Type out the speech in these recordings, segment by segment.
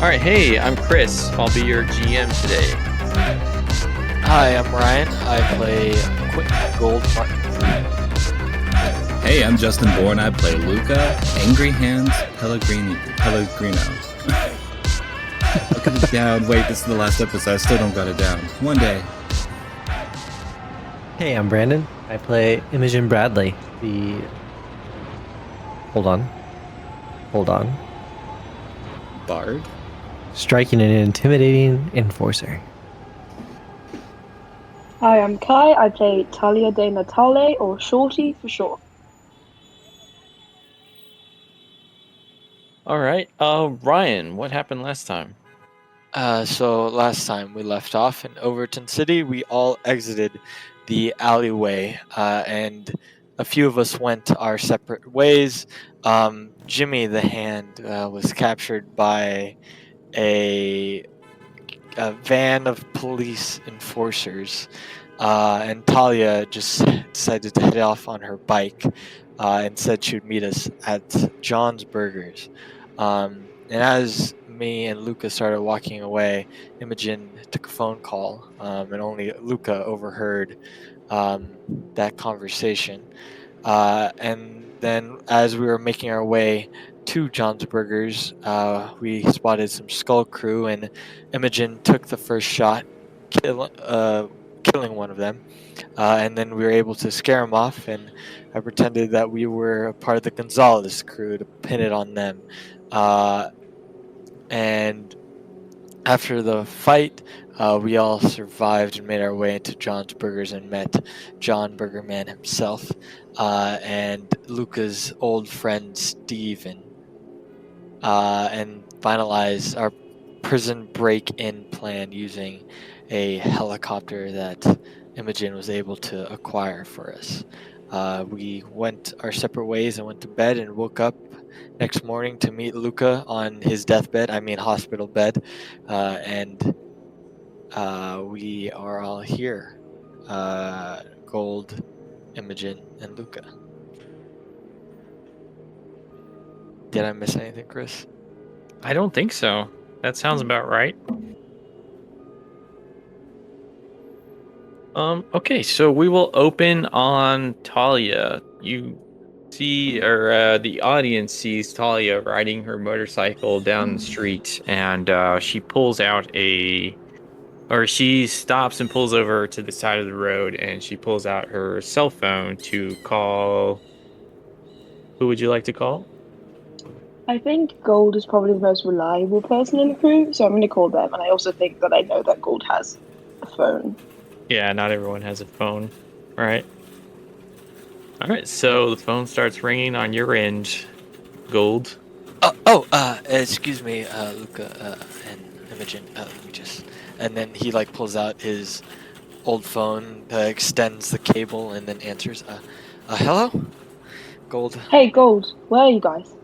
Alright, hey, I'm Chris. I'll be your GM today. Hi, I'm Ryan. I play Quinton Gold Martin. Hey, I'm Justin Bourne. I play Luca, Angry Hands Pellegrino. Look at it down. Wait, this is the last episode. I still don't got it down. One day. Hey, I'm Brandon. I play Imogen Bradley, the... Hold on. Bard? Striking and intimidating enforcer. Hi, I'm Kai. I play Talia de Natale, or Shorty for short. Alright, Ryan, what happened last time? So last time we left off in Overton City, we all exited the alleyway, and a few of us went our separate ways. Jimmy the Hand was captured by a van of police enforcers, and Talia just decided to head off on her bike and said she would meet us at John's Burgers. And as me and Luca started walking away, Imogen took a phone call, and only Luca overheard that conversation. And then as we were making our way to John's Burgers, we spotted some Skull Crew, and Imogen took the first shot, killing one of them. And then we were able to scare him off, and I pretended that we were a part of the Gonzalez crew to pin it on them. And after the fight, we all survived and made our way into John's Burgers and met John Burgerman himself, and Luca's old friend Steven, and finalized our prison break-in plan using a helicopter that Imogen was able to acquire for us. We went our separate ways and went to bed and woke up next morning to meet Luca on his deathbed, hospital bed, and we are all here. Gold, Imogen, and Luca. Did I miss anything, Chris? I don't think so. That sounds about right. Okay, so we will open on Talia. You see, or the audience sees Talia riding her motorcycle down the street, and she pulls out she stops and pulls over to the side of the road, and she pulls out her cell phone to call. Who would you like to call? I think Gold is probably the most reliable person in the crew, so I'm going to call them. And I also think that I know that Gold has a phone. Yeah, not everyone has a phone. All right. So the phone starts ringing on your end, Gold. Excuse me, Luca, and Imogen. Let me just... And then he pulls out his old phone, extends the cable, and then answers. Hello, Gold. Hey, Gold, where are you guys?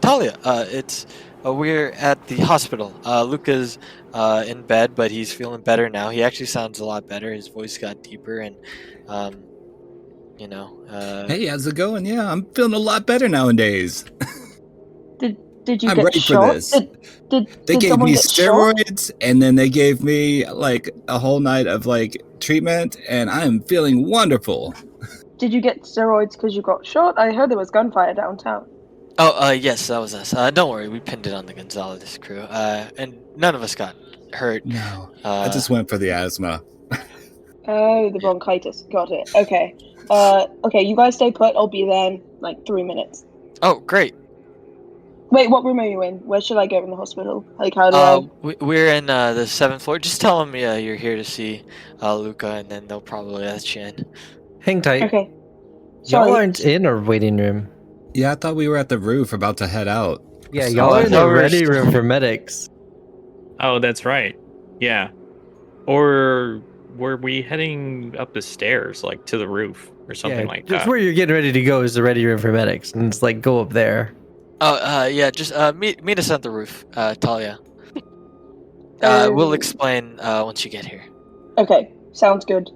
Talia. It's we're at the hospital. Luca's in bed, but he's feeling better now. He actually sounds a lot better. His voice got deeper, and Hey, how's it going? Yeah, I'm feeling a lot better nowadays. Did you I'm get ready shot? for this. Did They gave someone me get steroids, shot? and then they gave me a whole night of treatment, and I am feeling wonderful. Did you get steroids because you got shot? I heard there was gunfire downtown. Yes, that was us. Don't worry, we pinned it on the Gonzalez crew. And none of us got hurt. No, I just went for the asthma. Oh, the bronchitis. Got it. Okay. Okay, you guys stay put. I'll be there in 3 minutes. Oh, great. Wait, what room are you in? Where should I go in the hospital? How do I... We're in the 7th floor. Just tell them you're here to see Luca, and then they'll probably let you in. Hang tight. Okay. Y'all aren't in our waiting room. Yeah, I thought we were at the roof about to head out. Yeah, y'all are in the ready room for medics. Oh, that's right. Yeah. Or were we heading up the stairs, to the roof or something like that? That's where you're getting ready to go is the ready room for medics. And it's go up there. Just meet us at the roof, Talia. We'll explain once you get here. Okay, sounds good.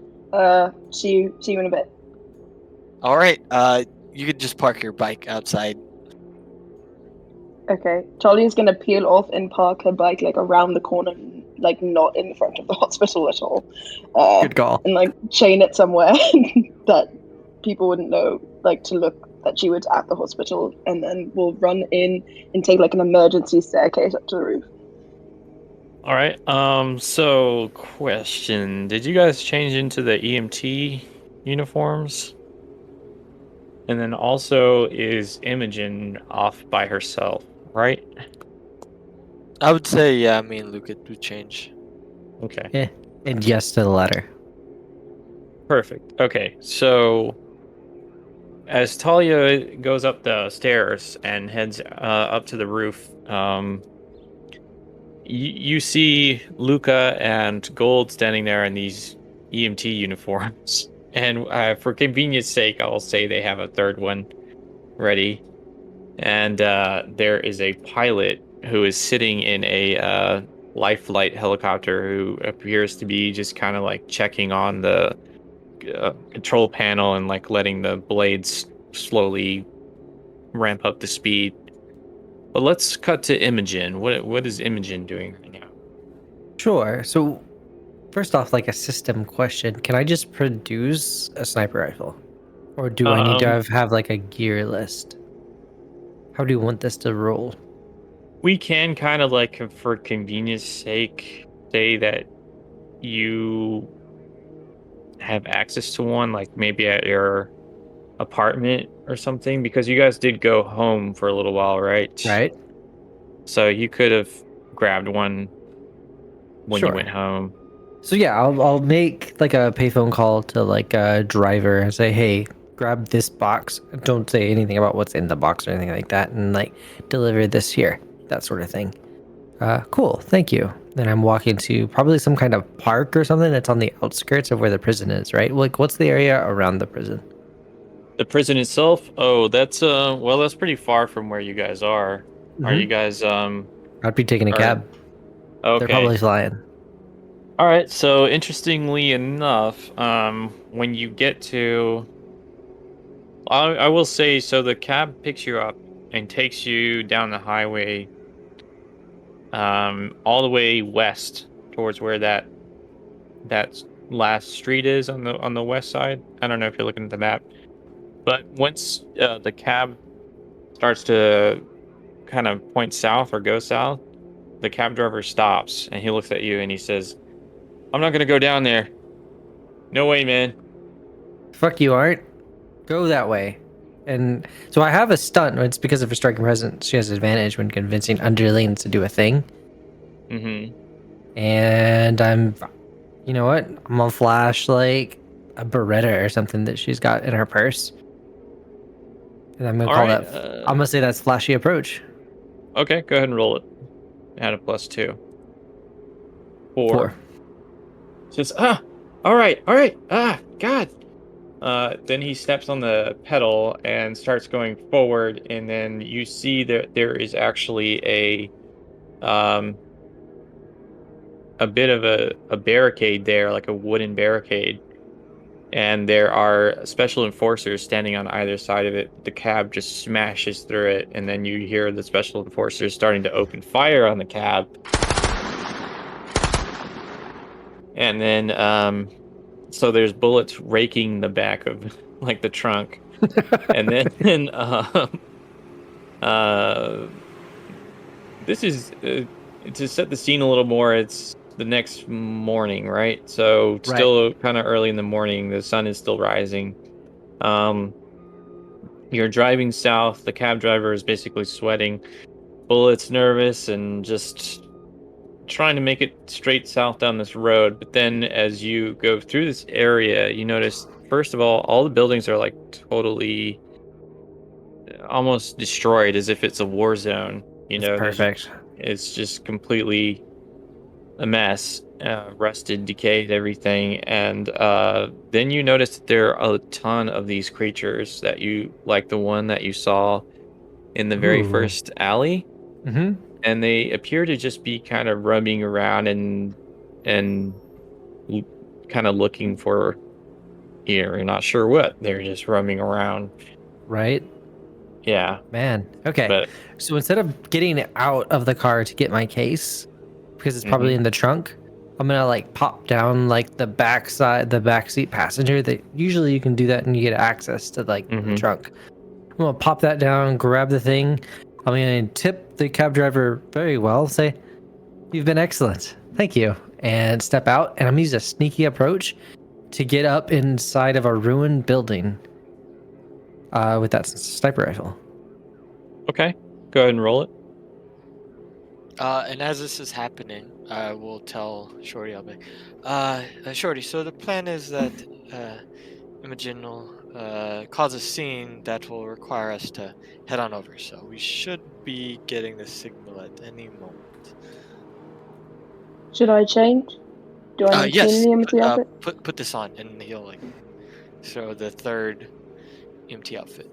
See you in a bit. All right. You could just park your bike outside. Okay. Charlie's gonna peel off and park her bike like around the corner, like not in front of the hospital at all. Good call. And like chain it somewhere that people wouldn't know, like to look that she was at the hospital, and then we'll run in and take like an emergency staircase up to the roof. All right. So question: did you guys change into the EMT uniforms? And then also, is Imogen off by herself, right? I would say, yeah, me and Luca do change. Okay. Yeah. And yes to the latter. Perfect. Okay. So as Talia goes up the stairs and heads up to the roof, you see Luca and Gold standing there in these EMT uniforms. And for convenience sake, I'll say they have a third one ready. And there is a pilot who is sitting in a life flight helicopter who appears to be just kind of like checking on the control panel and like letting the blades slowly ramp up the speed. But let's cut to Imogen. What is Imogen doing right now? Sure. So, first off, like a system question, can I just produce a sniper rifle? Or do I need to have like a gear list? How do you want this to roll? We can kind of like, for convenience sake, say that you have access to one, like maybe at your apartment or something, because you guys did go home for a little while, right? Right? So you could have grabbed one when you Sure. went home. So yeah, I'll make like a payphone call to like a driver and say, hey, grab this box. Don't say anything about what's in the box or anything like that, and like deliver this here, that sort of thing. Cool, thank you. Then I'm walking to probably some kind of park or something that's on the outskirts of where the prison is, right? Like, what's the area around the prison? The prison itself? Oh, that's well, that's pretty far from where you guys are. Are you guys I'd be taking a cab. They're okay. probably flying. All right, so interestingly enough, when you get to I will say, so the cab picks you up and takes you down the highway all the way west towards where that last street is on the west side. I don't know if you're looking at the map. But once the cab starts to kind of point south or go south, the cab driver stops and he looks at you and he says, "I'm not gonna go down there. No way, man." Fuck you, Art. Go that way. And so I have a stunt. It's because of her striking presence. She has advantage when convincing underlings to do a thing. Mm-hmm. And you know what? I'm gonna flash like a Beretta or something that she's got in her purse. And I'm gonna All call right, that. I'm gonna say that's flashy approach. Okay, go ahead and roll it. Add a +2. 4. Says, all right, God. Then he steps on the pedal and starts going forward, and then you see that there is actually a bit of a barricade there, like a wooden barricade, and there are special enforcers standing on either side of it. The cab just smashes through it, and then you hear the special enforcers starting to open fire on the cab. And then so there's bullets raking the back of like the trunk. And then this is to set the scene a little more. It's the next morning, right? So Right. still kind of early in the morning. The sun is still rising. You're driving south. The cab driver is basically sweating, bullets, nervous, and just trying to make it straight south down this road. But then as you go through this area, you notice, first of all the buildings are like totally almost destroyed, as if it's a war zone. You know, Perfect. it's just completely a mess, rusted, decayed, everything. And then you notice that there are a ton of these creatures that you like, the one that you saw in the very Ooh. first alley. Mm-hmm. And they appear to just be kind of roaming around and kind of looking for, you're not sure what. They're just roaming around. Right. Yeah, Man. Okay. but So instead of getting out of the car to get my case, because it's probably in the trunk, I'm gonna like pop down like the back seat passenger. That usually you can do that and you get access to like the Mhm. trunk. I'm gonna pop that down, grab the thing. I'm gonna tip the cab driver very well. Say, "You've been excellent, thank you," and step out. And I'm gonna use a sneaky approach to get up inside of a ruined building with that sniper rifle. okay, go ahead and roll it. And as this is happening, I will tell Shorty, I'll be like, Shorty, so the plan is that Imogen will cause a scene that will require us to head on over. So we should be getting the signal at any moment. Should I change? Do I need to be in Yes, the empty outfit? put this on, and he'll like throw the third empty outfit.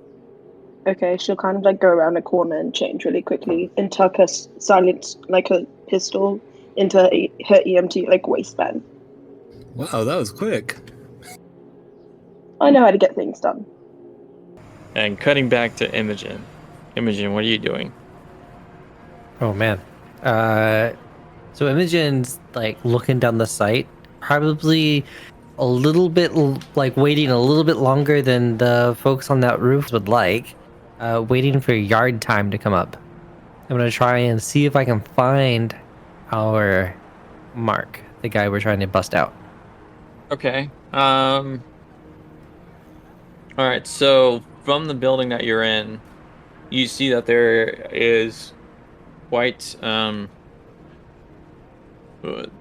Okay, she'll kind of like go around a corner and change really quickly and tuck her silent, like a pistol, into her EMT like waistband. Wow, that was quick. I know how to get things done. And cutting back to Imogen. Imogen, what are you doing? Oh man. So Imogen's like looking down the sight, probably a little bit like waiting a little bit longer than the folks on that roof would like, waiting for yard time to come up. I'm gonna try and see if I can find our Mark, the guy we're trying to bust out. Okay. All right. So from the building that you're in, you see that there is quite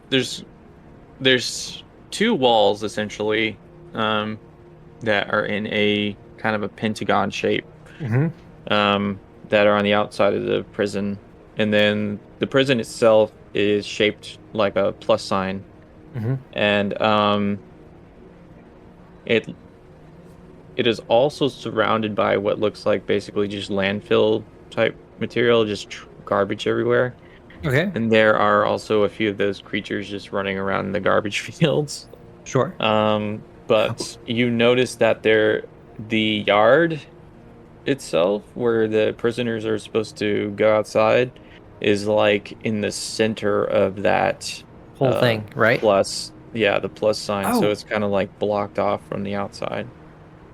there's two walls essentially that are in a kind of a pentagon shape that are on the outside of the prison, and then the prison itself is shaped like a plus sign, and it is also surrounded by what looks like basically just landfill type material, just garbage everywhere. Okay. And there are also a few of those creatures just running around in the garbage fields. Sure. But you notice that the yard itself, where the prisoners are supposed to go outside, is like in the center of that Whole thing, right? plus, yeah, the plus sign. So Oh. it's kind of like blocked off from the outside.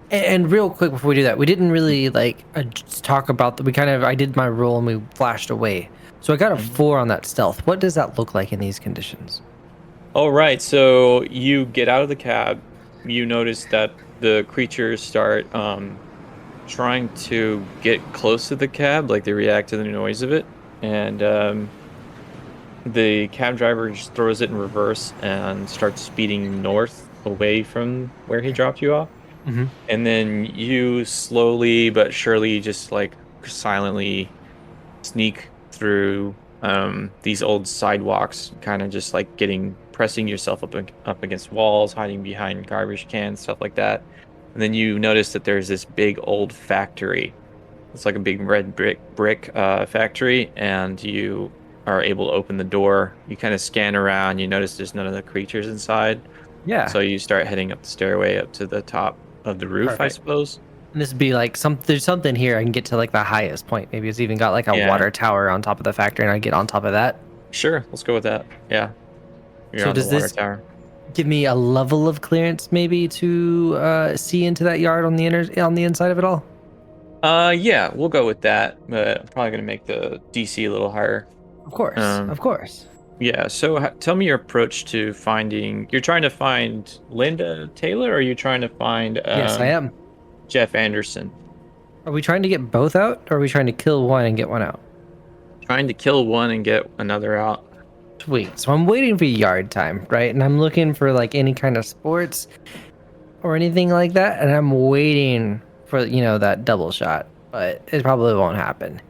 And real quick before we do that, we didn't really like just talk about I did my roll and we flashed away. So I got a 4 on that stealth. What does that look like in these conditions? All right, so you get out of the cab. You notice that the creatures start trying to get close to the cab, like they react to the noise of it, and the cab driver just throws it in reverse and starts speeding north away from where he dropped you off. And then you slowly but surely just like silently sneak through these old sidewalks, kind of just like pressing yourself up against walls, hiding behind garbage cans, stuff like that. And then you notice that there's this big old factory. It's like a big red brick factory, and you are able to open the door. You kind of scan around. You notice there's none of the creatures inside. Yeah. So you start heading up the stairway up to the top of the roof, I Perfect. suppose. And this would be like there's something here I can get to like the highest point. Maybe it's even got like a water tower on top of the factory and I get on top of that. Sure, let's go with that. Yeah. You're So on the does water this tower. give me a level of clearance maybe to see into that yard on the inside of it all? Yeah, we'll go with that, but I'm probably gonna make the DC a little higher. Of course. Of course. Yeah, so tell me your approach to finding. You're trying to find Linda Taylor, or are you trying to find Yes, I am. Jeff Anderson? Are we trying to get both out or are we trying to kill one and get one out? Trying to kill one and get another out. Sweet. So I'm waiting for yard time, right? And I'm looking for like any kind of sports or anything like that. And I'm waiting for, that double shot, but it probably won't happen.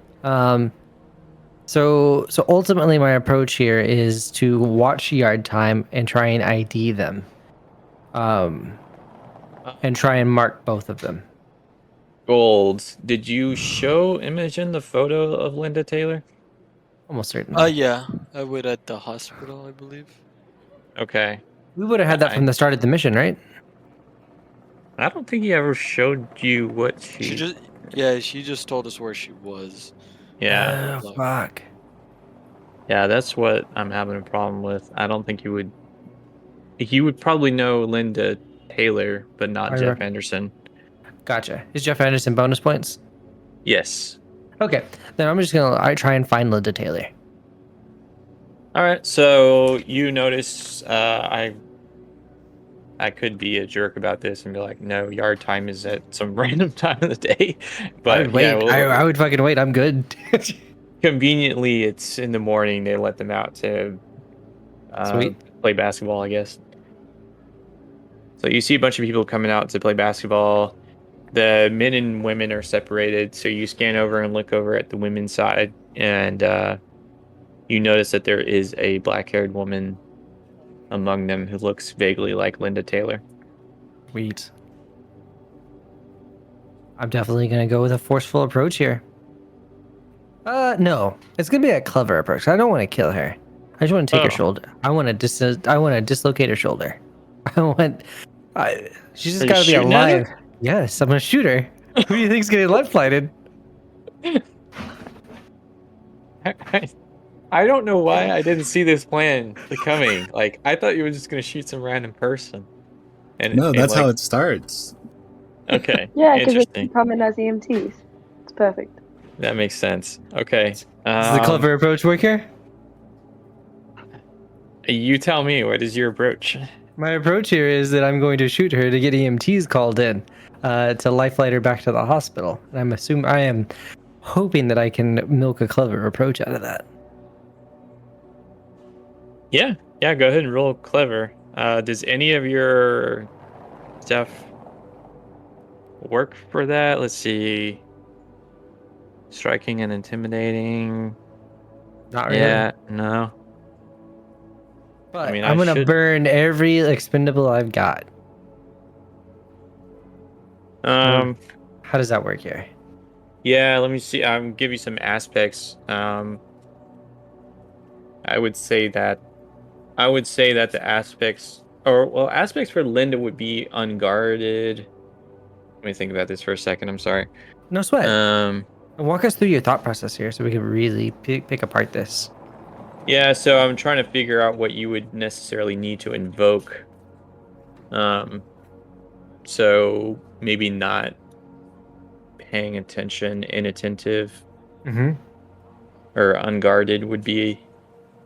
So ultimately my approach here is to watch yard time and try and ID them. And try and mark both of them. Gold. Did you show Imogen the photo of Linda Taylor? Almost certainly. Yeah, I would at the hospital, I believe. Okay. We would have had that from the start of the mission, right? I don't think he ever showed you what she Yeah, she just told us where she was. Yeah. Oh, fuck. Yeah, that's what I'm having a problem with. I don't think you would. You would probably know Linda Taylor, but not Jeff Anderson. Gotcha. Is Jeff Anderson bonus points? Yes. Okay, then I'm just gonna try and find Linda Taylor. All right. So you notice I could be a jerk about this and be like, no, yard time is at some random time of the day. I But would yeah, wait. well, I would fucking wait. I'm good. conveniently, it's in the morning. They let them out to Sweet. play basketball, I guess. So you see a bunch of people coming out to play basketball. The men and women are separated. So you scan over and look over at the women's side, and you notice that there is a black-haired woman among them who looks vaguely like Linda Taylor. Sweet. I'm definitely gonna go with a forceful approach here. No, it's gonna be a clever approach. I don't want to kill her. I just want to take her Oh. shoulder. I want to dislocate her shoulder. She's just Are you gotta be shooting at her? alive. Yes, I'm gonna shoot her. Who do you think's getting life flighted? I don't know why I didn't see this plan coming. Like, I thought you were just gonna shoot some random person. No, that's how like, it starts. Okay. Yeah, because Interesting. it's come in as EMTs. It's perfect. That makes sense. Okay. Does the clever approach work here? You tell me. What is your approach? My approach here is that I'm going to shoot her to get EMTs called in to life flight her back to the hospital. And I am hoping that I can milk a clever approach out of that. Yeah. Yeah. Go ahead and roll clever. Does any of your stuff work for that? Let's see. Striking and intimidating. Not really. Yeah. No. But I mean, I'm I going to should- burn every expendable I've got. How does that work here? Yeah, let me see. Give you some aspects. I would say that the aspects aspects for Linda would be unguarded. Let me think about this for a second. I'm sorry. No sweat. Um Walk us through your thought process here so we can really pick apart this. yeah, so I'm trying to figure out what you would necessarily need to invoke. So maybe not paying attention, inattentive, Mm-hmm. or unguarded would be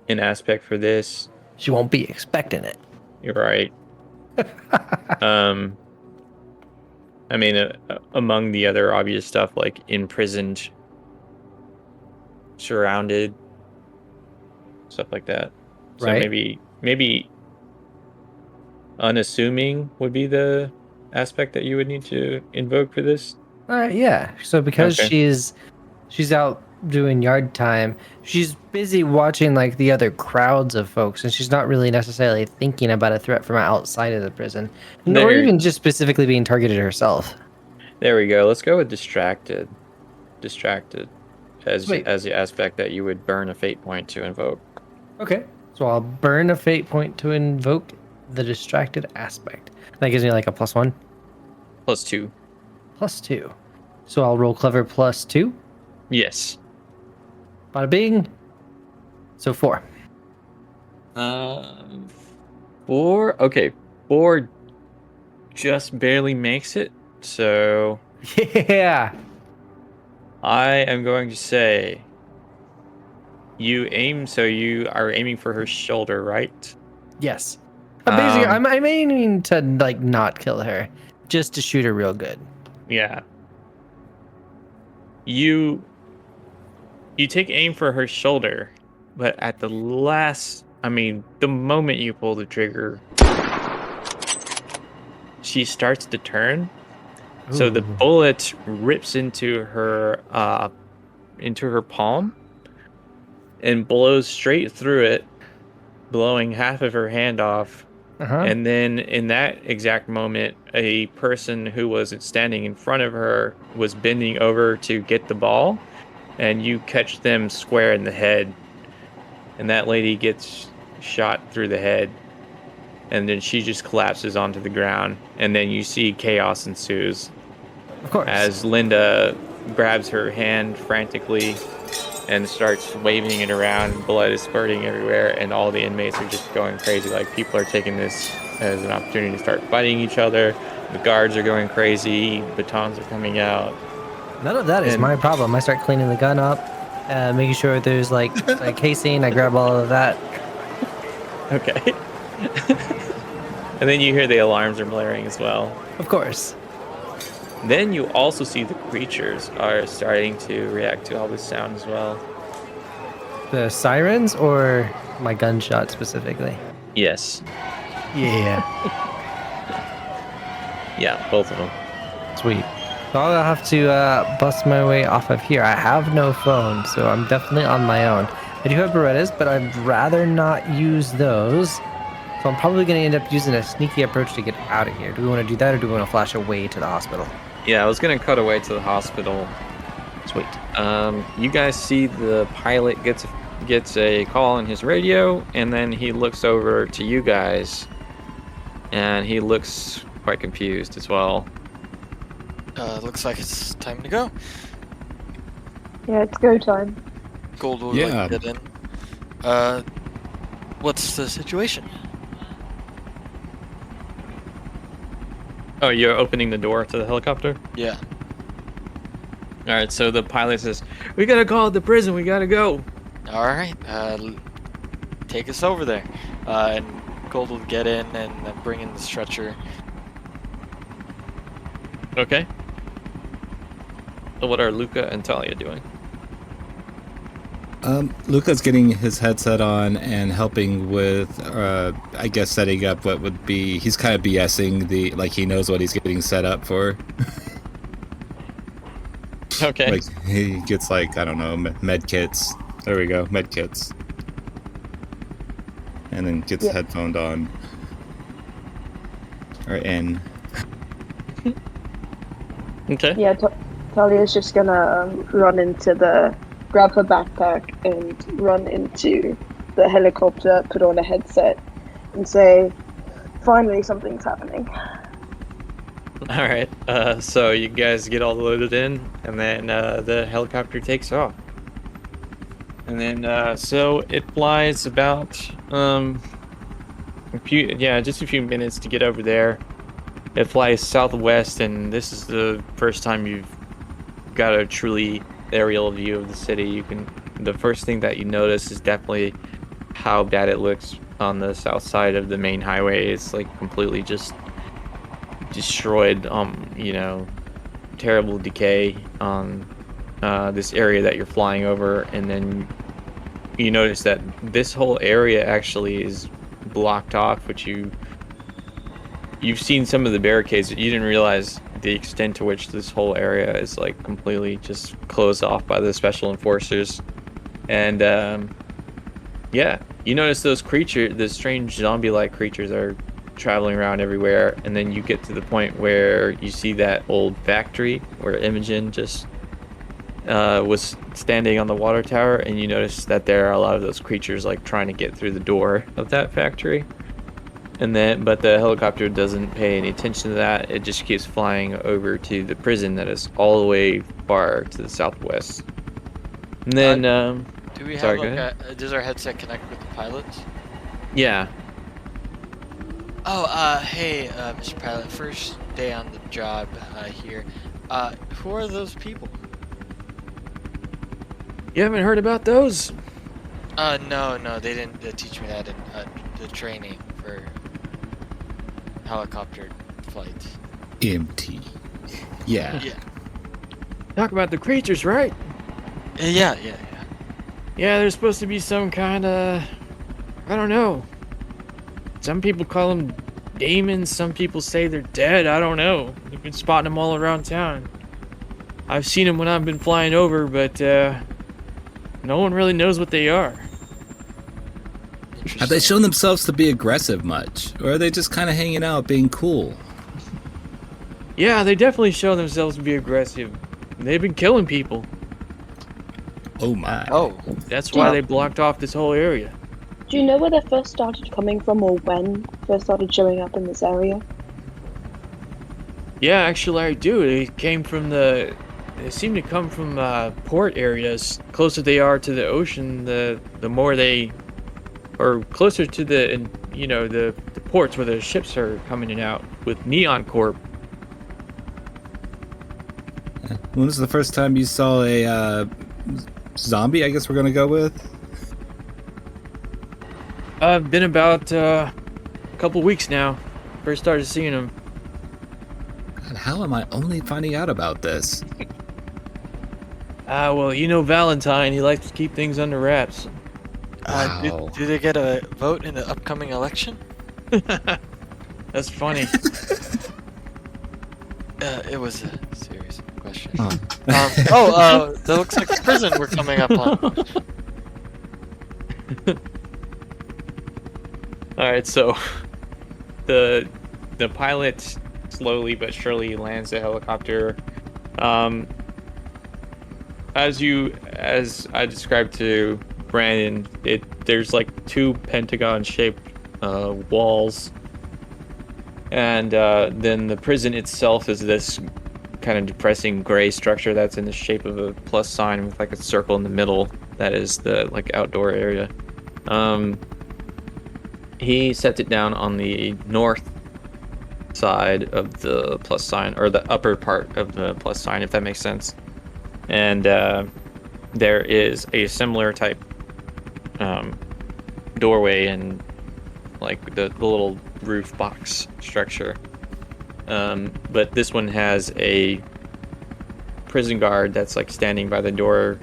an aspect for this. She won't be expecting it. You're right. I mean, among the other obvious stuff, like imprisoned, surrounded, stuff like that. So Right. maybe unassuming would be the aspect that you would need to invoke for this. Yeah. So because Okay. she's out doing yard time, she's busy watching like the other crowds of folks, and she's not really necessarily thinking about a threat from outside of the prison, or There- even just specifically being targeted herself. There we go. Let's go with distracted. Distracted as Sweet. the aspect that you would burn a fate point to invoke. Okay. So I'll burn a fate point to invoke the distracted aspect. That gives me like a +1, +2. +2. So I'll roll clever +2. Yes. Bada bing. So 4. 4. Okay, 4 just barely makes it. So Yeah. I am going to say you are aiming for her shoulder, right? Yes. Basically, Um, I'm aiming to like not kill her, just to shoot her real good. Yeah. You take aim for her shoulder, but at the the moment you pull the trigger, she starts to turn. So the Ooh. bullet rips into her palm and blows straight through it, blowing half of her hand off. Uh-huh. And then in that exact moment, a person who was standing in front of her was bending over to get the ball, and you catch them square in the head. And that lady gets shot through the head, and then she just collapses onto the ground. And then you see chaos ensues Of course. as Linda grabs her hand frantically and starts waving it around. Blood is spurting everywhere, and all the inmates are just going crazy. Like, people are taking this as an opportunity to start fighting each other. The guards are going crazy. Batons are coming out. None of that is And- my problem. I start cleaning the gun up, making sure there's like a casing. I grab all of that. Okay. And then you hear the alarms are blaring as well. Of course. Then you also see the creatures are starting to react to all this sound as well. The sirens or my gunshot specifically? Yes. Yeah. Yeah, both of them. Sweet. So I'll have to bust my way off of here. I have no phone, so I'm definitely on my own. I do have Berettas, but I'd rather not use those. So I'm probably going to end up using a sneaky approach to get out of here. Do we want to do that, or do we want to flash away to the hospital? Yeah, I was gonna cut away to the hospital. Sweet. You guys see the pilot gets a call on his radio, and then he looks over to you guys, and he looks quite confused as well. Looks like it's time to go. Yeah, it's go time. Gold will Yeah. get in. What's the situation? Oh, you're opening the door to the helicopter? Yeah. All right, so the pilot says, "We gotta call the prison. We gotta go." All right. Take us over there. And Gold will get in and bring in the stretcher. Okay. So what are Luca and Talia doing? Luca's getting his headset on and helping with, I guess, setting up what would be. He's kind of BSing like he knows what he's getting set up for. Okay. Like he gets I don't know, med kits. There we go, med kits. And then gets headphoned on. Or in. Okay. Yeah, Talia's just gonna grab her backpack and run into the helicopter, put on a headset, and say, "Finally, something's happening." All right. So you guys get all loaded in, and then the helicopter takes off. And then so it flies about just a few minutes to get over there. It flies southwest, and this is the first time you've got a truly aerial view of the city. The first thing that you notice is definitely how bad it looks on the south side of the main highway. It's like completely just destroyed, terrible decay on this area that you're flying over. And then you notice that this whole area actually is blocked off, which you've seen some of the barricades, but you didn't realize the extent to which this whole area is like completely just closed off by the special enforcers. And you notice those the strange zombie-like creatures are traveling around everywhere. And then you get to the point where you see that old factory where Imogen just was standing on the water tower, and you notice that there are a lot of those creatures like trying to get through the door of that factory. But the helicopter doesn't pay any attention to that. It just keeps flying over to the prison that is all the way far to the southwest. And then, Do we sorry, have does our headset connect with the pilots? yeah. Oh, hey, Mr. Pilot, first day on the job here. Who are those people? You haven't heard about those? No, they didn't teach me that in the training for helicopter flights. Empty. Yeah. Yeah. Talk about the creatures, right? Yeah. Yeah, there's supposed to be some kind of, I don't know. Some people call them demons. Some people say they're dead. I don't know. We've been spotting them all around town. I've seen them when I've been flying over, but no one really knows what they are. Have they shown themselves to be aggressive much? Or are they just kind of hanging out being cool? Yeah, they definitely show themselves to be aggressive. They've been killing people. Oh my. Oh, That's why they blocked off this whole area. Do you know where they first started coming from, or when first started showing up in this area? Yeah, actually I do. They came from the They seem to come from port areas. Closer they are to the ocean, the more they, or closer to the the ports where the ships are coming in and out with Neon Corp. When was the first time you saw a zombie? I guess we're gonna go with. Been about a couple weeks now. First started seeing them. God, how am I only finding out about this? Well, Valentine, he likes to keep things under wraps. Wow. Do they get a vote in the upcoming election? That's funny. It was a serious question. Oh. That looks like the prison we're coming up on. All right, so the pilot slowly but surely lands the helicopter. As I described to Brandon, there's like two pentagon-shaped walls, and then the prison itself is this kind of depressing gray structure that's in the shape of a plus sign with like a circle in the middle. That is the like outdoor area. He sets it down on the north side of the plus sign, or the upper part of the plus sign, if that makes sense. And there is a similar type doorway and like the little roof box structure. But this one has a prison guard that's like standing by the door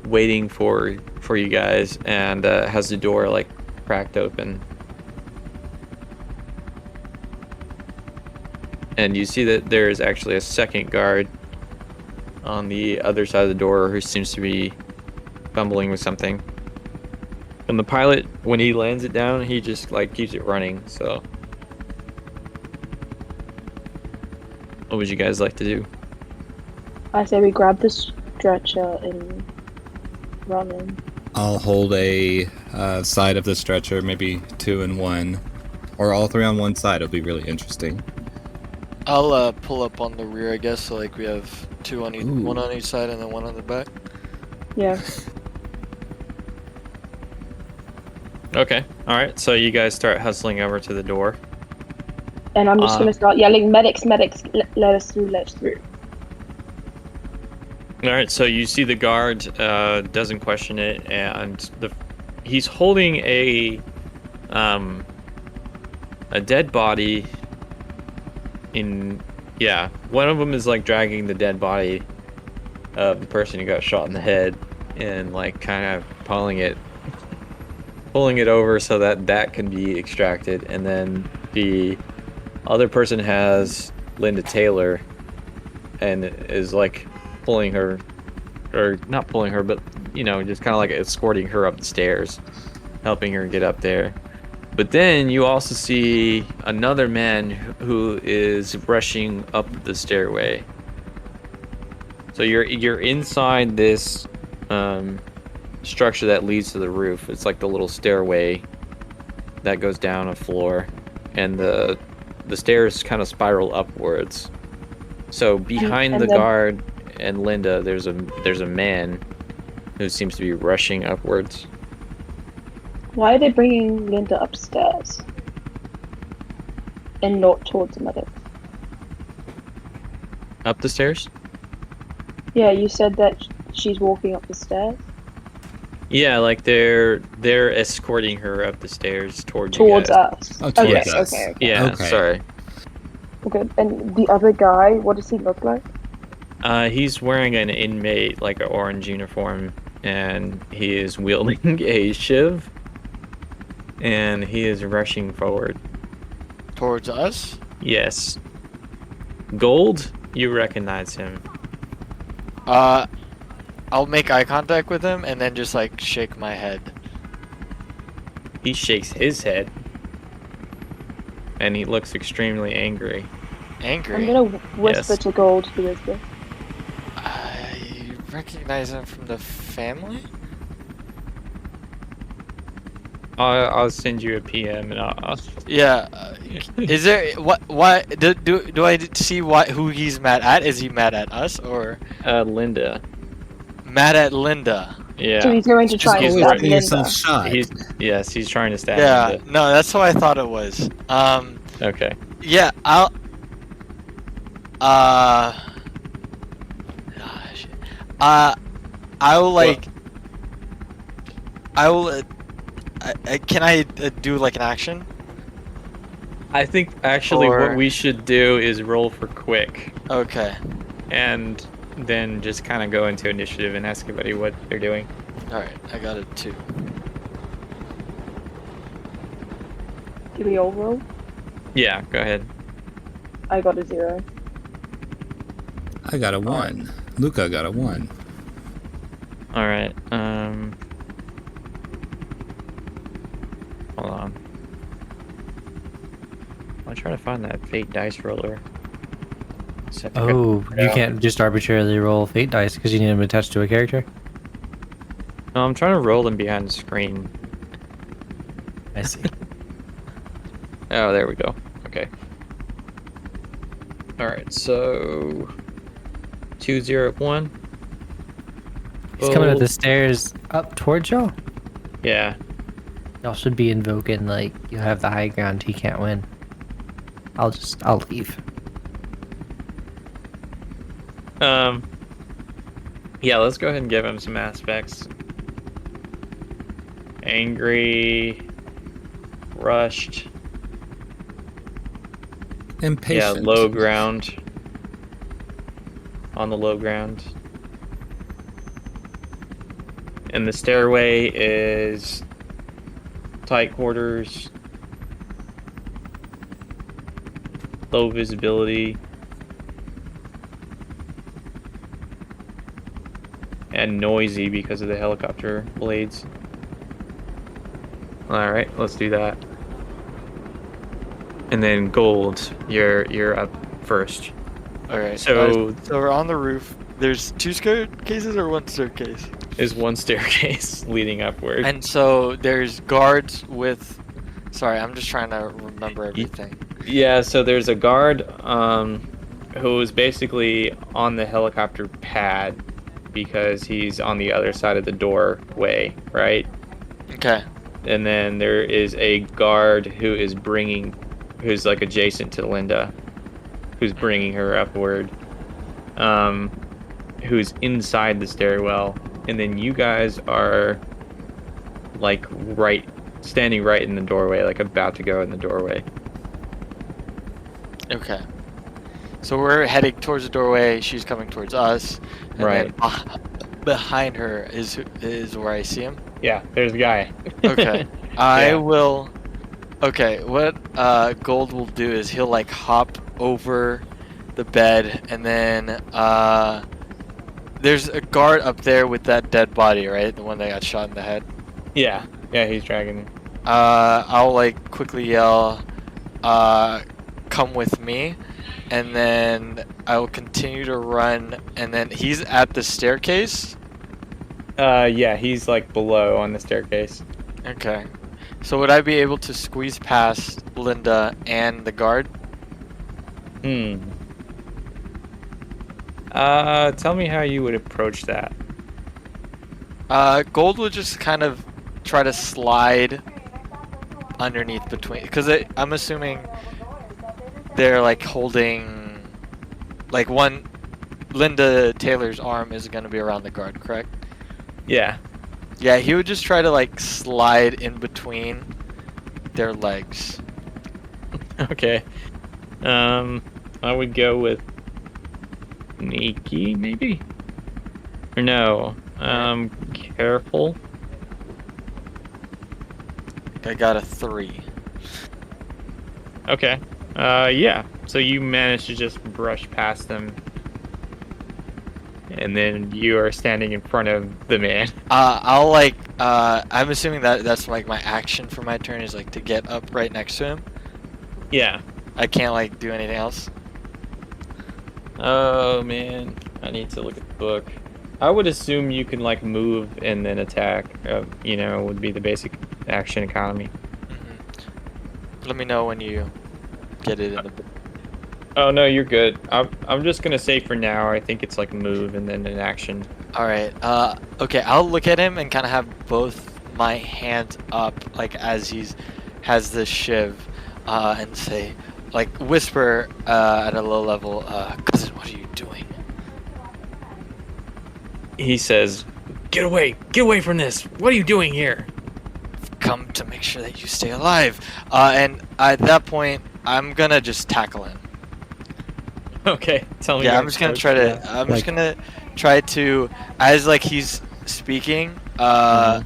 waiting for you guys, and has the door like cracked open. And you see that there is actually a second guard on the other side of the door who seems to be fumbling with something. And the pilot, when he lands it down, he just like keeps it running. So what would you guys like to do? I say we grab the stretcher and run in. I'll hold a side of the stretcher, maybe 2 and 1, or all 3 on one side. It'll be really interesting. I'll pull up on the rear, I guess. So like we have two on one on each side and then one on the back. Yeah. Okay. All right. So you guys start hustling over to the door. And I'm just gonna start yelling, medics, medics, let us through, let us through. All right. So you see the guard doesn't question it, and he's holding a dead body. One of them is like dragging the dead body of the person who got shot in the head and like kind of pulling it over so that can be extracted. And then the other person has Linda Taylor and is like pulling her, or not pulling her, but just kind of like escorting her up the stairs, helping her get up there. But then you also see another man who is rushing up the stairway. So you're inside this structure that leads to the roof. It's like the little stairway that goes down a floor, and the stairs kind of spiral upwards. So behind the guard and Linda, there's a man who seems to be rushing upwards. Why are they bringing Linda upstairs? And not towards the medics? Up the stairs? Yeah, you said that she's walking up the stairs? Yeah, like they're escorting her up the stairs towards us. Oh, towards okay, us. Okay. Yeah, Okay. sorry. Okay, and the other guy, what does he look like? He's wearing an inmate, like an orange uniform, and he is wielding a shiv, and he is rushing forward. Towards us? Yes. Gold, you recognize him. I'll make eye contact with him and then just like shake my head. He shakes his head, and he looks extremely angry. Angry? I'm gonna whisper Yes. to Gold, who is this? I recognize him from the family? I'll send you a PM and I'll Yeah. Is there why do I see who he's mad at? Is he mad at us or Linda. mad at Linda? So Yeah. he's going to try and Always stab getting yourself Linda. shot. He's trying to stab Yeah. Linda. No, that's what I thought it was. Okay. Yeah. Gosh. I will like. I will. Can I do like an action? I think actually Or- what we should do is roll for quick Okay. and then just kind of go into initiative and ask everybody what they're doing. All right. I got a 2. Do we all roll? Yeah, go ahead. I got a 0. I got a 1. Luca got a 1. All right. Hold on. I'm trying to find that fate dice roller. Oh, you can't just arbitrarily roll fate dice because you need them attached to a character? No, I'm trying to roll them behind the screen. I see. Oh, there we go. Okay. All right, so 201. He's coming up Bold. the stairs up towards y'all. Yeah. Y'all should be invoking, like, you have the high ground, he can't win. I'll leave. Yeah, let's go ahead and give him some aspects. Angry, rushed, Impatient. yeah, low ground. On the low ground. And the stairway is tight quarters, low visibility, and noisy because of the helicopter blades. All right, let's do that. And then Gold, you're up first. All right. So So we're on the roof. There's 2 staircases or 1 staircase? is one staircase leading upward. And so there's guards with. Sorry, I'm just trying to remember everything. Yeah, so there's a guard who is basically on the helicopter pad because he's on the other side of the doorway, right? Okay. And then there is a guard who's like adjacent to Linda, who's bringing her upward, who's inside the stairwell. And then you guys are like standing right in the doorway, like about to go in the doorway. Okay. So we're heading towards the doorway. She's coming towards us. And Right. then behind her is where I see him. Yeah, there's a guy. Okay. I Yeah. will. Okay. What Gold will do is he'll like hop over the bed, and then there's a guard up there with that dead body, right? The one that got shot in the head. Yeah, he's dragging him. I'll like quickly yell, come with me, and then I will continue to run, and then he's at the staircase. Yeah, he's like below on the staircase. Okay. So would I be able to squeeze past Linda and the guard? Tell me how you would approach that. Gold would just kind of try to slide underneath between, because I'm assuming they're like holding, like one, Linda Taylor's arm is going to be around the guard, correct? Yeah. Yeah, he would just try to like slide in between their legs. Okay. I would go with sneaky, maybe? Or no. Careful. I got a 3. Okay. Yeah. So you managed to just brush past them. And then you are standing in front of the man. I'll like, I'm assuming that's like my action for my turn is like to get up right next to him. Yeah. I can't like do anything else. Oh man, I need to look at the book. I would assume you can like move and then attack. Would be the basic action economy. Let me know when you get it in the book. Oh no, you're good. I'm just gonna say for now, I think it's like move and then an action. All right. Okay. I'll look at him and kind of have both my hands up, like as he's has this shiv, and say, like whisper at a low level, cousin, what are you doing? He says, get away from this. What are you doing here? I've come to make sure that you stay alive. And at that point, I'm gonna just tackle him. Okay, tell me. Yeah, I'm just gonna try to. I'm just gonna try to, as like he's speaking. I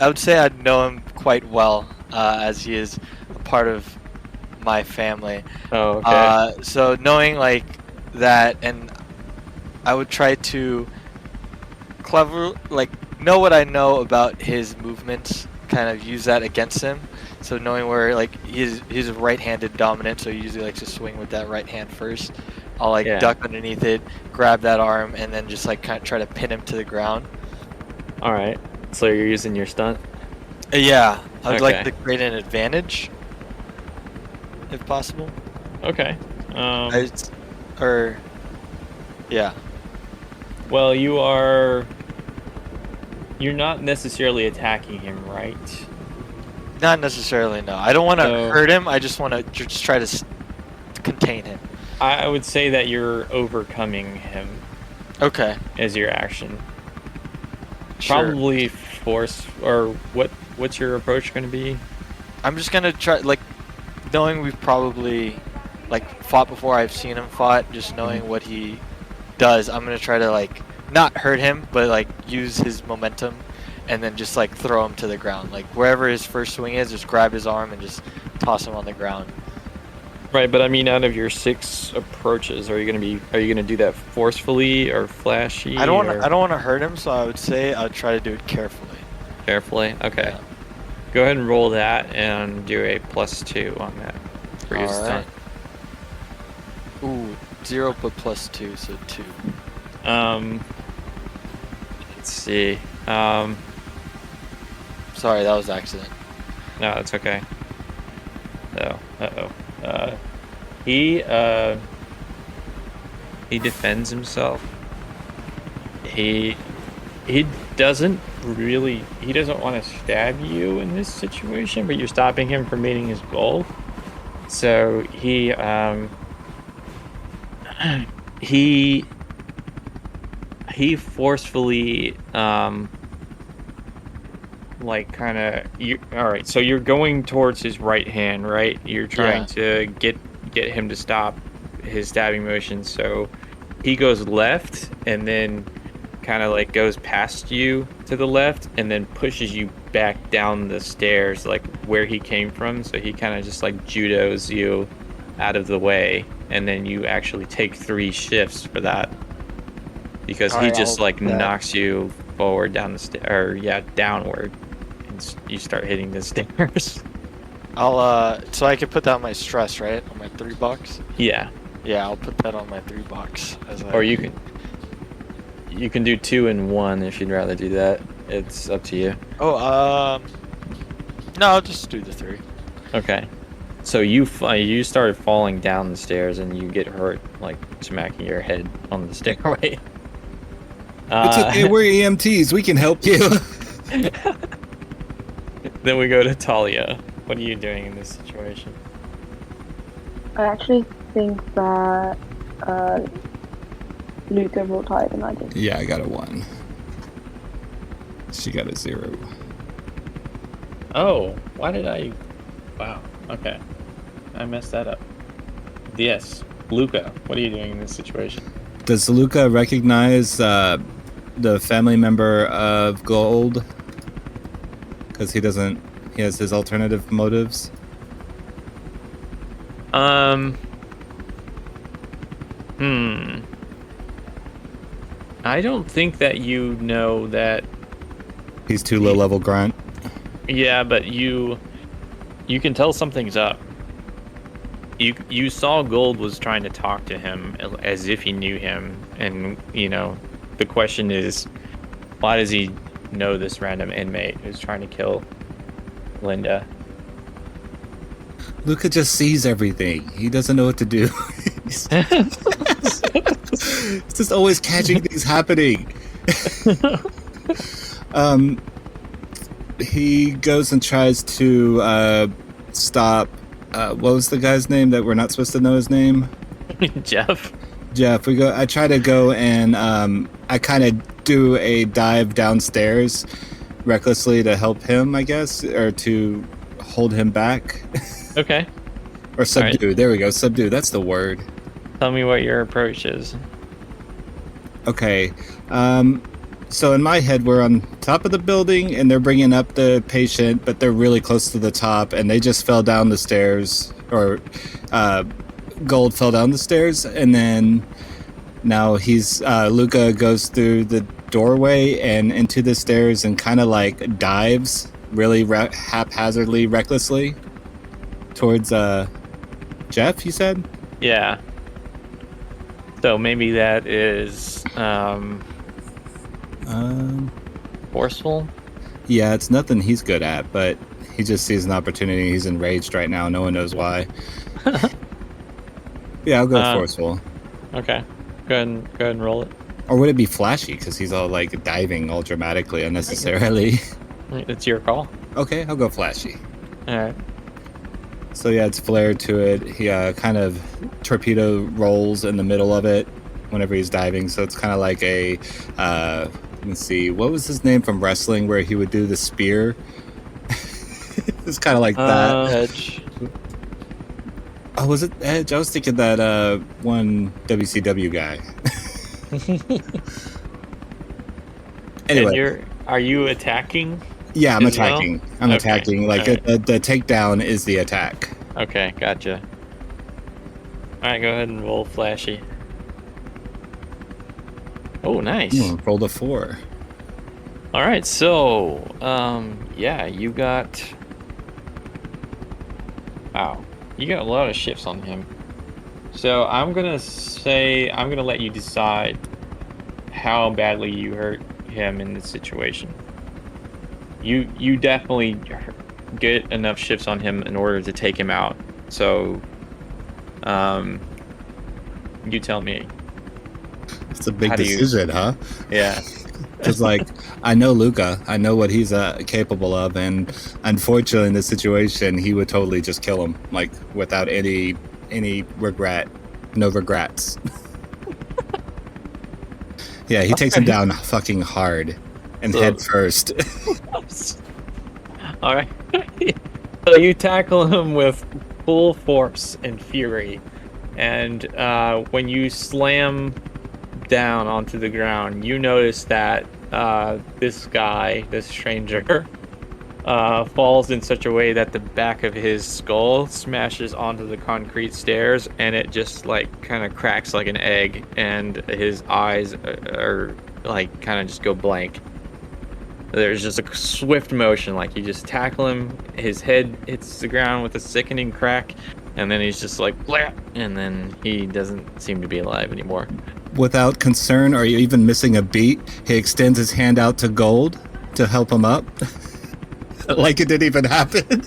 would say I know him quite well, as he is a part of my family. Oh, okay. So knowing like that, and I would try to know what I know about his movements, kind of use that against him. So knowing where like he's a right-handed dominant, so he usually likes to swing with that right hand first. I'll like duck underneath it, grab that arm, and then just like kind of try to pin him to the ground. All right. So you're using your stunt. Yeah, I'd like Okay. to create an advantage, if possible. Okay. Yeah. Well, you're not necessarily attacking him, right? Not necessarily, no. I don't want to So- hurt him. I just want to just try to contain him. I would say that you're overcoming him Okay. as your action. Sure. Probably force, or what's your approach going to be? I'm just gonna try, like, knowing we've probably like fought before. I've seen him fought. Just knowing what he does, I'm gonna try to like not hurt him, but like use his momentum, and then just like throw him to the ground. Like wherever his first swing is, just grab his arm and just toss him on the ground. Right, but I mean, out of your 6 approaches, are you gonna do that forcefully or flashy? I don't want to hurt him, so I would say I would try to do it carefully. Carefully. Okay. Yeah. Go ahead and roll that and do a +2 on that for your Alright. stunt. Ooh, 0 but +2, so 2. Let's see. Sorry, that was accident. No, it's okay. Oh, he defends himself. He doesn't want to stab you in this situation, but you're stopping him from meeting his goal. So he forcefully like kind of all right, so you're going towards his right hand, right? You're trying to get him to stop his stabbing motion. So he goes left and then kind of like goes past you to the left and then pushes you back down the stairs like where he came from. So he kind of just like judos you out of the way, and then you actually take 3 shifts for that because he just like knocks you forward down the downward, and you start hitting the stairs. I'll so I can put that on my stress, right? On my 3 box. Yeah, Yeah, I'll put that on my 3 box. or you can do 2 and 1 if you'd rather do that. It's up to you. Oh, no, I'll just do the 3. Okay. So you started falling down the stairs and you get hurt, like smacking your head on the stairway. It's okay, we're EMTs. We can help you. Then we go to Talia. What are you doing in this situation? I actually think that Luca rolled higher than I did. Yeah, I got a 1. She got a 0. Oh, why did I? Wow. Okay, I messed that up. Yes, Luca. What are you doing in this situation? Does Luca recognize the family member of Gold? Because he doesn't. He has his alternative motives. I don't think that you know that. He's too low level grunt. Yeah, but you can tell something's up. you saw Gold was trying to talk to him as if he knew him, and the question is, why does he know this random inmate who's trying to kill Linda? Luca just sees everything. He doesn't know what to do. He's just always catching things happening. He goes and tries to stop. What was the guy's name that we're not supposed to know his name? Jeff. I try to go and I kind of do a dive downstairs recklessly to help him, I guess, or to hold him back. Okay. Or subdue. Right. There we go. Subdue. That's the word. Tell me what your approach is. Okay. So in my head, we're on top of the building, and they're bringing up the patient, but they're really close to the top, and they just fell down the stairs, or Gold fell down the stairs, and then now Luca goes through the doorway and into the stairs and kind of like dives really haphazardly, recklessly towards Jeff, you said? Yeah. So maybe that is forceful? Yeah, it's nothing he's good at, but he just sees an opportunity. He's enraged right now. No one knows why. Yeah, I'll go forceful. Okay. Go ahead and roll it. Or would it be flashy? Because he's all like diving all dramatically, unnecessarily. It's your call. Okay, I'll go flashy. All right. So yeah, it's flared to it. He kind of torpedo rolls in the middle of it whenever he's diving. So it's kind of like a, let's see, what was his name from wrestling where he would do the spear? It's kind of like that. Edge. Oh, was it Edge? I was thinking that one WCW guy. Anyway. And are you attacking? Yeah, I'm as well? attacking. I'm attacking. Like All right. the takedown is the attack. Okay, gotcha. All right, go ahead and roll flashy. Oh, nice. Rolled a 4. All right, so yeah, you got. Wow, you got a lot of shifts on him. So I'm gonna let you decide how badly you hurt him in this situation. You definitely get enough shifts on him in order to take him out. So, you tell me. It's a big decision, huh? Yeah. Because, like, I know Luca. I know what he's capable of. And unfortunately, in this situation, he would totally just kill him, like, without any regret. No regrets. Yeah, he takes him down fucking hard and head first. All right. So you tackle him with full force and fury. And when you slam down onto the ground, you notice that this stranger, falls in such a way that the back of his skull smashes onto the concrete stairs, and it just like kind of cracks like an egg, and his eyes are like kind of just go blank. There's just a swift motion, like you just tackle him, his head hits the ground with a sickening crack, and then he's just like, bleh, and then he doesn't seem to be alive anymore. Without concern or even missing a beat, he extends his hand out to Gold to help him up. Like it didn't even happen.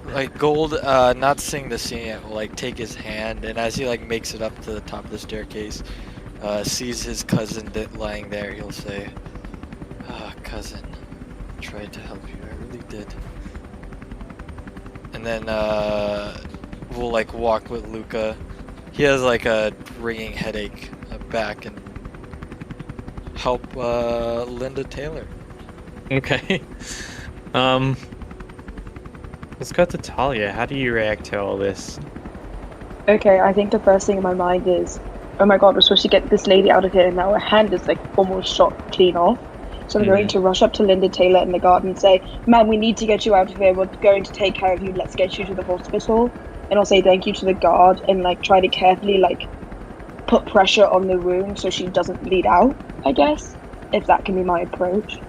Like Gold, not seeing the scene yet, will like take his hand, and as he like makes it up to the top of the staircase, sees his cousin lying there, he'll say, cousin, I tried to help you, I really did. And then we'll like walk with Luca. He has like a ringing headache back, and help Linda Taylor. Okay. Let's go to Talia. How do you react to all this? Okay, I think the first thing in my mind is, oh my god, we're supposed to get this lady out of here, and now her hand is like almost shot clean off. So I'm going to rush up to Linda Taylor in the garden and say, ma'am, we need to get you out of here. We're going to take care of you. Let's get you to the hospital. And I'll say thank you to the guard and like try to carefully like put pressure on the wound so she doesn't bleed out, I guess, if that can be my approach.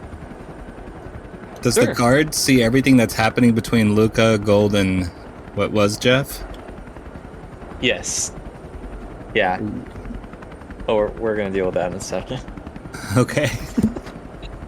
Does Sure. the guard see everything that's happening between Luca, Gold, and what was Jeff? Yes. Yeah. Oh, we're gonna deal with that in a second. Okay.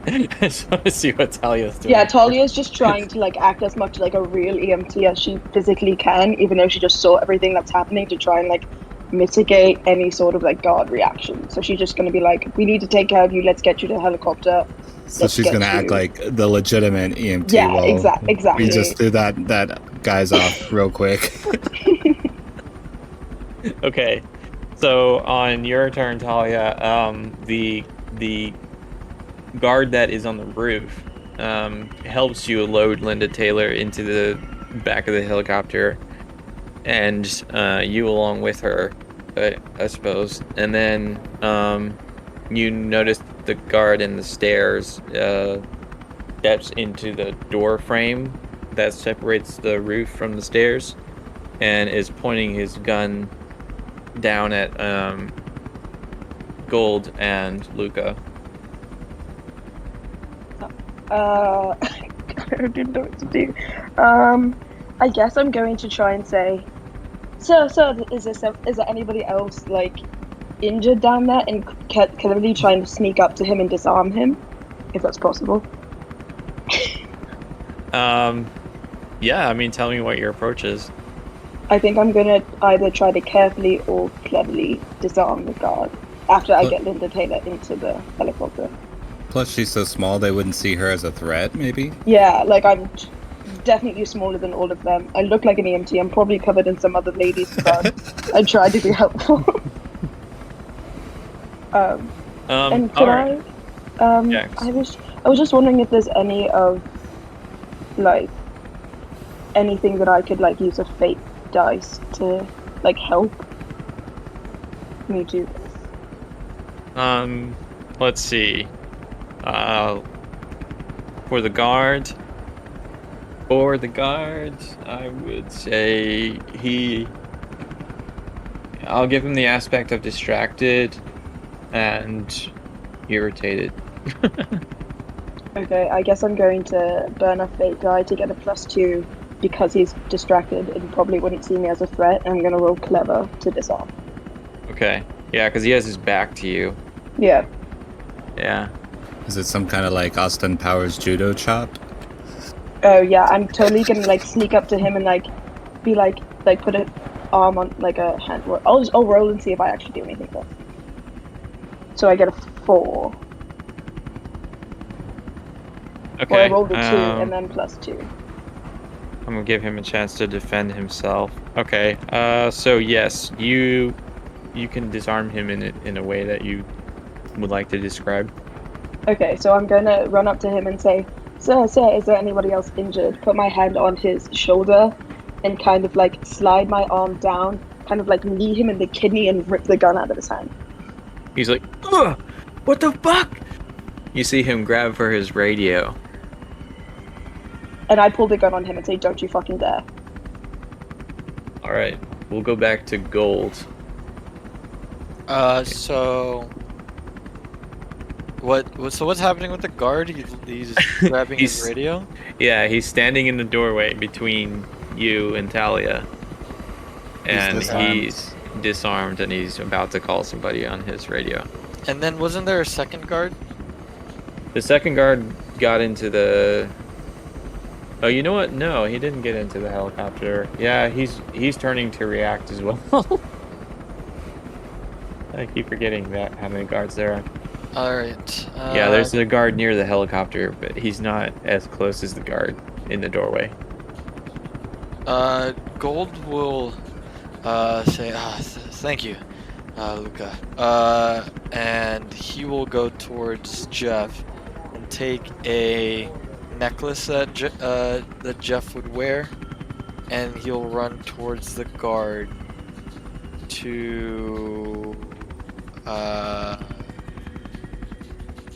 I just want to see what Talia's doing. Yeah, Talia's just trying to like act as much like a real EMT as she physically can, even though she just saw everything that's happening, to try and like mitigate any sort of like guard reaction. So she's just gonna be like, "We need to take care of you. Let's get you to the helicopter." So Let's she's get gonna act you- like the legitimate EMT. Yeah, while exactly. we just threw that guy's off real quick. Okay. So on your turn, Talia, the guard that is on the roof helps you load Linda Taylor into the back of the helicopter, and you along with her, I suppose. And then you notice the guard in the stairs steps into the door frame that separates the roof from the stairs, and is pointing his gun down at Gold and Luca. I don't know what to do. I guess I'm going to try and say, "Sir, is there anybody else like injured down there?" And can really try and sneak up to him and disarm him, if that's possible. Yeah, I mean, tell me what your approach is. I think I'm gonna either try to carefully or cleverly disarm the guard after I get Linda Taylor into the helicopter. Plus, she's so small they wouldn't see her as a threat. Maybe. Yeah, like I'm definitely smaller than all of them. I look like an EMT. I'm probably covered in some other ladies' blood. I try to be helpful. And All can right. I? I was just wondering if there's any of like anything that I could like use a fate dice to like help me do this. Let's see. For the guard, I would say I'll give him the aspect of distracted and irritated. Okay, I guess I'm going to burn a fate die to get a +2 because he's distracted and probably wouldn't see me as a threat. And I'm gonna roll clever to disarm. Okay. Yeah, because he has his back to you. Yeah. Yeah. Is it some kind of like Austin Powers judo chop? Oh yeah, I'm totally gonna like sneak up to him and like be like put an arm on like a hand. I'll roll and see if I actually do anything first. So I get a 4. Okay. Or I rolled a 2 and then +2. I'm gonna give him a chance to defend himself. Okay. So yes, you can disarm him in a way that you would like to describe. Okay, so I'm gonna run up to him and say, Sir, is there anybody else injured? Put my hand on his shoulder and kind of like slide my arm down, kind of like knee him in the kidney and rip the gun out of his hand. He's like, ugh, what the fuck? You see him grab for his radio. And I pull the gun on him and say, don't you fucking dare. All right, we'll go back to Gold. So what's happening with the guard? He's grabbing his radio? Yeah, he's standing in the doorway between you and Talia. And he's disarmed and he's about to call somebody on his radio. And then wasn't there a second guard? The second guard got into the... Oh, you know what? No, he didn't get into the helicopter. Yeah, he's turning to react as well. I keep forgetting that how many guards there are. Alright. Yeah, there's a guard near the helicopter, but he's not as close as the guard in the doorway. Gold will say, thank you, Luca. And he will go towards Jeff and take a necklace that Jeff would wear, and he'll run towards the guard to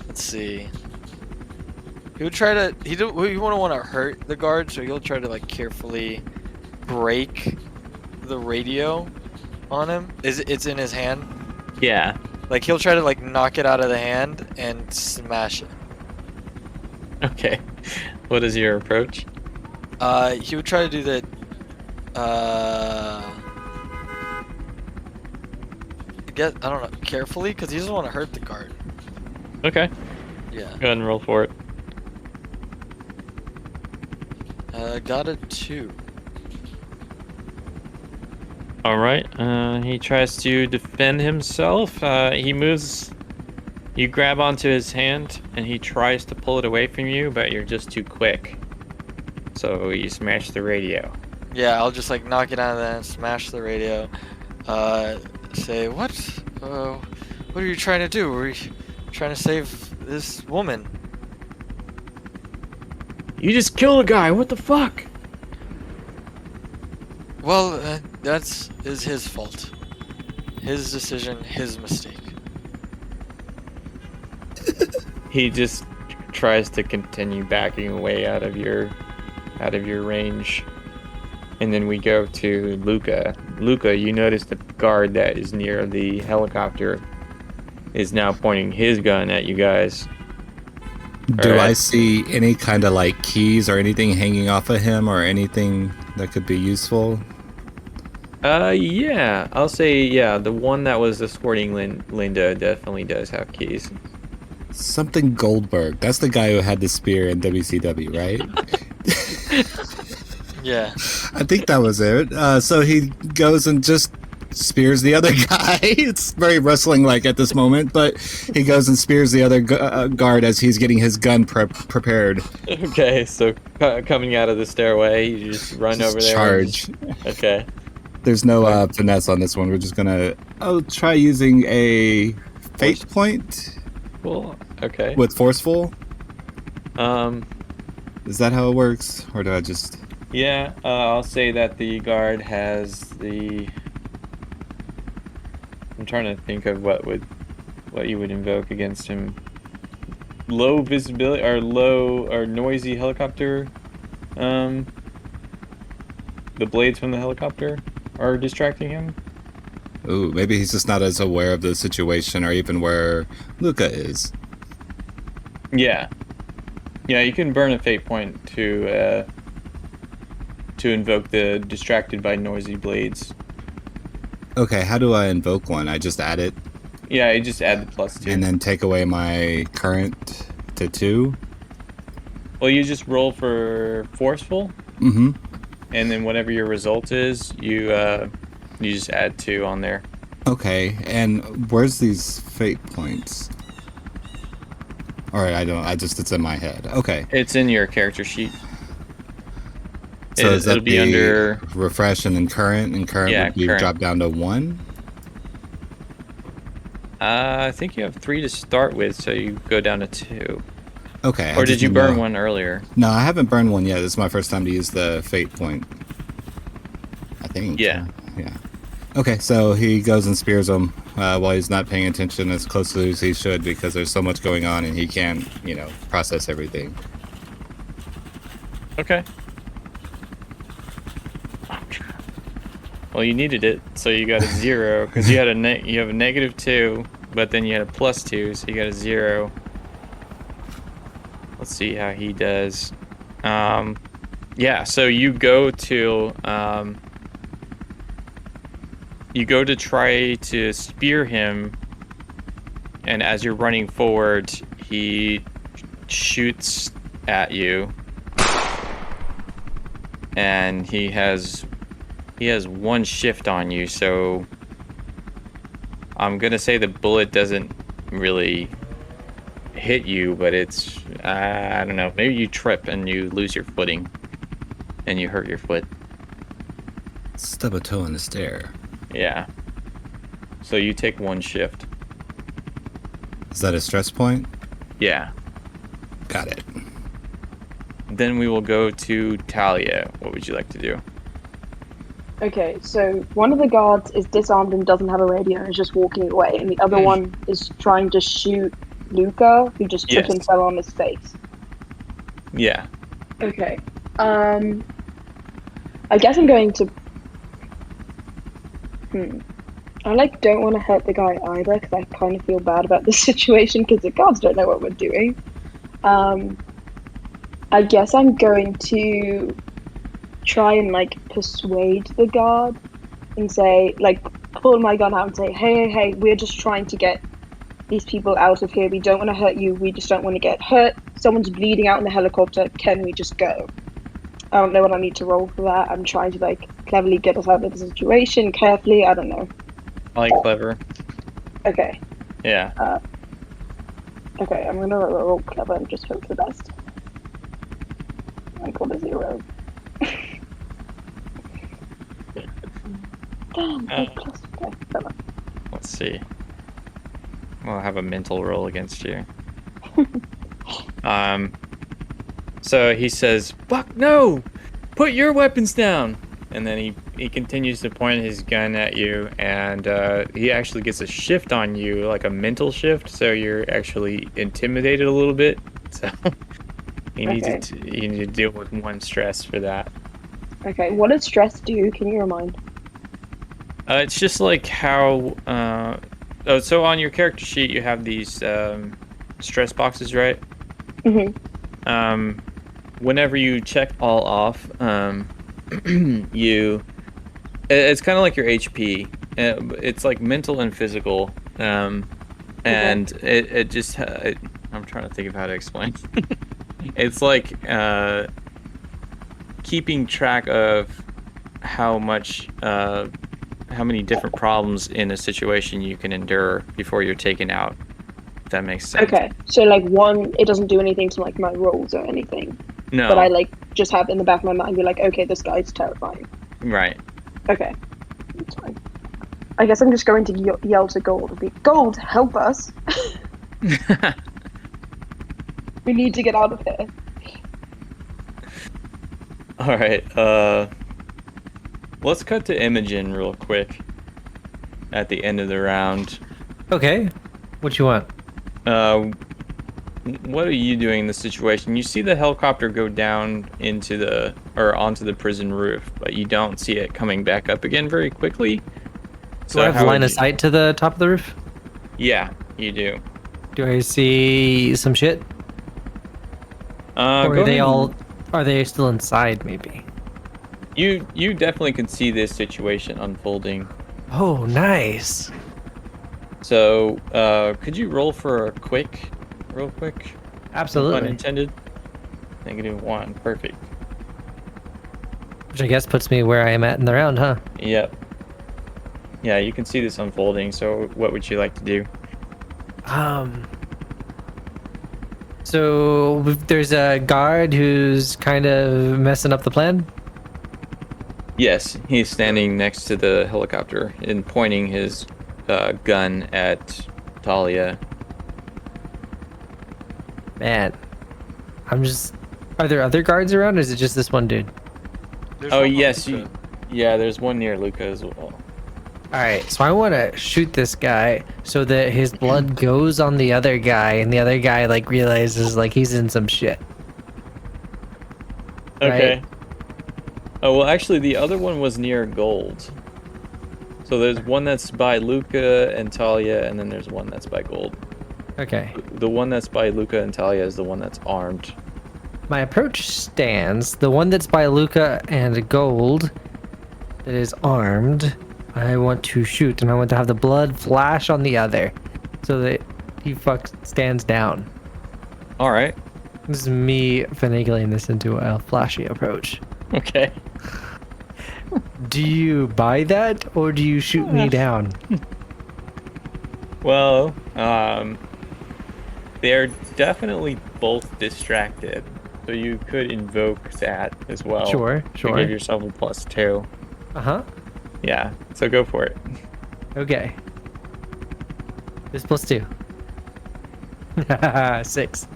let's see. He would try to. He wouldn't want to hurt the guard, so he'll try to like carefully break the radio on him. It's in his hand. Yeah. Like he'll try to like knock it out of the hand and smash it. Okay. What is your approach? He would try to do that. I don't know, carefully, because he doesn't want to hurt the guard. Okay. Yeah. Go ahead and roll for it. Got a 2. All right. He tries to defend himself. He moves. You grab onto his hand, and he tries to pull it away from you, but you're just too quick. So you smash the radio. Yeah, I'll just like knock it out of there, smash the radio. Say, what? What are you trying to do? Are you trying to save this woman? You just killed a guy. What the fuck? Well, that's his fault. His decision, his mistake. He just tries to continue backing away out of your range. And then we go to Luca. Luca, you notice the guard that is near the helicopter is now pointing his gun at you guys. Do Alright. I see any kind of like keys or anything hanging off of him or anything that could be useful? Yeah. I'll say, yeah, the one that was escorting Linda definitely does have keys. Something Goldberg. That's the guy who had the spear in WCW, right? Yeah. I think that was it. So he goes and just spears the other guy. It's very wrestling like at this moment, but he goes and spears the other guard as he's getting his gun prepared. Okay, so coming out of the stairway, you just run Just over there. charge. Okay. There's no finesse on this one. We're just gonna try using a fate point Cool. Okay. with forceful. Um. Is that how it works, or do I just? Yeah. I'll say that the guard has the. I'm trying to think of what you would invoke against him. Low visibility or low or noisy helicopter. The blades from the helicopter are distracting him. Ooh, maybe he's just not as aware of the situation or even where Luca is. Yeah. Yeah, you can burn a fate point to invoke the distracted by noisy blades. Okay, how do I invoke one? I just add it Yeah, you just add the +2. and then take away my current to 2. Well, you just roll for forceful, Mm-hmm. and then whatever your result is, you just add 2 on there. Okay, and where's these fate points? Alright, it's in my head. Okay. It's in your character sheet. So is that It'll be under. refresh and then current Yeah, would be current. dropped down to 1? I think you have 3 to start with, so you go down to 2. Okay. Or did you burn one earlier? No, I haven't burned one yet. This is my first time to use the fate point. I think. Yeah. Yeah. Okay, so he goes and spears him while he's not paying attention as closely as he should because there's so much going on and he can't, process everything. Okay. Well, you needed it, so you got a 0 because you have a -2, but then you had a +2, so you got a 0. Let's see how he does. Yeah. So you go to try to spear him, and as you're running forward, he shoots at you, and he has 1 shift on you, so I'm gonna say the bullet doesn't really hit you, but it's I don't know, maybe you trip and you lose your footing and you hurt your foot. Stub a toe in the stair. Yeah, so you take 1 shift. Is that a stress point? Yeah. Got it. Then we will go to Talia. What would you like to do? Okay, so one of the guards is disarmed and doesn't have a radio and is just walking away, and the other one is trying to shoot Luca, who just tripped Yes. and fell on his face. Yeah. Okay. I guess I'm going to. I don't want to hurt the guy either because I kind of feel bad about this situation because the guards don't know what we're doing. I guess I'm going to try and like persuade the guard and say, like, pull my gun out and say, hey, we're just trying to get these people out of here. We don't want to hurt you. We just don't want to get hurt. Someone's bleeding out in the helicopter. Can we just go? I don't know what I need to roll for that. I'm trying to like cleverly get us out of the situation carefully. I don't know. I like clever. Okay. Yeah. Okay, I'm gonna roll clever and just hope for the best. I got a 0. Damn, Uh. plus. Okay, clever. Let's see. We'll have a mental roll against you. So he says, "Fuck no! Put your weapons down!" And then he continues to point his gun at you, and he actually gets a shift on you, like a mental shift, so you're actually intimidated a little bit. So you need to deal with 1 stress for that. Okay, what does stress do? Can you remind? It's just like how. So on your character sheet, you have these stress boxes, right? Mm-hmm. Whenever you check all off, it's kind of like your HP. It's like mental and physical. And it just. I'm trying to think of how to explain. It's like keeping track of how many different problems in a situation you can endure before you're taken out. If that makes sense. Okay, so like 1, it doesn't do anything to like my rolls or anything. No. But I like just have in the back of my mind, be like, okay, this guy's terrifying. Right. Okay, that's fine. I guess I'm just going to yell to Gold. Be Gold, help us! We need to get out of here. All right. Let's cut to Imogen real quick. At the end of the round. Okay. What you want? What are you doing in this situation? You see the helicopter go down onto the prison roof, but you don't see it coming back up again very quickly. Do I have line of sight to the top of the roof? Yeah, you do. Do I see some shit? Or are they still inside maybe? You definitely can see this situation unfolding. Oh, nice. So, could you roll for a real quick? Absolutely. Unintended. -1. Perfect. Which I guess puts me where I am at in the round, huh? Yep. Yeah, you can see this unfolding. So, what would you like to do? So there's a guard who's kind of messing up the plan. Yes, he's standing next to the helicopter and pointing his gun at Talia. Man, are there other guards around, or is it just this one dude? Oh yes, there's one near Luca as well. All right, so I want to shoot this guy so that his blood goes on the other guy, and the other guy like realizes like he's in some shit. Okay. Right? Oh well, actually, the other one was near Gold. So there's one that's by Luca and Talia, and then there's one that's by Gold. Okay. The one that's by Luca and Talia is the one that's armed. My approach stands. The one that's by Luca and Gold, that is armed, I want to shoot, and I want to have the blood flash on the other, so that he stands down. All right. This is me finagling this into a flashy approach. Okay. Do you buy that, or do you shoot me down? Well, they're definitely both distracted, so you could invoke that as well. Sure. To give yourself a +2. Uh-huh. Yeah, so go for it. Okay. This +2. 6.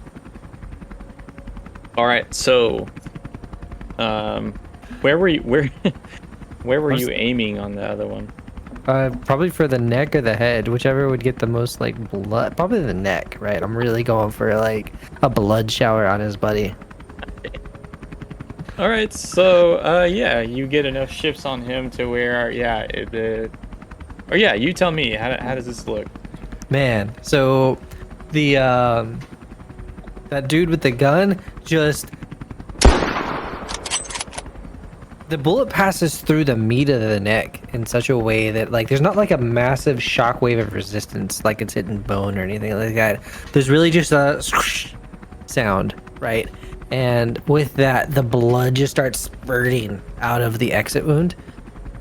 All right, so, where were you you aiming on the other one? Probably for the neck or the head, whichever would get the most like blood. Probably the neck, right? I'm really going for like a blood shower on his buddy. All right, so yeah, you get enough shifts on him to where you tell me how does this look? Man, so the that dude with the gun just The bullet passes through the meat of the neck in such a way that like there's not like a massive shockwave of resistance like it's hitting bone or anything like that. There's really just a swoosh sound, right? And with that, the blood just starts spurting out of the exit wound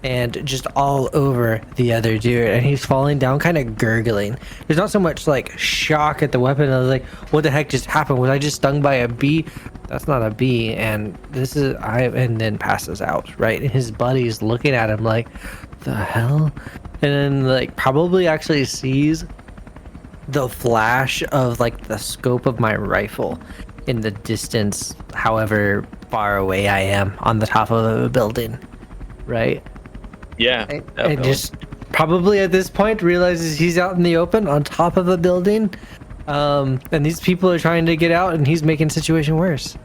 and just all over the other dude, and he's falling down kind of gurgling. There's not so much like shock at the weapon. I was like, what the heck just happened? Was I just stung by a bee? That's not a bee. And this is and then passes out, right? And his buddy's looking at him like, the hell? And then like probably actually sees the flash of like the scope of my rifle in the distance, however far away I am on the top of a building, right? Yeah. And just probably at this point realizes he's out in the open on top of a building, and these people are trying to get out, and he's making the situation worse.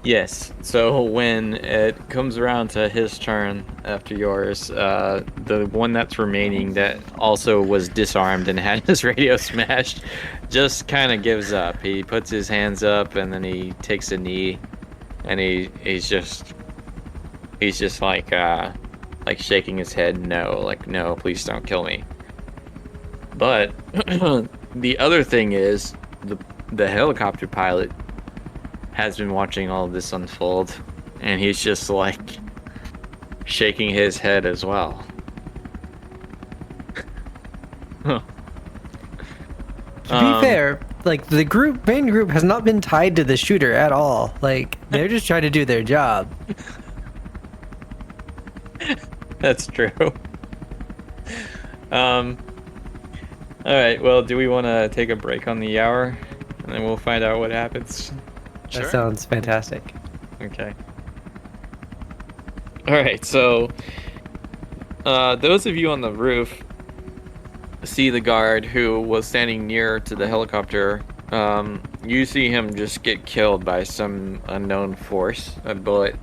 Yes. So when it comes around to his turn after yours, the one that's remaining that also was disarmed and had his radio smashed, just kind of gives up. He puts his hands up and then he takes a knee, and he's just like shaking his head, no, please don't kill me. But the other thing is the helicopter pilot has been watching all of this unfold, and he's just like shaking his head as well. To be fair, like the main group has not been tied to the shooter at all. Like they're just trying to do their job. That's true. All right. Well, do we want to take a break on the hour, and then we'll find out what happens? Sure. That sounds fantastic. Okay. All right. So, those of you on the roof see the guard who was standing near to the helicopter. You see him just get killed by some unknown force. A bullet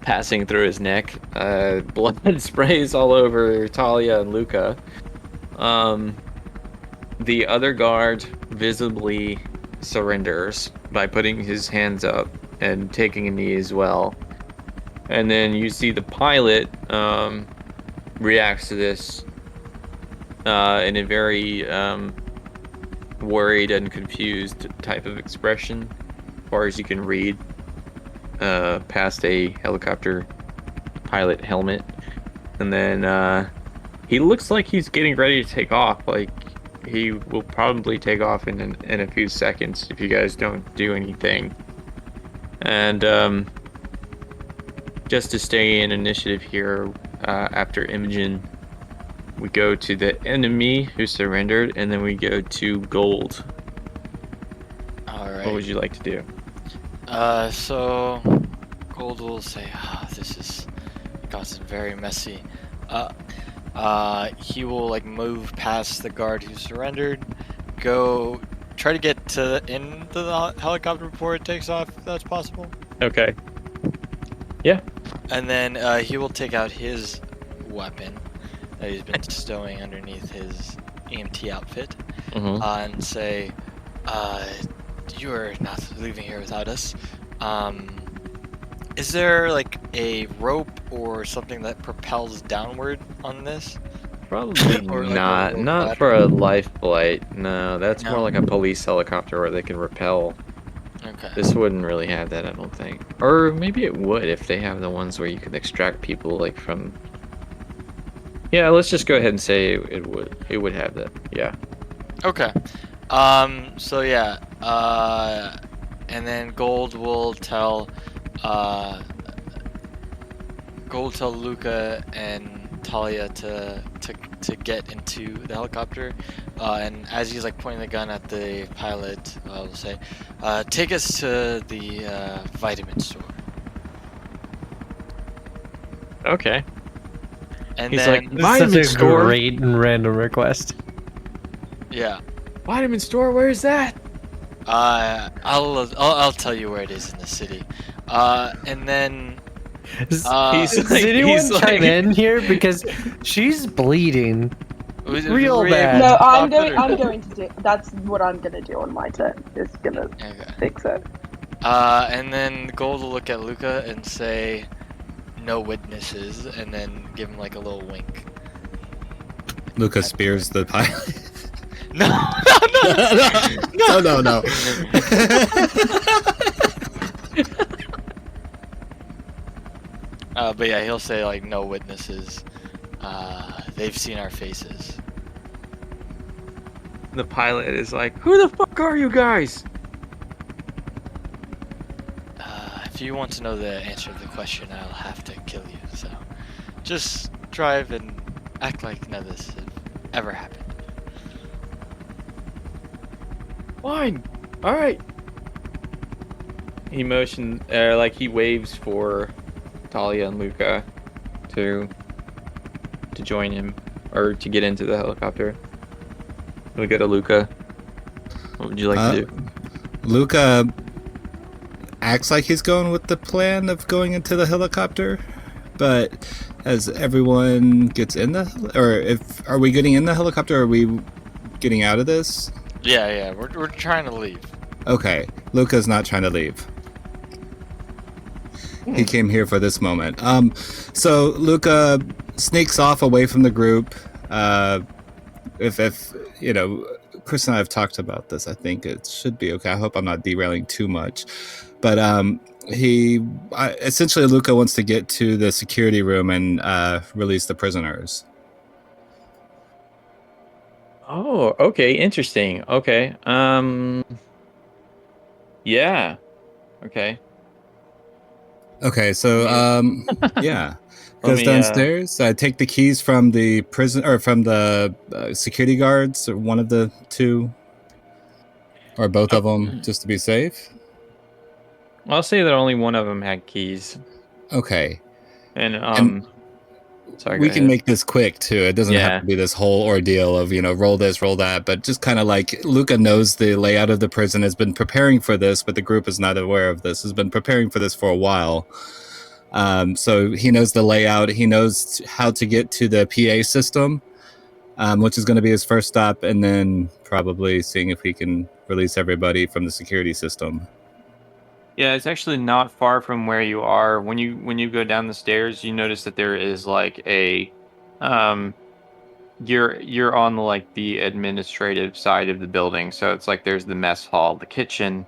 passing through his neck. Blood sprays all over Talia and Luca. The other guard visibly surrenders by putting his hands up and taking a knee as well. And then you see the pilot reacts to this in a very worried and confused type of expression, as far as you can read past a helicopter pilot helmet. And then he looks like he's getting ready to take off. Like he will probably take off in a few seconds if you guys don't do anything. And just to stay in initiative here, after Imogen, we go to the enemy who surrendered, and then we go to Gold. All right. What would you like to do? So Gold will say, this has gotten very messy. He will like move past the guard who surrendered, go try to get into the helicopter before it takes off, if that's possible. Okay. Yeah. And then he will take out his weapon that he's been stowing underneath his EMT outfit, and say, you are not leaving here without us. Is there like a rope or something that propels downward on this? Probably Or like not. a rope Not ladder? for a life flight. No, that's No. more like a police helicopter where they can rappel. Okay. This wouldn't really have that, I don't think. Or maybe it would if they have the ones where you could extract people like from. Yeah, let's just go ahead and say it would. It would have that. Yeah. Okay. So yeah. And then Gold will tell Luca and Talia to get into the helicopter, and as he's like pointing the gun at the pilot, we'll say, take us to the vitamin store. Okay. And He's then like, This vitamin is such a store? great and random request. yeah, Vitamin store? Where's that? I'll tell you where it is in the city, and then. Does He's anyone like- chime in here, because she's bleeding real Really- bad? No, Stop it or- I'm going to do. That's what I'm gonna do on my turn. Is gonna Okay. fix it. And then Gold will look at Luca and say, no witnesses, and then give him like a little wink. Luca spears the pilot. No, No. But yeah, he'll say like no witnesses. They've seen our faces. The pilot is like, "Who the fuck are you guys?" If you want to know the answer to the question, I'll have to kill you. So just drive and act like none of this has ever happened. Fine. All right. He he waves for Talia and Luca to join him or to get into the helicopter. We go to Luca. What would you like to do? Luca acts like he's going with the plan of going into the helicopter, but as everyone gets in are we getting in the helicopter, or are we getting out of this? Yeah, we're trying to leave. Okay, Luca's not trying to leave. He came here for this moment. So Luca sneaks off away from the group. If you know, Chris and I have talked about this. I think it should be okay. I hope I'm not derailing too much. But essentially Luca wants to get to the security room and release the prisoners. Oh, okay, interesting. Okay. Yeah. Okay. Okay, so yeah. Goes me, downstairs. Take the keys from the prison or from the security guards, or one of the two, or both of them, just to be safe. I'll say that only one of them had keys. Okay. And sorry, we can make this quick too. It doesn't have to be this whole ordeal of, roll this, roll that, but just kind of like Luca knows the layout of the prison, has been preparing for this, but the group is not aware of this, has been preparing for this for a while. So he knows the layout. He knows how to get to the PA system, which is going to be his first stop, and then probably seeing if he can release everybody from the security system. Yeah, it's actually not far from where you are. When you go down the stairs, you notice that there is like a, you're on the administrative side of the building. So it's like there's the mess hall, the kitchen,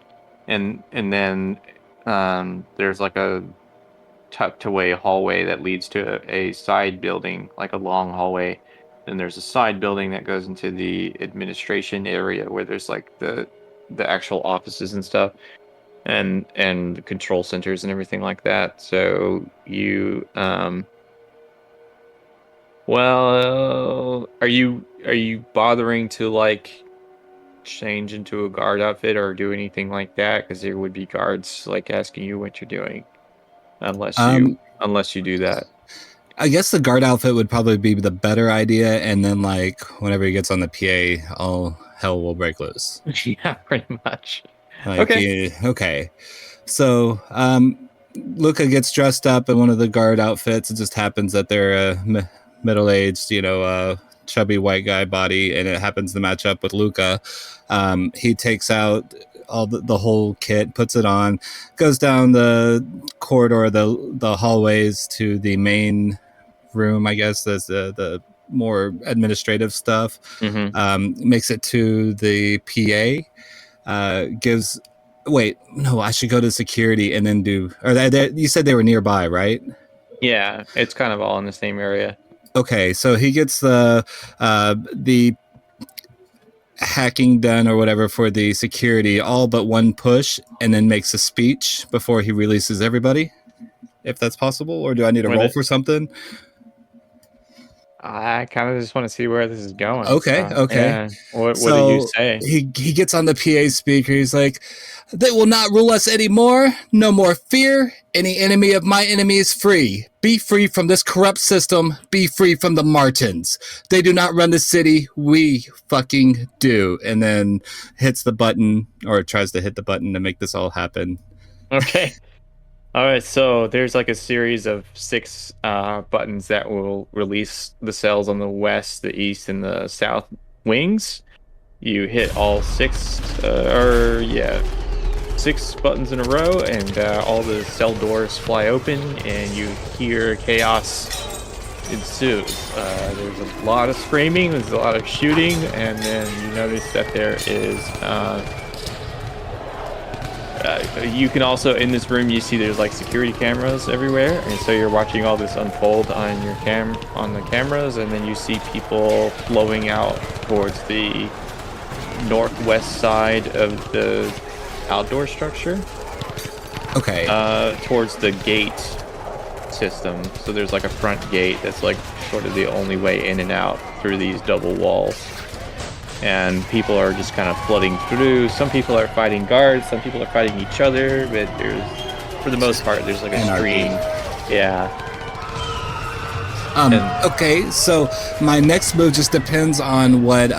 and then there's like a tucked away hallway that leads to a side building, like a long hallway. Then there's a side building that goes into the administration area where there's like the actual offices and stuff. And the control centers and everything like that. So you are you bothering to change into a guard outfit or do anything like that? Because there would be guards asking you what you're doing, unless you do that. I guess the guard outfit would probably be the better idea, and then whenever he gets on the PA, all hell will break loose. Yeah, pretty much. Okay. So, Luca gets dressed up in one of the guard outfits. It just happens that they're a middle-aged, chubby white guy body, and it happens to match up with Luca. He takes out all the whole kit, puts it on, goes down the corridor, the hallways to the main room. I guess that's the more administrative stuff. Mm-hmm. Makes it to the PA. I should go to security and then you said they were nearby, right? Yeah, it's kind of all in the same area. Okay, so he gets the hacking done or whatever for the security, all but one push, and then makes a speech before he releases everybody, if that's possible. Or do I need to roll for something? I kind of just want to see where this is going. Okay. Yeah. What do you say? He gets on the PA speaker. He's like, "They will not rule us anymore. No more fear. Any enemy of my enemy is free. Be free from this corrupt system. Be free from the Martins. They do not run the city. We fucking do." And then hits the button, or tries to hit the button to make this all happen. Okay. All right, so there's a series of 6 buttons that will release the cells on the west, the east, and the south wings. You hit all 6, 6 buttons in a row, and all the cell doors fly open, and you hear chaos ensues. There's a lot of screaming, there's a lot of shooting, and then you notice that there is. You can also, in this room, you see there's like security cameras everywhere, and so you're watching all this unfold on your on the cameras, and then you see people flowing out towards the northwest side of the outdoor structure. Okay. Towards the gate system. So there's like a front gate that's like sort of the only way in and out through these double walls. And people are just kind of flooding through. Some people are fighting guards, some people are fighting each other, but for the most part, there's like a stream. Yeah. Okay, so my next move just depends on what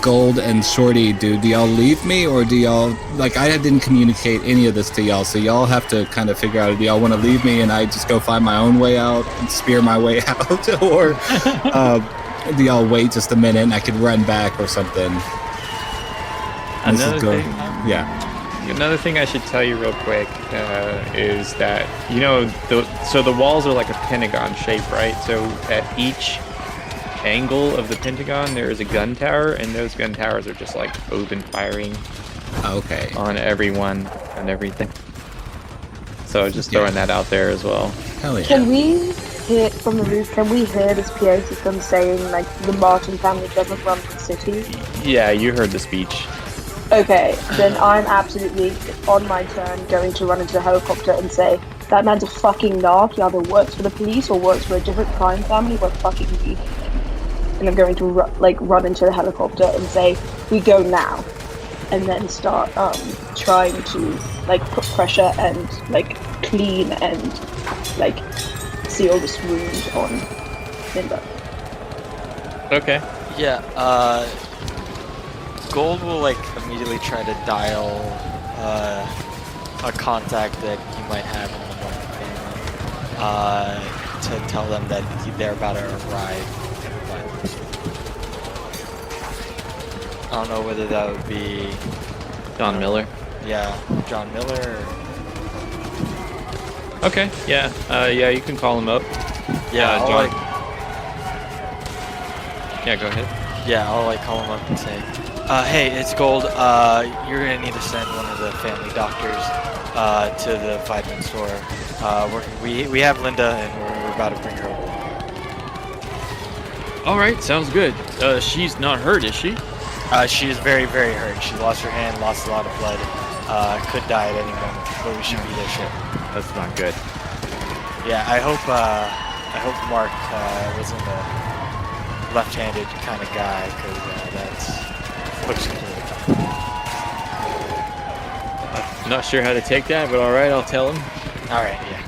Gold and Shorty do. Do y'all leave me, or do y'all, like, I didn't communicate any of this to y'all, so y'all have to kind of figure out, do y'all want to leave me and I just go find my own way out and spear my way out, or do y'all wait just a minute and I could run back or something? Another thing I should tell you real quick is that, you know, the walls are like a pentagon shape, right? So at each angle of the pentagon, there is a gun tower, and those gun towers are just like open firing on everyone and everything. So just throwing that out there as well. Hell yeah. Can we hear from the roof? Can we hear this PA system saying like the Martin family doesn't run the city? Yeah, you heard the speech. Okay, then I'm absolutely, on my turn, going to run into the helicopter and say, that man's a fucking narc, he either works for the police or works for a different crime family, we're fucking beefing him. And I'm going to run into the helicopter and say, we go now. And then start trying to like put pressure and like clean and like seal this wound on Linda. Okay. Yeah, Gold will like immediately try to dial a contact that he might have in the Martin family to tell them that they're about to arrive. I don't know whether that would be John Miller. Yeah, John Miller. Okay. Yeah. Yeah. You can call him up. Yeah, John. Yeah. Go ahead. Yeah, I'll like call him up and say, hey, it's Gold. You're gonna need to send one of the family doctors to the vitamin store. We have Linda, and we're about to bring her over. All right. Sounds good. She's not hurt, is she? She is very, very hurt. She lost her hand, lost a lot of blood. Could die at any moment, but we should be there soon. That's not good. Yeah, I hope Mark wasn't a left-handed kind of guy, because that looks completely tough. Not sure how to take that, but all right, I'll tell him. All right, yeah.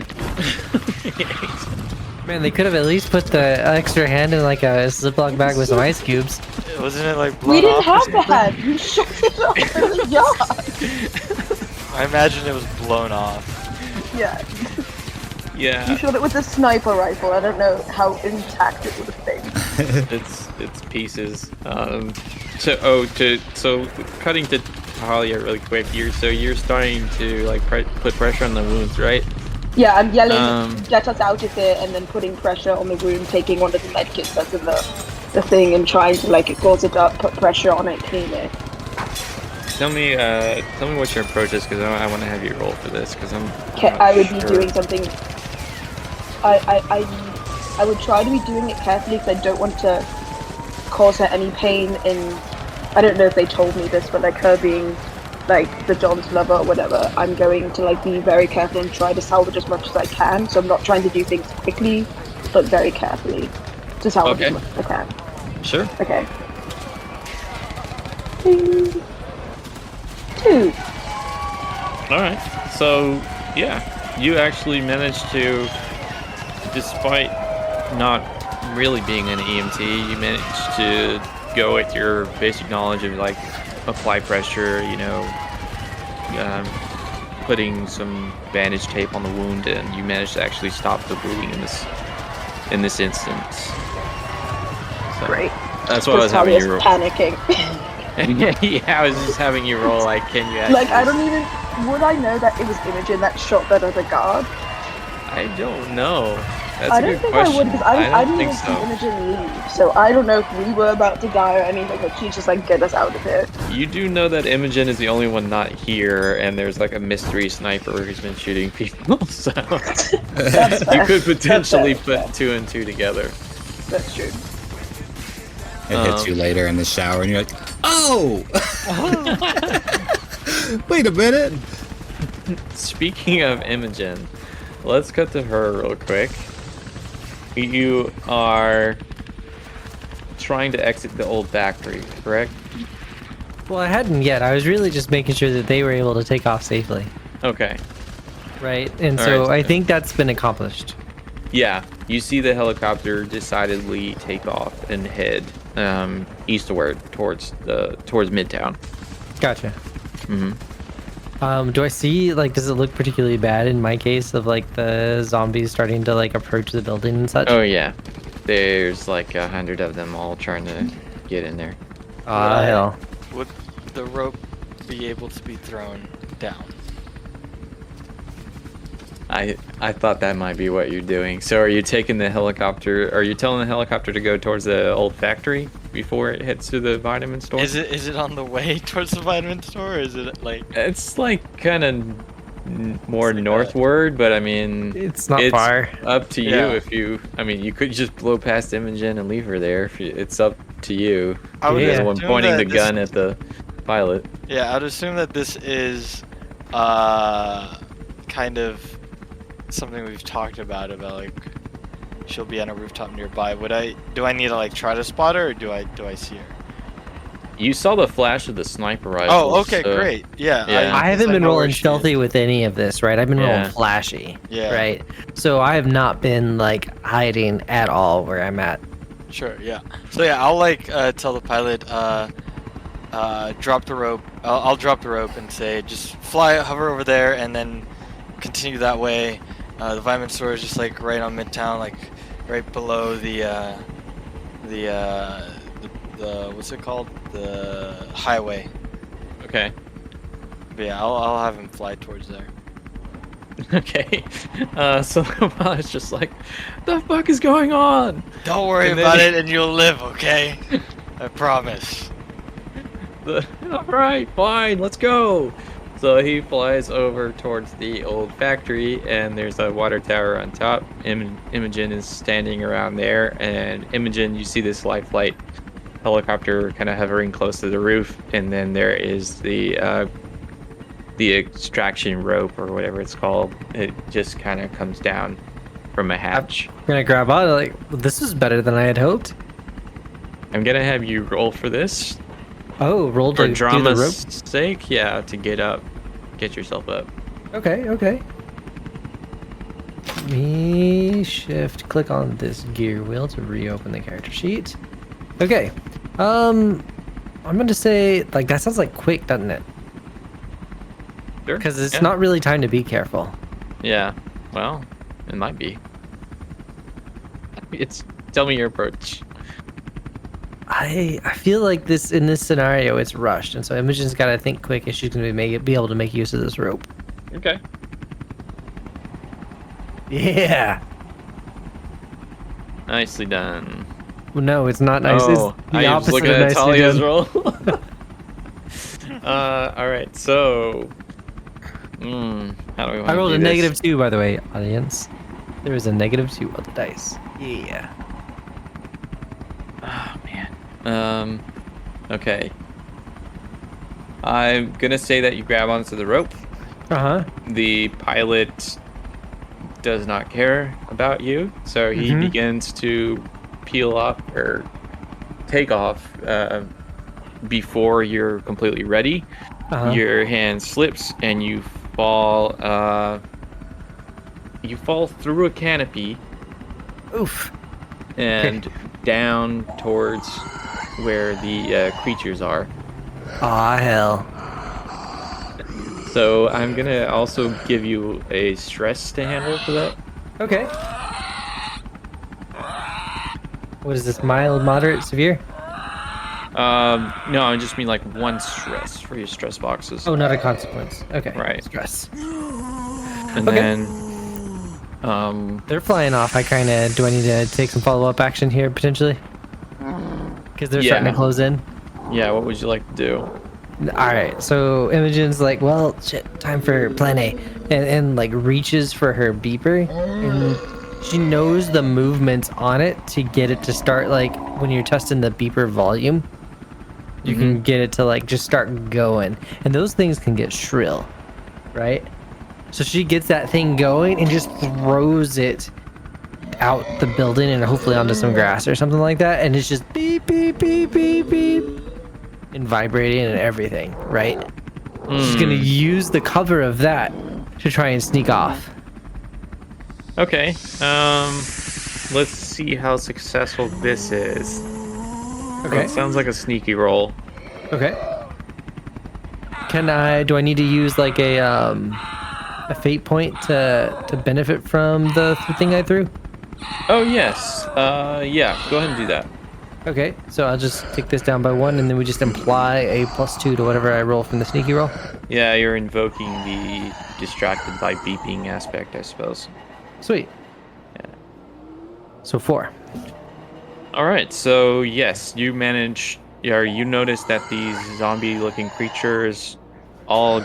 Man, they could have at least put the extra hand in like a Ziploc bag with some ice cubes. Wasn't it like blown We didn't off have that! You shot it off in the yard! I imagine it was blown off. Yeah. Yeah. You shot it with a sniper rifle. I don't know how intact it would have been. It's pieces. So cutting to Talia really quick. You're starting to like put pressure on the wounds, right? Yeah, I'm yelling, get us out of here, and then putting pressure on the wound, taking one of the medkits that's in the thing and trying to like gauze it up, put pressure on it, clean it. Tell me what your approach is, because I want to have you roll for this, because I would be doing something. I would try to be doing it carefully because I don't want to cause her any pain in. I don't know if they told me this, but like her being like the John's lover or whatever, I'm going to like be very careful and try to salvage as much as I can. So I'm not trying to do things quickly, but very carefully to salvage as much as I can. Sure. Okay. 2. All right. So yeah, you actually managed to, despite not really being an EMT, you managed to go at your basic knowledge of like apply pressure, putting some bandage tape on the wound, and you managed to actually stop the bleeding in this instance. So Great. That's what I was having you roll. Panicking. Yeah, I was just having you roll. Like, can you actually? Like I don't even would I know that it was Imogen that shot that other guard? I don't know. That's I a don't good think question. I would because I don't didn't think even so. see Imogen leave, so I don't know if we were about to die or anything. But she's just like, get us out of here. You do know that Imogen is the only one not here, and there's like a mystery sniper who's been shooting people. So That's you fair. could potentially That's fair. put two and two together. That's true. It hits you later in the shower, and you're like, "Oh, wait a minute." Speaking of Imogen, let's cut to her real quick. You are trying to exit the old factory, correct? Well, I hadn't yet. I was really just making sure that they were able to take off safely. Okay. Right? And All so right. I think that's been accomplished. Yeah, you see the helicopter decidedly take off and head eastward towards Midtown. Gotcha. hmm Do I see, like, does it look particularly bad in my case of, like, the zombies starting to, like, approach the building and such? Oh yeah, there's like 100 of them all trying to get in there. Ah, hell. Would the rope be able to be thrown down? I thought that might be what you're doing. So are you taking the helicopter? Are you telling the helicopter to go towards the old factory before it heads to the vitamin store? Is it on the way towards the vitamin store, or is it like? It's like kind of more It's like northward, but I mean, It's not far. up to you Yeah. if you. I mean, you could just blow past Imogen and leave her there. It's up to you. I would You're the Yeah. one assume pointing that the gun at the pilot. Yeah, I'd assume that this is, kind of something we've talked about like she'll be on a rooftop nearby. Do I need to like try to spot her, or do I see her? You saw the flash of the sniper rifle. Oh, okay, so- great. Yeah. Yeah. I haven't I been know where rolling she is. stealthy with any of this, right? I've been Yeah. rolling flashy, Yeah. right? So I have not been, like, hiding at all where I'm at. Sure, yeah. So yeah, I'll like tell the pilot, drop the rope. I'll drop the rope and say, just hover over there, and then continue that way. The vitamin store is just like right on Midtown, like right below the what's it called? The highway. Okay. But yeah, I'll have him fly towards there. Okay. So the pilot's just like, the fuck is going on? Don't worry And then about he- it, and you'll live, okay? I promise. All right, fine, let's go. So he flies over towards the old factory, and there's a water tower on top. Imogen is standing around there, and Imogen, you see this life flight helicopter kind of hovering close to the roof, and then there is the extraction rope or whatever it's called. It just kind of comes down from a hatch. I'm gonna grab on, like, this is better than I had hoped. I'm gonna have you roll for this. Oh, roll For to do the rope. drama's sake, yeah, to get yourself up. Okay. Me shift, click on this gear wheel to reopen the character sheet. Okay. I'm gonna say, like, that sounds like quick, doesn't it? Sure. Because it's Yeah. not really time to be careful. Yeah. Well, it might be. Tell me your approach. I feel like in this scenario it's rushed, and so Imogen's got to think quick if she's gonna be able to make use of this rope. Okay. Yeah. Nicely done. Well, no, it's not nice. Oh, It's the I was opposite looking of at nicely Talia's done. roll. All right. So, how do we want I rolled to a do this? -2, by the way, audience. There was a -2 on the dice. Yeah. Oh man. Okay. I'm gonna say that you grab onto the rope. Uh-huh. The pilot does not care about you, so he Mhm. begins to peel off or take off before you're completely ready. Uh-huh. Your hand slips and you fall. You fall through a canopy Oof. and down towards where the creatures are. Aw, hell. So I'm gonna also give you a stress to handle for that. Okay. What is this? Mild, moderate, severe? No, I just mean like 1 stress for your stress boxes. Oh, not a consequence. Okay. Right. Stress. And Okay. then, They're flying off. I kind of do. I need to take some follow up action here potentially because they're starting to Yeah. close in. yeah, what would you like to do? All right. So Imogen's like, well, shit, time for plan A, and like reaches for her beeper, and she knows the movements on it to get it to start. Like when you're testing the beeper volume, you can get it to like just start going, and those things can get shrill, right? So she gets that thing going and just throws it out the building and hopefully onto some grass or something like that, and it's just beep beep beep beep beep and vibrating and everything, right? She's gonna use the cover of that to try and sneak off. Okay. Let's see how successful this is. Okay. It sounds like a sneaky roll. Okay. Do I need to use like a fate point to benefit from the thing I threw? Oh, yes. Yeah, go ahead and do that. Okay, so I'll just take this down by 1, and then we just imply a +2 to whatever I roll from the sneaky roll. Yeah, you're invoking the distracted by beeping aspect, I suppose. Sweet. So 4. All right, so yes, you notice that these zombie-looking creatures all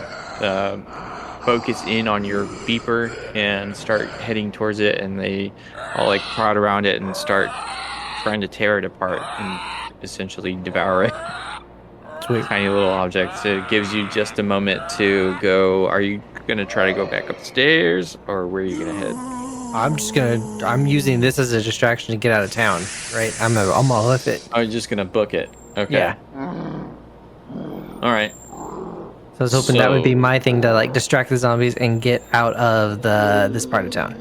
focus in on your beeper and start heading towards it, and they all like crowd around it and start trying to tear it apart and essentially devour it. Sweet. Tiny little objects. It gives you just a moment to go. Are you gonna try to go back upstairs, or where are you gonna head? I'm using this as a distraction to get out of town, right? I'm all with it. Oh, you're just gonna book it. Okay. Yeah. All right. So I was hoping that would be my thing to like distract the zombies and get out of this part of town.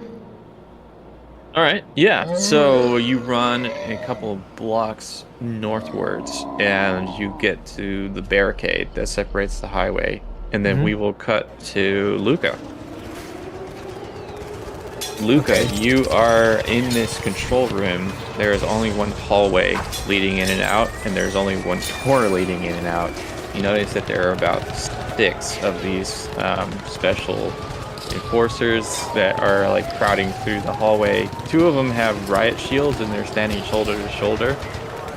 All right. Yeah. So you run a couple of blocks northwards, and you get to the barricade that separates the highway, and then we will cut to Luca. Luca, you are in this control room. There is only one hallway leading in and out, and there's only one door leading in and out. You notice that there are about 6 of these special enforcers that are like crowding through the hallway. 2 of them have riot shields, and they're standing shoulder to shoulder,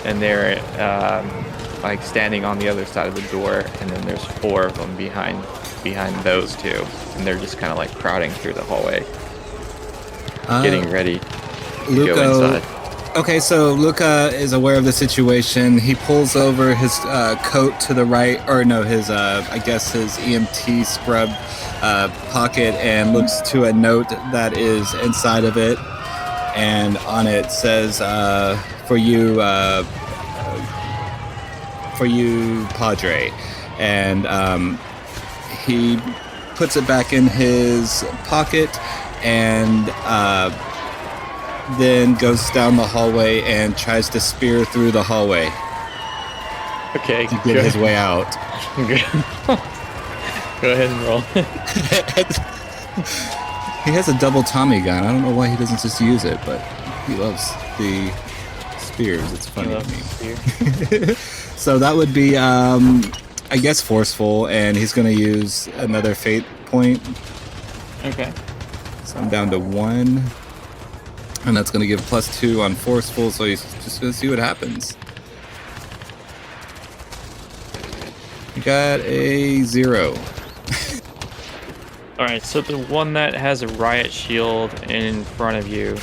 and they're like standing on the other side of the door. And then there's 4 of them behind those 2, and they're just kind of like crowding through the hallway, getting ready to go inside. Okay, so Luca is aware of the situation. He pulls over his coat to the right, or no, his I guess his EMT scrub pocket, and looks to a note that is inside of it, and on it says for you Padre, and he puts it back in his pocket and then goes down the hallway and tries to spear through the hallway Okay, to get his way out. Go ahead and roll. He has a double Tommy gun. I don't know why he doesn't just use it, but he loves the spears. It's funny to me. So that would be, I guess, forceful, and he's going to use another fate point. Okay. So I'm down to 1. And that's going to give +2 on forceful, so he's just going to see what happens. You got a 0. All right, so the one that has a riot shield in front of you,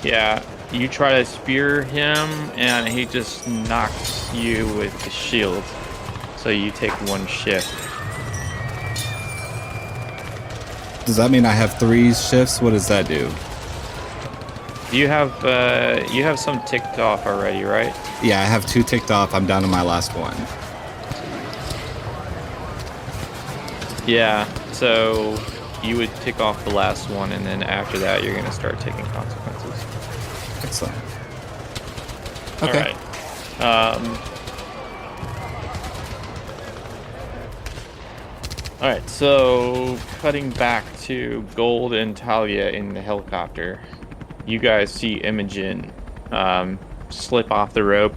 yeah, you try to spear him, and he just knocks you with the shield. So you take 1 shift. Does that mean I have 3 shifts? What does that do? You have some ticked off already, right? Yeah, I have 2 ticked off. I'm down to my last 1. Yeah, so you would tick off the last one, and then after that, you're going to start taking consequences. Excellent. Okay. All right. All right, so cutting back to Gold and Talia in the helicopter. you guys see Imogen slip off the rope,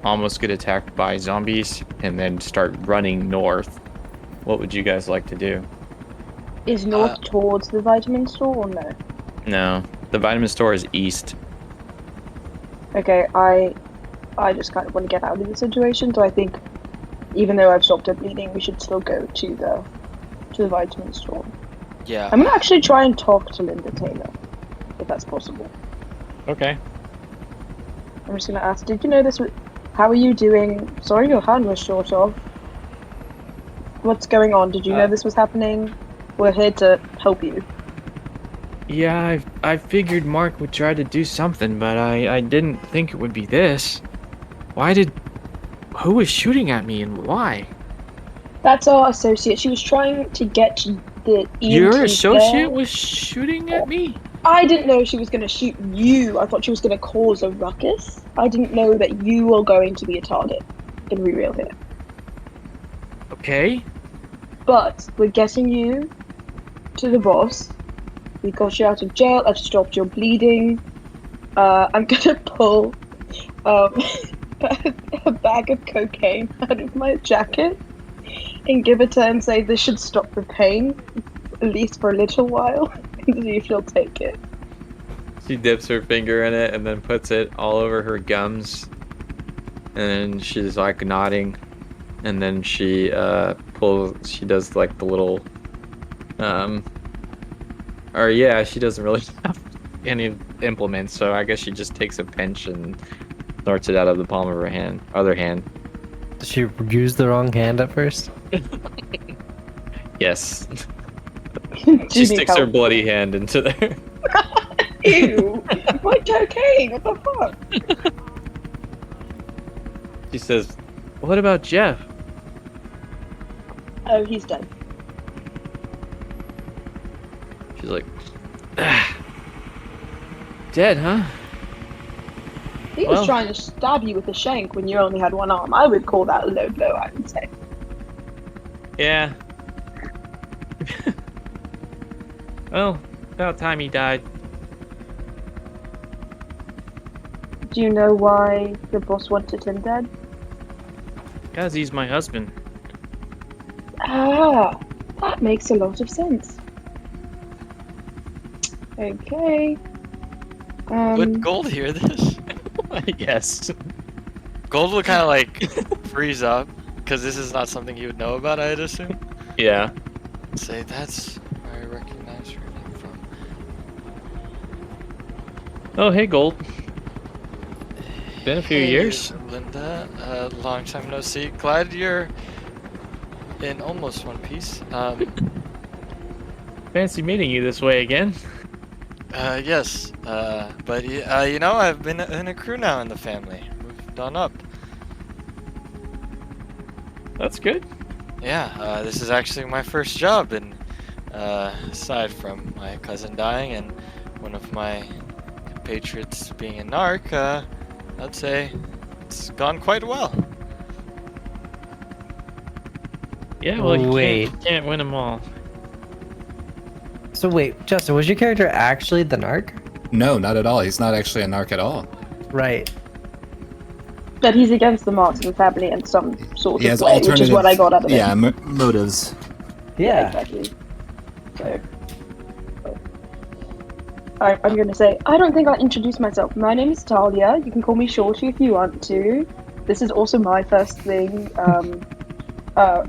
almost get attacked by zombies, and then start running north. What would you guys like to do? Is north towards the vitamin store or no? No, the vitamin store is east. Okay, I just kind of want to get out of the situation, so I think even though I've stopped her bleeding, we should still go to the vitamin store. Yeah. I'm gonna actually try and talk to Linda Taylor, if that's possible. Okay. I'm just gonna ask, did you know this? How are you doing? Sorry, your hand was short off. What's going on? Did you know this was happening? We're here to help you. Yeah, I figured Mark would try to do something, but I didn't think it would be this. Who was shooting at me and why? That's our associate. She was trying to get the EMT Your associate there. was shooting at me? I didn't know she was going to shoot you. I thought she was going to cause a ruckus. I didn't know that you were going to be a target. Gonna be real here. Okay. But we're getting you to the boss. We got you out of jail. I've stopped your bleeding. I'm gonna pull a bag of cocaine out of my jacket and give it to her and say this should stop the pain, at least for a little while, and see if she'll take it. She dips her finger in it and then puts it all over her gums. And she's like nodding. And then she she does like the little she doesn't really have any implements, so I guess she just takes a pinch and snorts it out of the palm of her other hand. Did she use the wrong hand at first? Yes. Do She you need sticks her help? bloody hand into there. Ew! My cocaine! What the fuck? She says, "What about Jeff?" Oh, he's dead. She's like, "Dead, huh?" He was Well- trying to stab you with a shank when you only had one arm. I would call that a low blow, I would say. Yeah. Well, about time he died. Do you know why the boss wanted him dead? 'Cause he's my husband. Ah, that makes a lot of sense. Okay. Would Gold hear this? Yes. Gold will kind of like freeze up because this is not something you would know about, I'd assume. Yeah. Say that's where I recognize your name from. Oh, hey, Gold. Been a few Hey, years. Linda. Long time no see. Glad you're in almost one piece. Fancy meeting you this way again. Yes. But you know, I've been in a crew now in the family. Moved on up. That's good. Yeah. This is actually my first job, and aside from my cousin dying and one of my compatriots being a narc, I'd say it's gone quite well. Yeah, well, you Wait. can't win them all. So wait, Justin, was your character actually the narc? No, not at all. He's not actually a narc at all. Right. But he's against the Martin family in some sort He of has way, which is alternative. what I got out of it. Yeah, motives. Yeah. Exactly. So, I'm going to say, I don't think I'll introduce myself. My name is Talia. You can call me Shorty if you want to. This is also my first thing.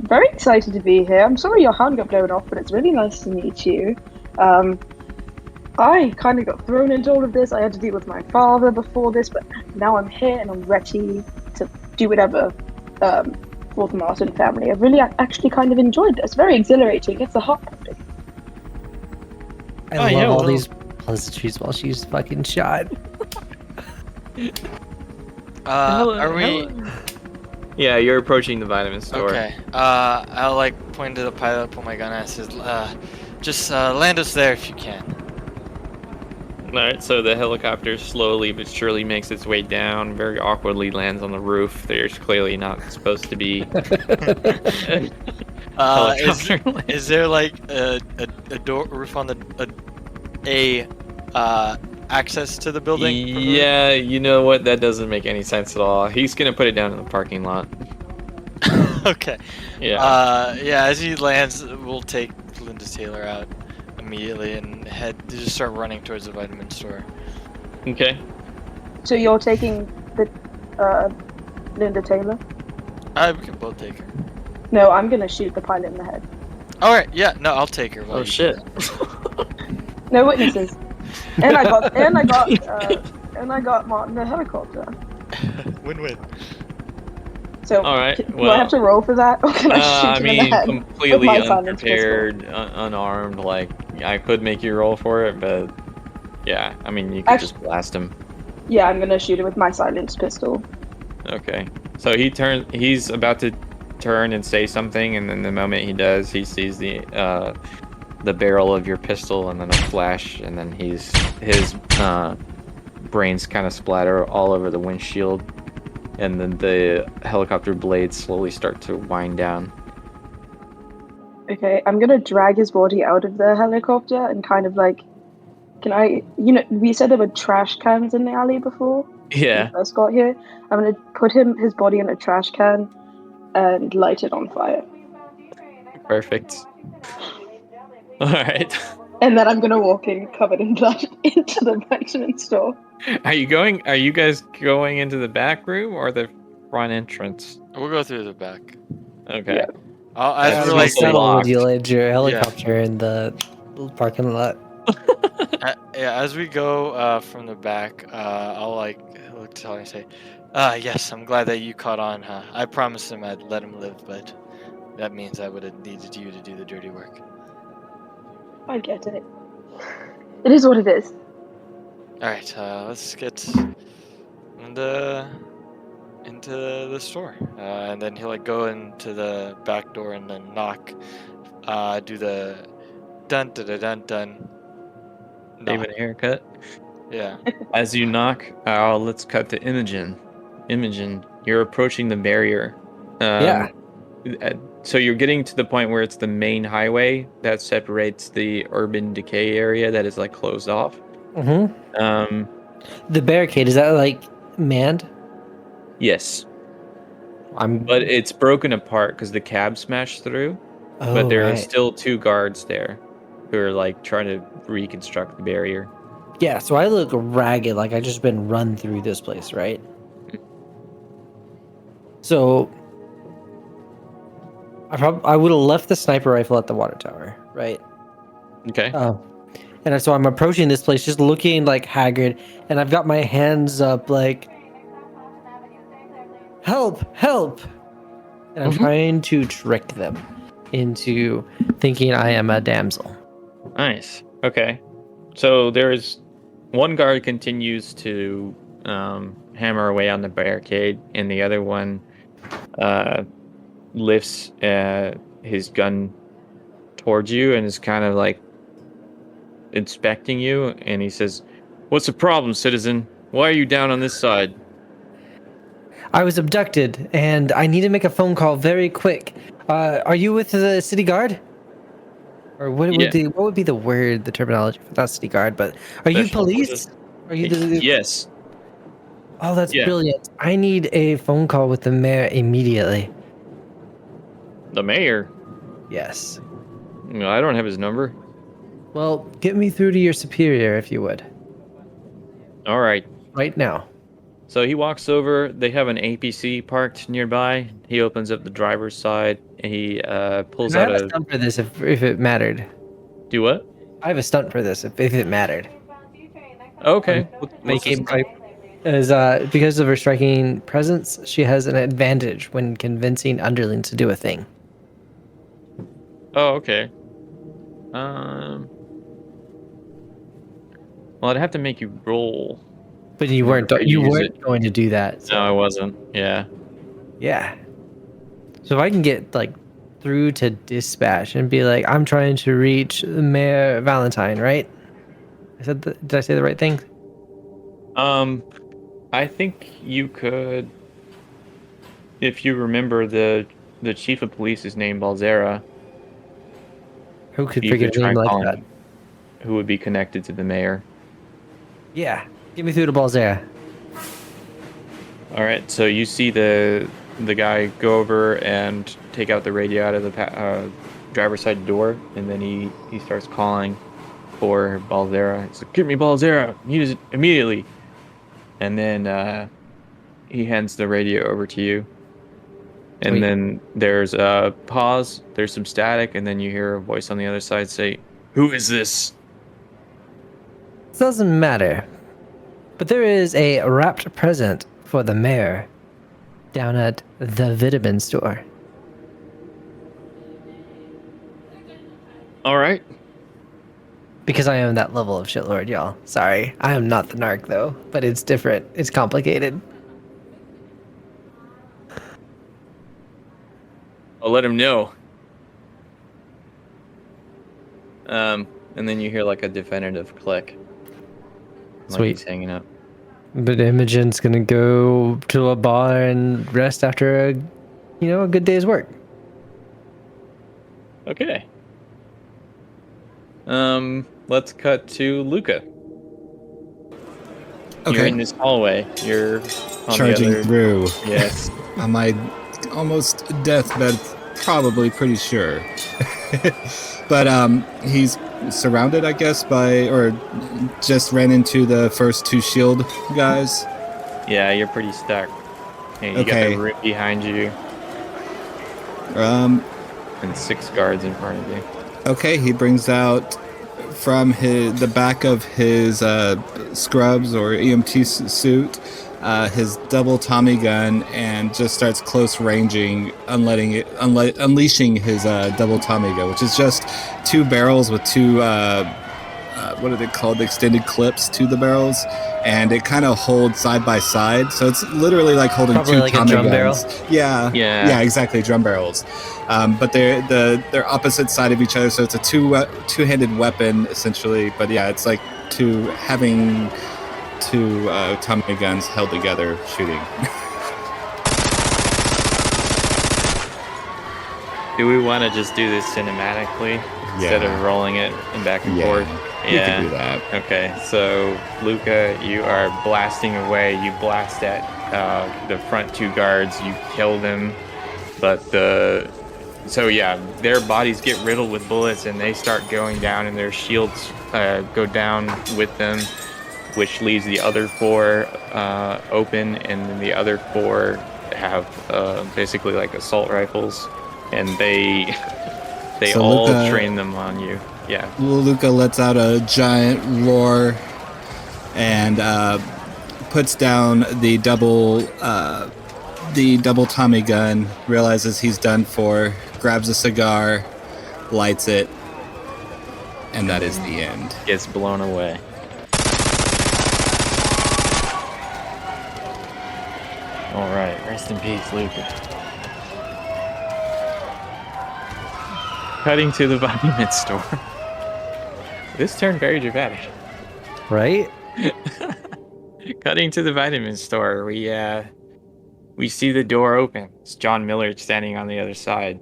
Very excited to be here. I'm sorry your hand got blown off, but it's really nice to meet you. I kind of got thrown into all of this. I had to deal with my father before this, but now I'm here and I'm ready to do whatever for the Martin family. I've really actually kind of enjoyed this. Very exhilarating. It's a hot topic. I Oh, love yeah, all well- these pleasantries while she's fucking shot. Are we? Yeah, you're approaching the vitamin store. Okay. I'll like point to the pilot, pull my gun out, and says, just land us there if you can. Alright, so the helicopter slowly but surely makes its way down, very awkwardly lands on the roof. There's clearly not supposed to be helicopter. Is there like a door roof on the access to the building? Yeah, you know what? That doesn't make any sense at all. He's gonna put it down in the parking lot. Okay. Yeah. Yeah, as he lands, we'll take Linda Taylor out immediately and just start running towards the vitamin store. Okay. So you're taking the Linda Taylor? We can both take her. No, I'm gonna shoot the pilot in the head. Alright, yeah, no, I'll take her. while Oh you do shit. that. No witnesses. and I got Martin the helicopter. Win-win. So All right, do I well, have to roll for that, or can I shoot I him in the mean, head completely with my silenced pistol? unprepared, unarmed. Like, I could make you roll for it, but yeah, I mean, you could just blast him. Yeah, I'm gonna shoot him with my silenced pistol. Okay. So he's about to turn and say something, and then the moment he does, he sees the barrel of your pistol, and then a flash, and then his brains kind of splatter all over the windshield, and then the helicopter blades slowly start to wind down. Okay, I'm gonna drag his body out of the helicopter and kind of like, we said there were trash cans in the alley before when Yeah. we first got here. I'm gonna put his body in a trash can and light it on fire. Perfect. All right. And then I'm gonna walk in covered in blood into the vitamin store. Are you guys going into the back room or the front entrance? We'll go through the back. Okay. Yeah. As That's we're like, also settle locked. would you land your helicopter in the parking lot? as we go from the back, I'll like look to Talia and say, yes, I'm glad that you caught on, huh? I promised him I'd let him live, but that means I would have needed you to do the dirty work. I get it. It is what it is. Alright, let's get into the store. And then he'll like go into the back door and then knock. Do the dun dun dun dun dun. David haircut. Yeah. As you knock, let's cut to Imogen. Imogen, you're approaching the barrier. Yeah. So you're getting to the point where it's the main highway that separates the urban decay area that is like closed off. Mm-hmm. The barricade, is that like manned? Yes. But it's broken apart because the cab smashed through. Oh, but there are right. still 2 guards there who are like trying to reconstruct the barrier. Yeah, so I look ragged, like I just been run through this place, right? So I would have left the sniper rifle at the water tower, right? Okay. And so I'm approaching this place just looking like haggard, and I've got my hands up like, help, help! And I'm trying to trick them into thinking I am a damsel. Nice. Okay. So there's one guard continues to hammer away on the barricade, and the other one lifts his gun towards you and is kind of like inspecting you, and he says, "What's the problem, citizen? Why are you down on this side?" I was abducted, and I need to make a phone call very quick. Are you with the city guard? Or what would be the terminology for that city guard? But are you Special police? forces. Are you the? Yes. Oh, that's Yeah. brilliant! I need a phone call with the mayor immediately. The mayor? Yes. No, I don't have his number. Well, get me through to your superior, if you would. All right. Right now. So he walks over. They have an APC parked nearby. He opens up the driver's side, and he pulls I out have a stunt for this if it mattered. Do what? I have a stunt for this if it mattered. Okay. What's this? Because of her striking presence, she has an advantage when convincing underlings to do a thing. Oh, okay. Well, I'd have to make you roll. But you weren't going to do that. So. No, I wasn't. Yeah. Yeah. So if I can get like through to dispatch and be like, I'm trying to reach Mayor Valentine, right? Did I say the right thing? I think you could, if you remember the chief of police is named Balzera. Who could You figure could a try name like calling that? him, who would be connected to the mayor. Yeah, get me through to Balzera. All right, so you see the guy go over and take out the radio out of the driver's side door, and then he starts calling for Balzera. He's like, "Give me Balzera! Need it immediately!" And then he hands the radio over to you. And Sweet. then there's a pause, there's some static, and then you hear a voice on the other side say, "Who is this?" Doesn't matter. But there is a wrapped present for the mayor down at the vitamin store. All right. Because I am that level of shitlord, y'all. Sorry. I am not the narc, though. But it's different. It's complicated. I'll let him know. And then you hear like a definitive click. Like Sweet. he's hanging up. But Imogen's gonna go to a bar and rest after a good day's work. Okay. Let's cut to Luca. You're Okay. in this hallway. You're on Charging the other. through Yes. on my almost deathbed, probably pretty sure. But he's surrounded, I guess, or just ran into the first two shield guys. Yeah, you're pretty stuck. And you got Okay. the room behind you Um, and 6 guards in front of you. okay, he brings out from the back of his scrubs or EMT suit his double Tommy gun and just starts close ranging, unleashing his double Tommy gun, which is just 2 barrels with 2 what are they called, extended clips to the barrels, and it kind of holds side by side, so it's literally like holding Probably 2 like a Tommy drum guns. barrel? Yeah, exactly, drum barrels. But they're opposite side of each other, so it's a two-handed weapon essentially. But yeah, it's like having 2 Tommy guns held together shooting. Do we want to just do this cinematically instead of rolling it and back and forth? You can do that. Okay, so Luca, you are blasting away. You blast at the front 2 guards. You kill them, but their bodies get riddled with bullets, and they start going down, and their shields go down with them, which leaves the other 4 open, and then the other 4 have basically like assault rifles, and they So all Luca- train them on you. Yeah. Luca lets out a giant roar and puts down the double Tommy gun, realizes he's done for, grabs a cigar, lights it, and that is the end. Gets blown away. All right, rest in peace, Luca. Cutting to the vitamin store. This turned very dramatic. Right? Cutting to the vitamin store, we see the door open. It's John Miller standing on the other side.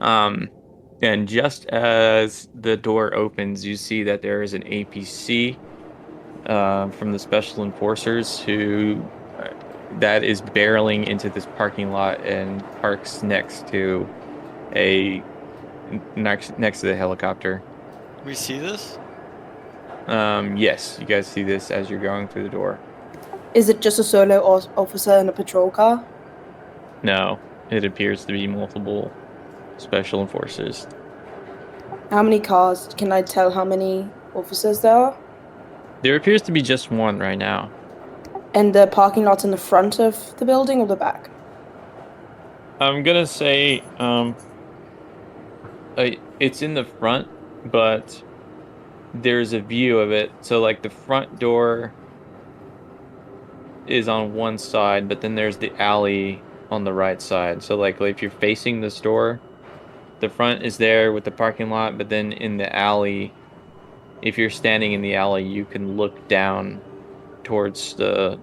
And just as the door opens, you see that there is an APC from the Special Enforcers that is barreling into this parking lot and parks next to next to the helicopter. We see this? Yes, you guys see this as you're going through the door. Is it just a solo officer in a patrol car? No, it appears to be multiple Special Enforcers. How many cars? Can I tell how many officers there are? There appears to be just one right now. And the parking lot's in the front of the building or the back? I'm gonna say it's in the front, but there's a view of it. So like the front door is on one side, but then there's the alley on the right side. So like if you're facing the store, the front is there with the parking lot, but then in the alley, if you're standing in the alley, you can look down towards the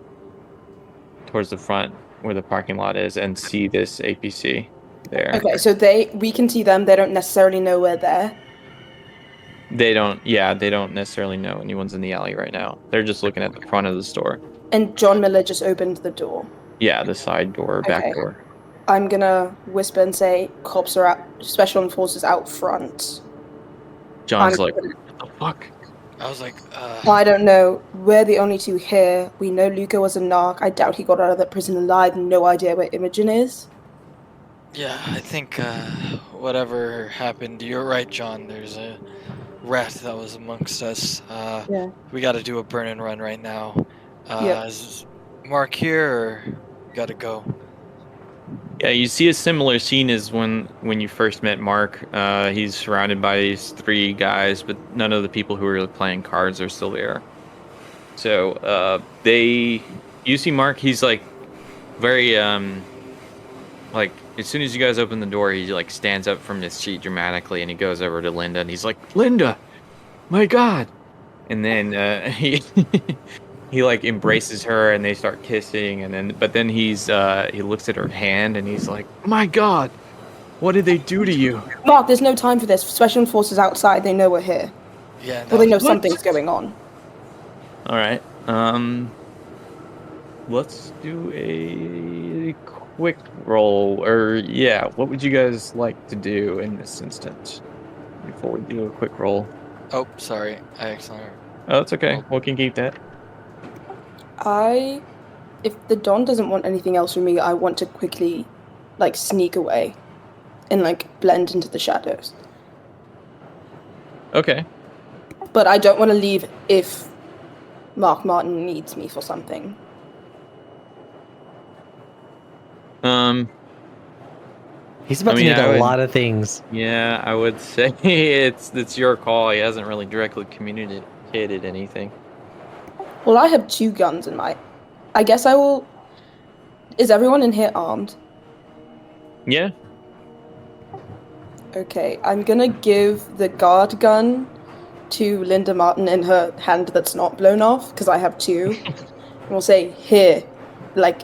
front where the parking lot is and see this APC there. Okay, so we can see them. They don't necessarily know we're there. They don't. Yeah, they don't necessarily know anyone's in the alley right now. They're just looking at the front of the store. And John Miller just opened the door. Yeah, the side door, back Okay. door. I'm gonna whisper and say, cops are out, special enforcers out front. John's I'm like, gonna- what the fuck? I was like, I don't know. We're the only two here. We know Luca was a narc. I doubt he got out of that prison alive. No idea where Imogen is. yeah, I think whatever happened, you're right, John. There's a rat that was amongst us. Yeah. We got to do a burn and run right now. Yep. Is Mark here, or got to go? Yeah, you see a similar scene as when you first met Mark. He's surrounded by these 3 guys, but none of the people who were playing cards are still there. So you see Mark. He's like very like as soon as you guys open the door, he like stands up from his seat dramatically, and he goes over to Linda, and he's like, "Linda, my God!" And then he he like embraces her, and they start kissing, and then he looks at her hand, and he's like, "My God, what did they do to you?" Mark, there's no time for this. Special enforcers outside. They know we're here. Yeah, Well, they know What? something's going on. All right. Let's do a quick roll, or yeah, what would you guys like to do in this instance before we do a quick roll? Oh, sorry, I accidentally. Oh, it's okay. We can keep that. If the Don doesn't want anything else from me, I want to quickly, like, sneak away and, like, blend into the shadows. Okay. But I don't want to leave if Mark Martin needs me for something. He's about I mean, to need I a would- lot of things. Yeah, I would say it's your call. He hasn't really directly communicated anything. Well, I have 2 guns in my... I guess I will... Is everyone in here armed? Yeah. Okay, I'm gonna give the guard gun to Linda Martin in her hand that's not blown off, because I have 2. And we'll say, here, like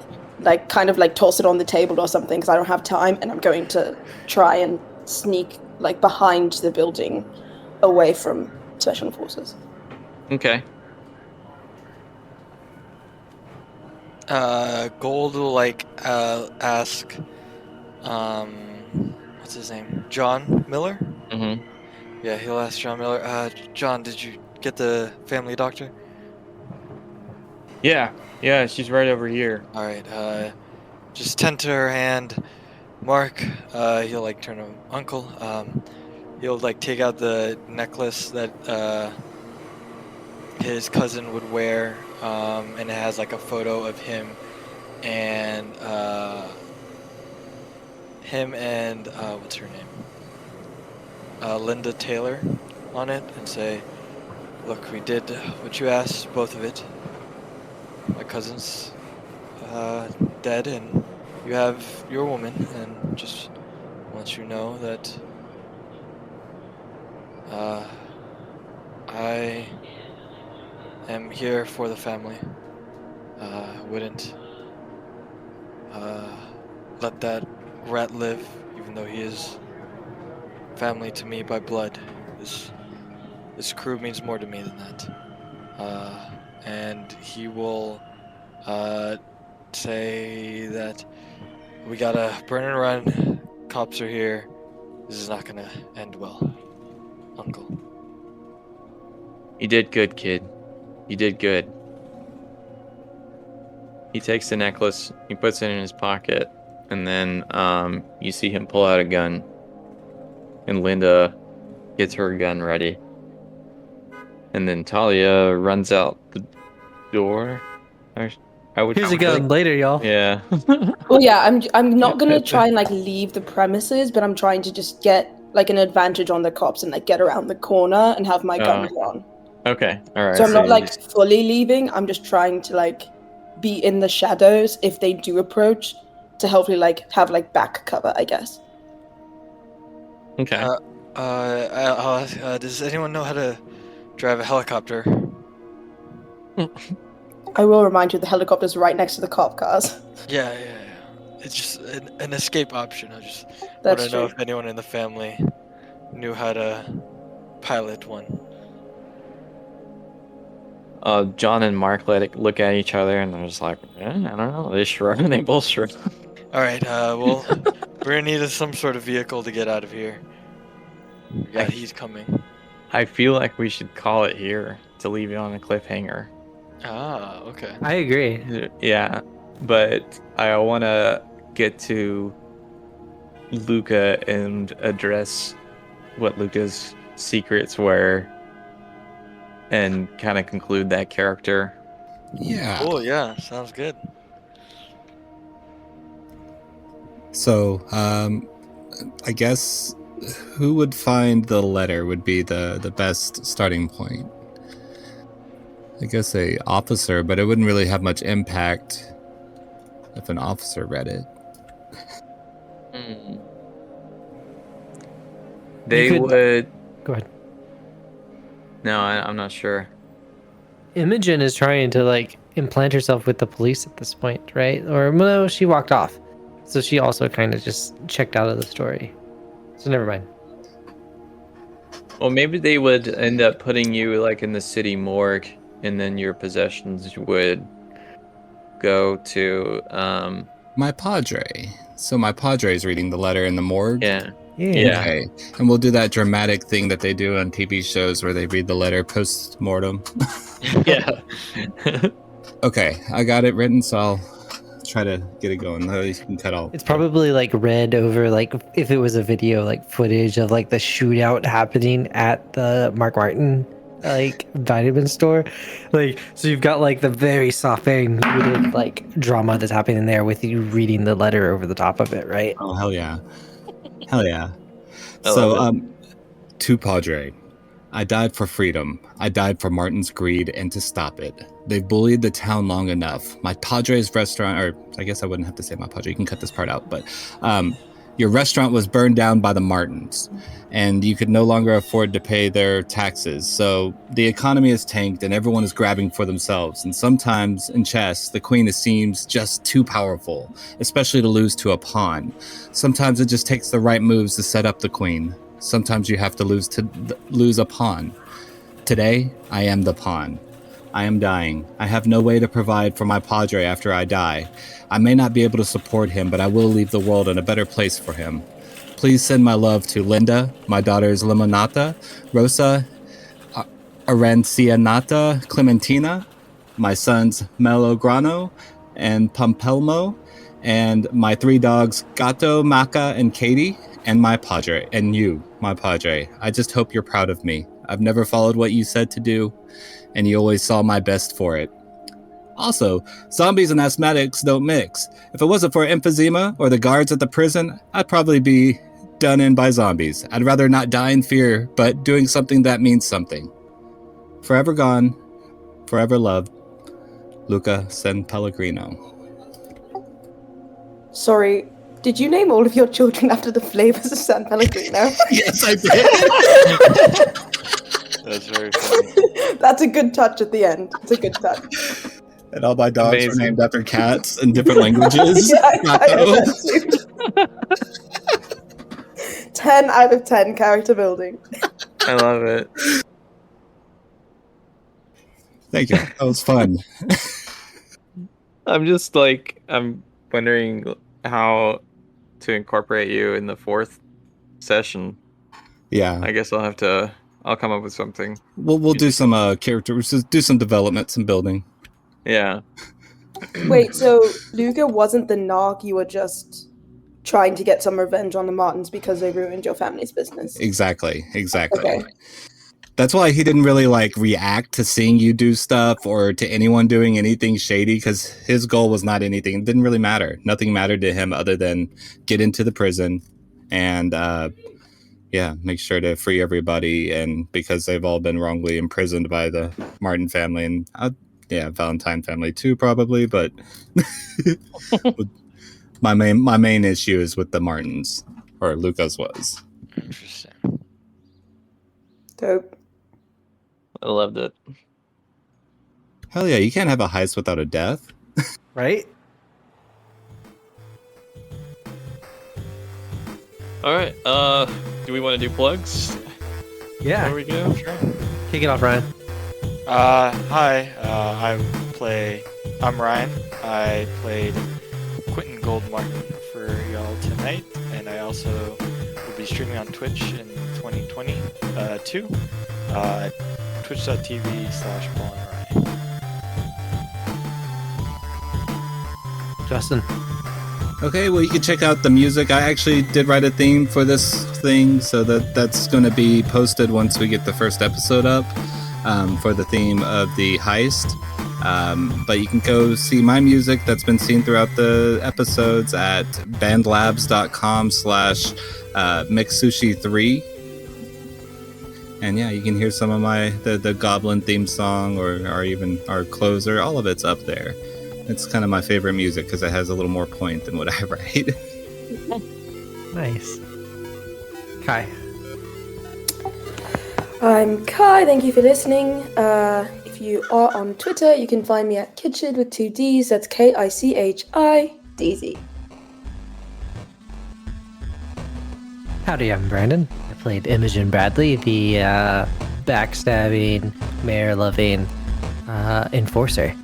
kind of like toss it on the table or something, because I don't have time, and I'm going to try and sneak, like, behind the building, away from special forces. Okay. Gold will like ask, what's his name? John Miller? Mm-hmm. Yeah, he'll ask John Miller. John, did you get the family doctor? Yeah, she's right over here. All right. Just tend to her hand. Mark, he'll like turn to Uncle. He'll like take out the necklace that his cousin would wear, and it has like a photo of him and what's her name? Linda Taylor on it, and say, "Look, we did what you asked, both of it. My cousin's dead, and you have your woman, and just want you to know that I am here for the family. Wouldn't let that rat live, even though he is family to me by blood. This crew means more to me than that. And he will say that we gotta burn and run. Cops are here. This is not gonna end well, Uncle." You did good, kid. You did good. He takes the necklace, he puts it in his pocket, and then you see him pull out a gun. And Linda gets her gun ready. And then Talia runs out the door. I would Here's a gun later, y'all. Yeah. Well, yeah, I'm not gonna try and, like, leave the premises, but I'm trying to just get, like, an advantage on the cops and, like, get around the corner and have my gun drawn. Okay. All right. So I'm not, you like, just- fully leaving. I'm just trying to, like, be in the shadows if they do approach, to hopefully, like, have, like, back cover, I guess. Okay. I'll ask, does anyone know how to drive a helicopter? I will remind you, the helicopter's right next to the cop cars. Yeah. It's just an escape option. I just want That's to know true. if anyone in the family knew how to pilot one. John and Mark look at each other and they're just like, I don't know. They shrug and they both shrug. All right. Well, we're gonna need some sort of vehicle to get out of here. He's coming. I feel like we should call it here to leave you on a cliffhanger. Ah, okay. I agree. Yeah, but I want to get to Luca and address what Luca's secrets were and kind of conclude that character. Yeah. Cool. Yeah. Sounds good. So, I guess who would find the letter would be the best starting point. I guess a officer, but it wouldn't really have much impact if an officer read it. They would. Go ahead. No, I'm not sure. Imogen is trying to like implant herself with the police at this point, right? Or no, she walked off. So she also kind of just checked out of the story. So never mind. Well, maybe they would end up putting you like in the city morgue, and then your possessions would go to My padre. So my padre is reading the letter in the morgue. Yeah. Okay. And we'll do that dramatic thing that they do on TV shows where they read the letter post-mortem. Yeah. Okay, I got it written, so I'll try to get it going. You can cut all. It's probably like read over like if it was a video like footage of like the shootout happening at the Mark Martin like vitamin store. Like so you've got like the very soft, very muted like drama that's happening there with you reading the letter over the top of it, right? Oh hell yeah. Hell yeah. I So love to Padre. I died for freedom. I died for Martin's greed and to stop it. They've bullied the town long enough. My Padre's restaurant, or I guess I wouldn't have to say my Padre, you can cut this part out, but your restaurant was burned down by the Martins, and you could no longer afford to pay their taxes. So the economy is tanked and everyone is grabbing for themselves. And sometimes in chess, the queen seems just too powerful, especially to lose to a pawn. Sometimes it just takes the right moves to set up the queen. Sometimes you have to lose a pawn. Today, I am the pawn. I am dying. I have no way to provide for my padre after I die. I may not be able to support him, but I will leave the world in a better place for him. Please send my love to Linda, my daughters Limonata, Rosa, Arancianata, Clementina, my sons Melograno and Pampelmo, and my 3 dogs Gato, Maca, and Katie, and my padre, and you, my padre. I just hope you're proud of me. I've never followed what you said to do, and you always saw my best for it. Also, zombies and asthmatics don't mix. If it wasn't for emphysema or the guards at the prison, I'd probably be done in by zombies. I'd rather not die in fear, but doing something that means something. Forever gone, forever loved, Luca San Pellegrino. Sorry, did you name all of your children after the flavors of San Pellegrino? Yes, I did. That's very funny. That's a good touch at the end. It's a good touch. And all my dogs Amazing. were named after cats in different languages. Yeah, I know that too. 10 out of 10 character building. I love it. Thank you. That was fun. I'm wondering how to incorporate you in the 4th session. Yeah. I guess I'll come up with something. We'll do some do some development, some building. Yeah. Wait, so Luca wasn't the Nog, you were just trying to get some revenge on the Martins because they ruined your family's business. Exactly. Okay. That's why he didn't really like react to seeing you do stuff or to anyone doing anything shady, because his goal was not anything. It didn't really matter. Nothing mattered to him other than get into the prison and make sure to free everybody. And because they've all been wrongly imprisoned by the Martin family and Valentine family too, probably. But my main issue is with the Martins, or Lucas was. Interesting. Dope. I loved it. Hell yeah, you can't have a heist without a death. Right? All right. Do we want to do plugs? Yeah. There we go. Kick it off, Ryan. Hi. I'm Ryan. I played Quinton Goldmartin for y'all tonight, and I also will be streaming on Twitch in 2022. Twitch.tv/BallandRyan. Justin. Okay, well, you can check out the music. I actually did write a theme for this thing, so that's going to be posted once we get the first episode up for the theme of the heist. But you can go see my music that's been seen throughout the episodes at bandlabs.com/mixsushi3. And yeah, you can hear some of the Goblin theme song or even our closer. All of it's up there. It's kind of my favorite music because it has a little more point than what I write. Nice. Kai. I'm Kai, thank you for listening. If you are on Twitter, you can find me at Kitchid with 2 Ds, that's KICHIDZ. Howdy, I'm Brandon. I played Imogen Bradley, the backstabbing, mayor-loving enforcer.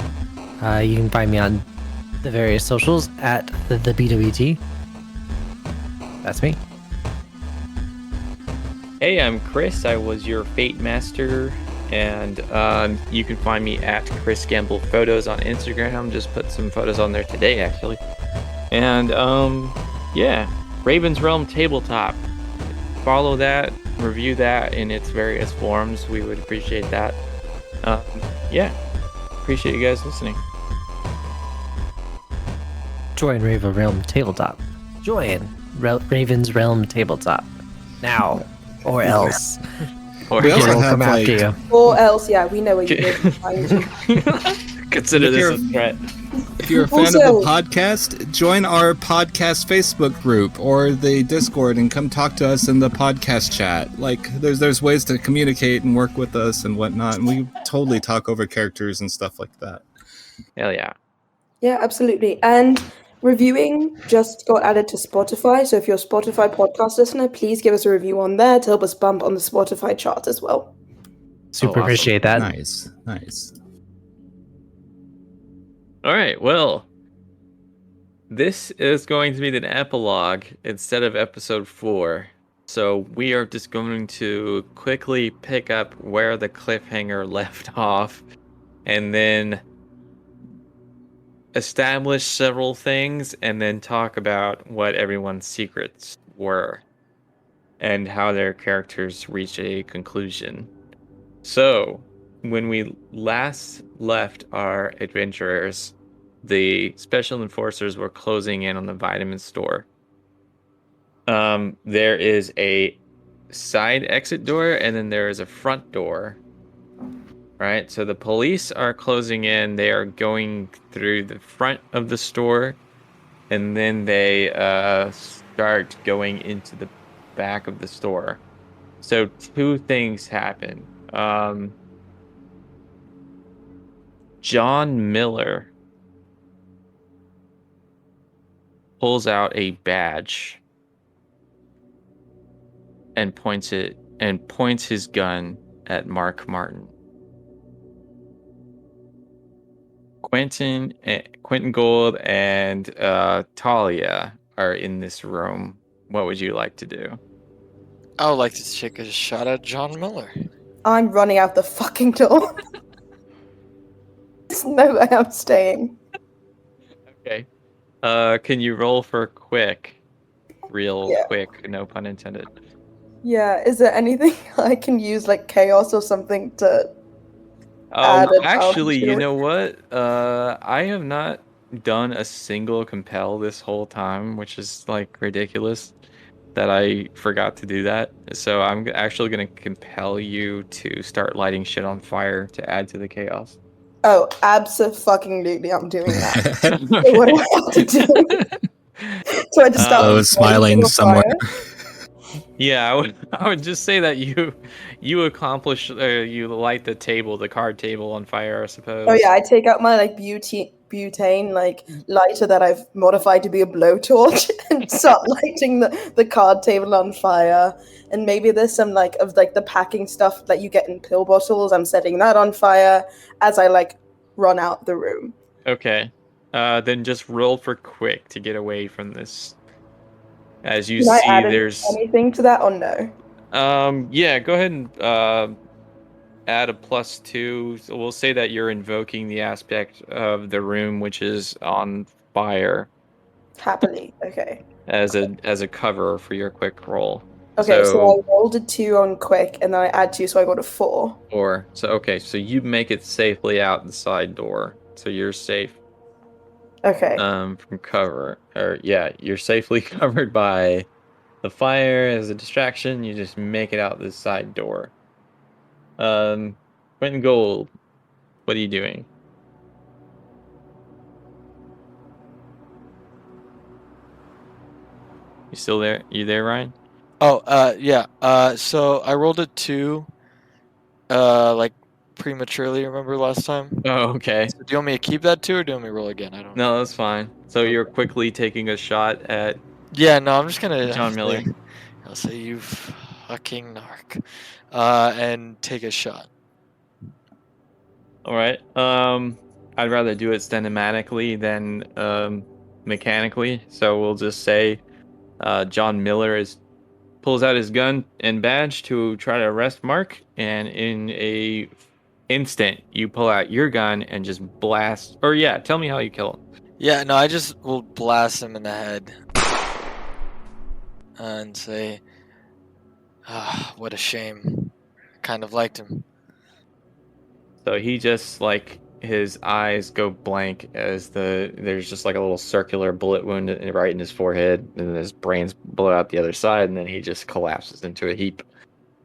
You can find me on the various socials at the BWT. That's me. Hey, I'm Chris. I was your Fate Master, and you can find me at Chris Gamble Photos on Instagram. Just put some photos on there today, actually. And yeah, Raven's Realm Tabletop. Follow that, review that in its various forms. We would appreciate that. Yeah, appreciate you guys listening. Join Raven Realm Tabletop. Join Raven's Realm Tabletop. Now. Or else. Or We also We'll have, come after like- you. Or else, yeah, we know where you live. Consider this a If threat. If you're a fan of Also- the podcast, join our podcast Facebook group or the Discord and come talk to us in the podcast chat. Like, there's ways to communicate and work with us and whatnot, and we totally talk over characters and stuff like that. Hell yeah. Yeah, absolutely. And reviewing just got added to Spotify, so if you're a Spotify podcast listener, please give us a review on there to help us bump on the Spotify chart as well. Super awesome. appreciate that. Nice. All right, well, this is going to be the epilogue instead of episode 4. So we are just going to quickly pick up where the cliffhanger left off and then establish several things and then talk about what everyone's secrets were and how their characters reach a conclusion. So, when we last left our adventurers, the special enforcers were closing in on the vitamin store. There is a side exit door and then there is a front door. Right? So the police are closing in. They are going through the front of the store and then they start going into the back of the store. So 2 things happen. John Miller pulls out a badge and points his gun at Mark Martin. Quinton Gold and Talia are in this room. What would you like to do? I would like to take a shot at John Miller. I'm running out the fucking door. There's no way I'm staying. Okay. Can you roll for quick? Yeah. Quick, no pun intended. Yeah, is there anything I can use, like chaos or something to add a Actually, challenge you to it? know what? I have not done a single compel this whole time, which is like ridiculous that I forgot to do that. So I'm actually going to compel you to start lighting shit on fire to add to the chaos. Oh, absolutely, I'm doing that. So what do I have to do? So I just start Oh, lighting smiling on somewhere. fire? Yeah, I would just say that you accomplish you light the card table on fire, I suppose. Oh yeah, I take out my like butane like lighter that I've modified to be a blowtorch and start lighting the card table on fire. And maybe there's some like of like the packing stuff that you get in pill bottles. I'm setting that on fire as I like run out the room. Okay. Then just roll for quick to get away from this. As you Can I see, add there's anything to that or no? yeah, go ahead and add a +2. So we'll say that you're invoking the aspect of the room which is on fire Happily. Okay. as a cover for your quick roll. Okay, so So I rolled a 2 on quick and then I add 2, so I got a 4. okay, so you make it safely out the side door. So you're safe Okay. from cover. Or yeah, you're safely covered by the fire as a distraction. You just make it out this side door. Quentin Gold, what are you doing? You still there? You there, Ryan? Oh, yeah. So I rolled a 2, like prematurely. Remember last time? Oh, okay. So do you want me to keep that 2, or do you want me to roll again? I don't know. No, that's fine. So you're quickly taking a shot at Yeah, no, I'm just gonna John Miller. I'll say you fucking narc, and take a shot. All right. I'd rather do it cinematically than mechanically. So we'll just say John Miller pulls out his gun and badge to try to arrest Mark, and in a instant you pull out your gun and just blast. Or yeah, tell me how you kill him. Yeah, no, I just will blast him in the head and say, "Ah, what a shame. Kind of liked him." So he just like his eyes go blank as there's just like a little circular bullet wound right in his forehead, and then his brains blow out the other side, and then he just collapses into a heap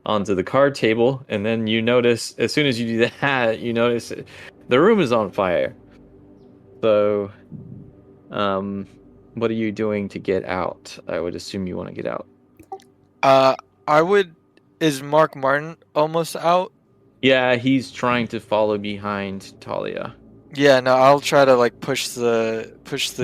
onto the card table. And then you notice, as soon as you do that, you notice the room is on fire. So, what are you doing to get out? I would assume you want to get out. I would. Is Mark Martin almost out? Yeah, he's trying to follow behind Talia. Yeah, no, I'll try to like push the what's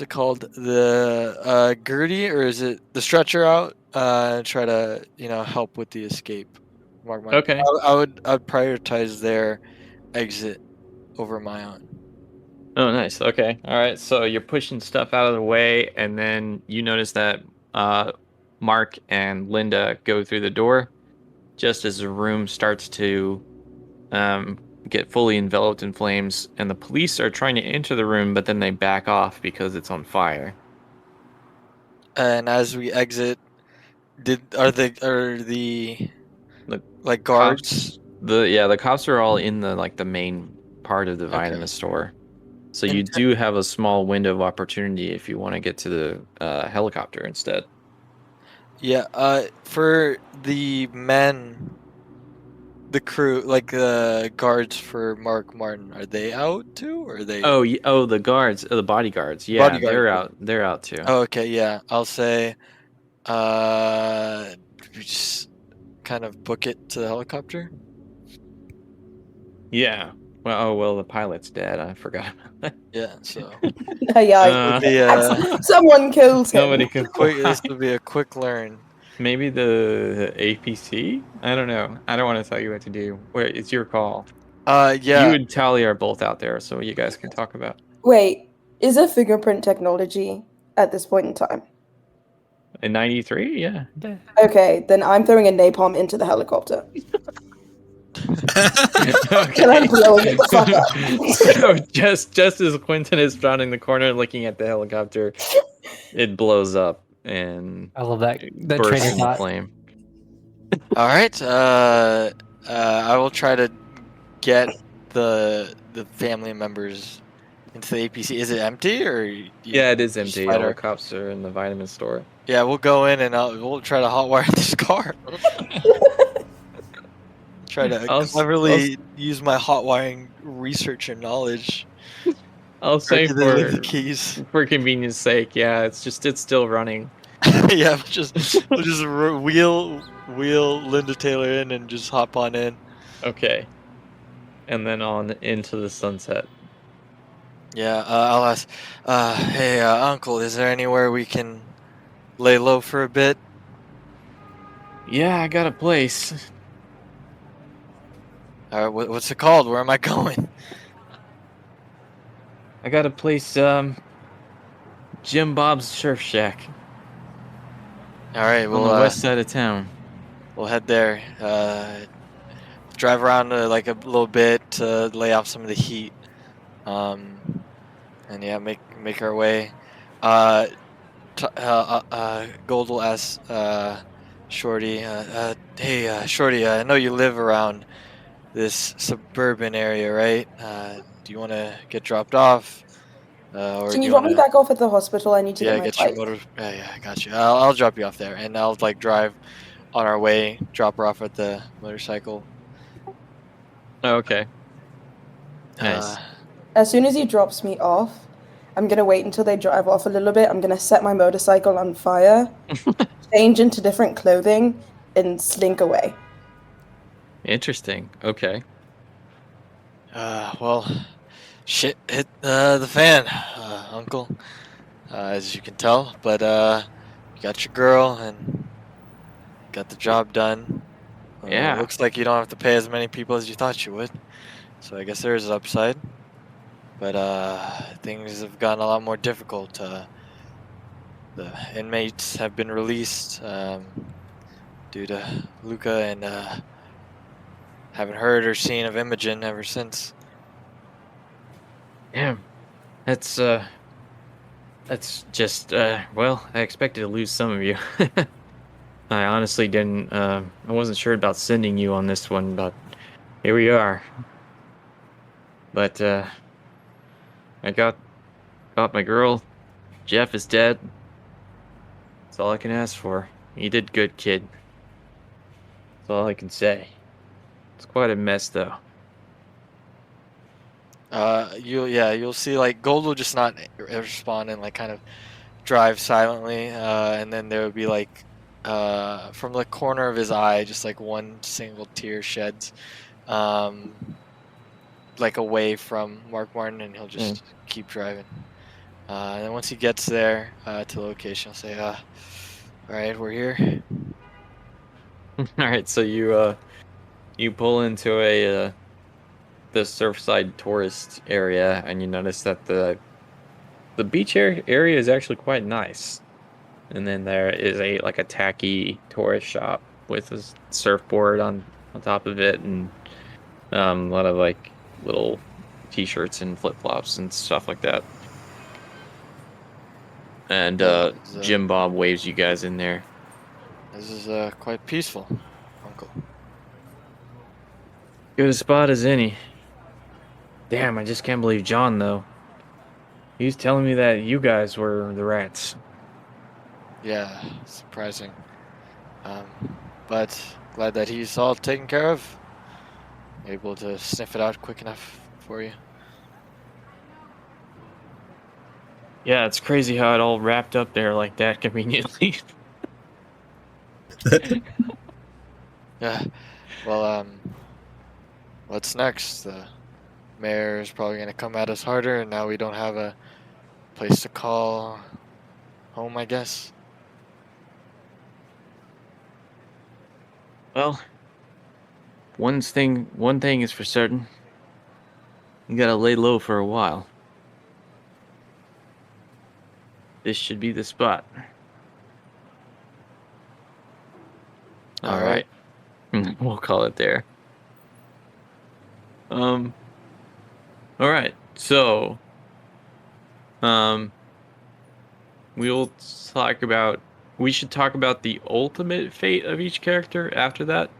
it called? The Gertie, or is it the stretcher out? And try to help with the escape. Mark Martin. Okay. I'd prioritize their exit over my own. Oh, nice. Okay. All right. So you're pushing stuff out of the way, and then you notice that Mark and Linda go through the door just as the room starts to get fully enveloped in flames, and the police are trying to enter the room, but then they back off because it's on fire. And as we exit, are the The like guards? The cops are all in the main part of the vitamin store. So you do have a small window of opportunity if you want to get to the helicopter instead. Yeah, for the men, the crew, like the guards for Mark Martin, are they out too, or are they? Oh, the guards, the bodyguards. Yeah, Bodyguard. they're out too. Oh, okay, yeah. I'll say, we just kind of book it to the helicopter. Yeah. Well, the pilot's dead. I forgot about that. Yeah, so Someone killed him. Nobody could. this will be a quick learn. Maybe the APC? I don't know. I don't want to tell you what to do. Wait, it's your call. Yeah. You and Talia are both out there, so you guys can talk about. Wait, is there fingerprint technology at this point in time? In 93? Yeah. Okay, then I'm throwing a napalm into the helicopter. Okay. And I'm blowing it the fuck up. So just as Quinton is rounding the corner looking at the helicopter, it blows up and I love that bursts train of into thought. flame. All right. I will try to get the family members into the APC. Is it empty or? Yeah, it is empty. All Spider? the cops are in the vitamin store. Yeah, we'll go in and we'll try to hotwire this car. Try to cleverly use my hotwiring research and knowledge. I'll say the keys. for convenience sake, yeah, it's still running. Yeah, we'll just wheel Linda Taylor in and just hop on in. Okay. And then on into the sunset. Yeah, I'll ask. Hey, Uncle, is there anywhere we can lay low for a bit? Yeah, I got a place. What's it called? Where am I going? I got a place, Jim Bob's Surf Shack All right, on the west side of town. we'll head there. Drive around like a little bit to lay off some of the heat. And yeah, make our way. Gold will ask Shorty, hey, Shorty, I know you live around this suburban area, right? Do you want to get dropped off? Or Can do you you drop want me to, back off at the hospital? I need to get my get your bike. motor? Yeah, I got you. I'll drop you off there, and I'll like drive on our way, drop her off at the motorcycle. Oh, okay. Nice. As soon as he drops me off, I'm gonna wait until they drive off a little bit. I'm gonna set my motorcycle on fire, change into different clothing, and slink away. Interesting. Okay. Well, shit hit the fan, Uncle, as you can tell. But you got your girl and got the job done. Yeah. Looks like you don't have to pay as many people as you thought you would. So I guess there is an upside. But things have gotten a lot more difficult. The inmates have been released due to Luca, and haven't heard or seen of Imogen ever since. Damn. That's just well, I expected to lose some of you. I honestly didn't I wasn't sure about sending you on this one, but here we are. But I got my girl. Jeff is dead. That's all I can ask for. You did good, kid. That's all I can say. It's quite a mess though. You'll see like Gold will just not respond and like kind of drive silently, and then there would be like from the corner of his eye just like one single tear sheds, like away from Mark Martin, and he'll just keep driving. And then once he gets there to the location, he'll say, "All right, we're here." All right, so you pull into the Surfside tourist area, and you notice that the beach area is actually quite nice. And then there is a tacky tourist shop with a surfboard on top of it, and a lot of like little t-shirts and flip-flops and stuff like that. And Jim Bob waves you guys in there. This is quite peaceful, Uncle. Good a spot as any. Damn, I just can't believe John, though. He was telling me that you guys were the rats. Yeah, surprising. But glad that he's all taken care of. Able to sniff it out quick enough for you. Yeah, it's crazy how it all wrapped up there like that conveniently. Yeah. Well, what's next? The mayor is probably going to come at us harder, and now we don't have a place to call home, I guess. Well, one thing is for certain. You gotta lay low for a while. This should be the spot. All right. We'll call it there. All right. So, we should talk about the ultimate fate of each character after that,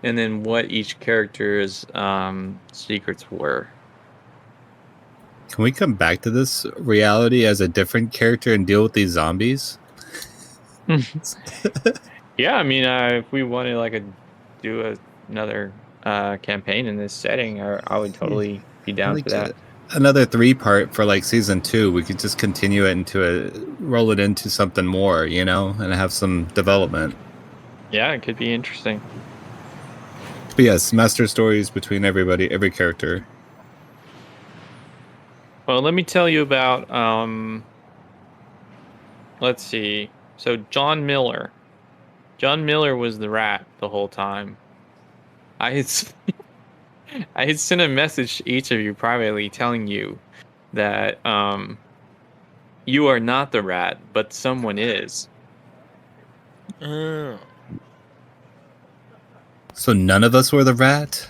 and then what each character's secrets were. Can we come back to this reality as a different character and deal with these zombies? Yeah, I mean, if we want to do another campaign in this setting, I would totally be down for that. another 3-part for like season 2, we could just continue it roll it into something more, and have some development. Yeah, it could be interesting. But yes, master stories between every character. Well, let me tell you about let's see. So John Miller. John Miller was the rat the whole time. I had I had sent a message to each of you privately telling you that you are not the rat, but someone is. Mm. So none of us were the rat?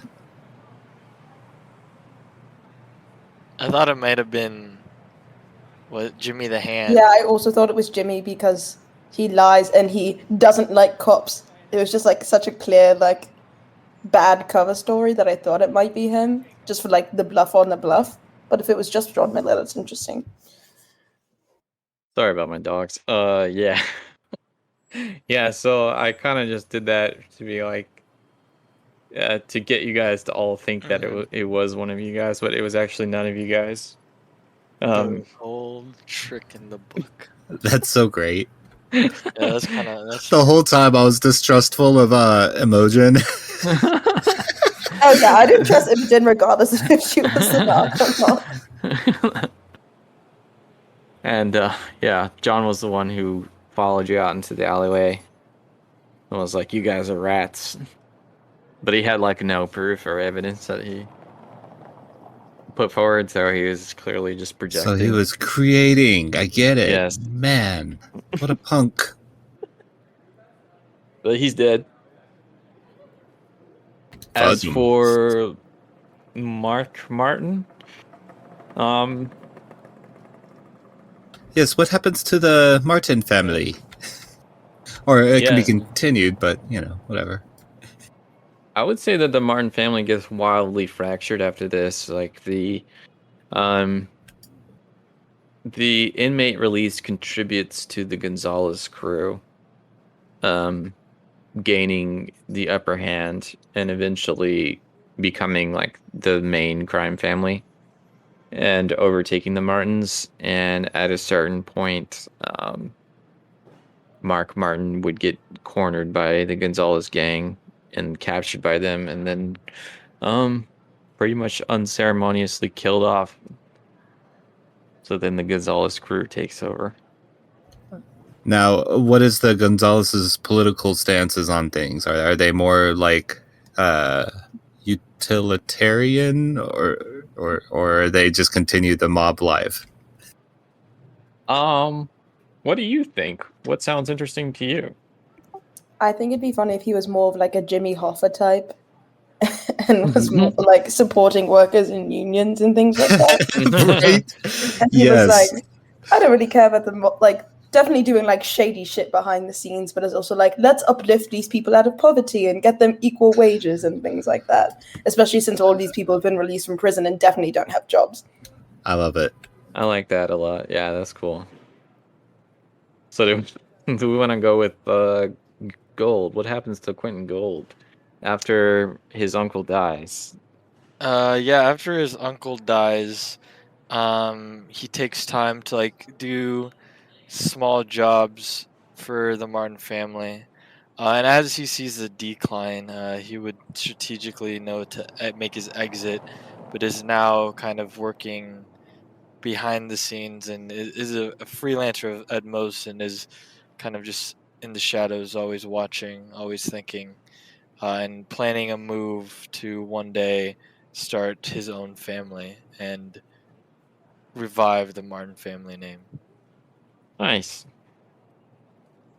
I thought it might have been Jimmy the Hand. Yeah, I also thought it was Jimmy because he lies and he doesn't like cops. It was just like such a clear, like, bad cover story that I thought it might be him, just for like the bluff on the bluff. But if it was just John Miller, that's interesting. Sorry about my dogs. Yeah. Yeah, so I kind of just did that to be like to get you guys to all think that it was one of you guys, but it was actually none of you guys. The old trick in the book. That's so great. Yeah, that's kind of The whole time I was distrustful of Imogen. Oh yeah, I didn't trust Imogen regardless of if she was the narc or not. And yeah, John was the one who followed you out into the alleyway and was like, "You guys are rats," but he had like no proof or evidence that he put forward, so he was clearly just projecting. So he was creating. I get it. Yes. Man, what a punk. But he's dead. As Fudge. for Mark Martin, Yes, what happens to the Martin family? Or it can be Yeah. continued, but, whatever. I would say that the Martin family gets wildly fractured after this. Like the inmate release contributes to the Gonzalez crew gaining the upper hand and eventually becoming like the main crime family and overtaking the Martins. And at a certain point, Mark Martin would get cornered by the Gonzalez gang and captured by them, and then pretty much unceremoniously killed off. So then the Gonzalez crew takes over. Now, what is the Gonzalez's political stances on things? Are they more like utilitarian, or they just continue the mob life? What do you think? What sounds interesting to you? I think it'd be funny if he was more of like a Jimmy Hoffa type and was more like supporting workers in unions and things like that. Right? And he Yes. was like, I don't really care about the like definitely doing like shady shit behind the scenes, but it's also like, let's uplift these people out of poverty and get them equal wages and things like that. Especially since all these people have been released from prison and definitely don't have jobs. I love it. I like that a lot. Yeah, that's cool. So do we want to go with Gold? What happens to Quinton Gold after his uncle dies? Yeah, after his uncle dies, he takes time to like do small jobs for the Martin family. And as he sees the decline, he would strategically know to make his exit, but is now kind of working behind the scenes and is a freelancer at most, and is kind of just in the shadows, always watching, always thinking, and planning a move to one day start his own family and revive the Martin family name. Nice.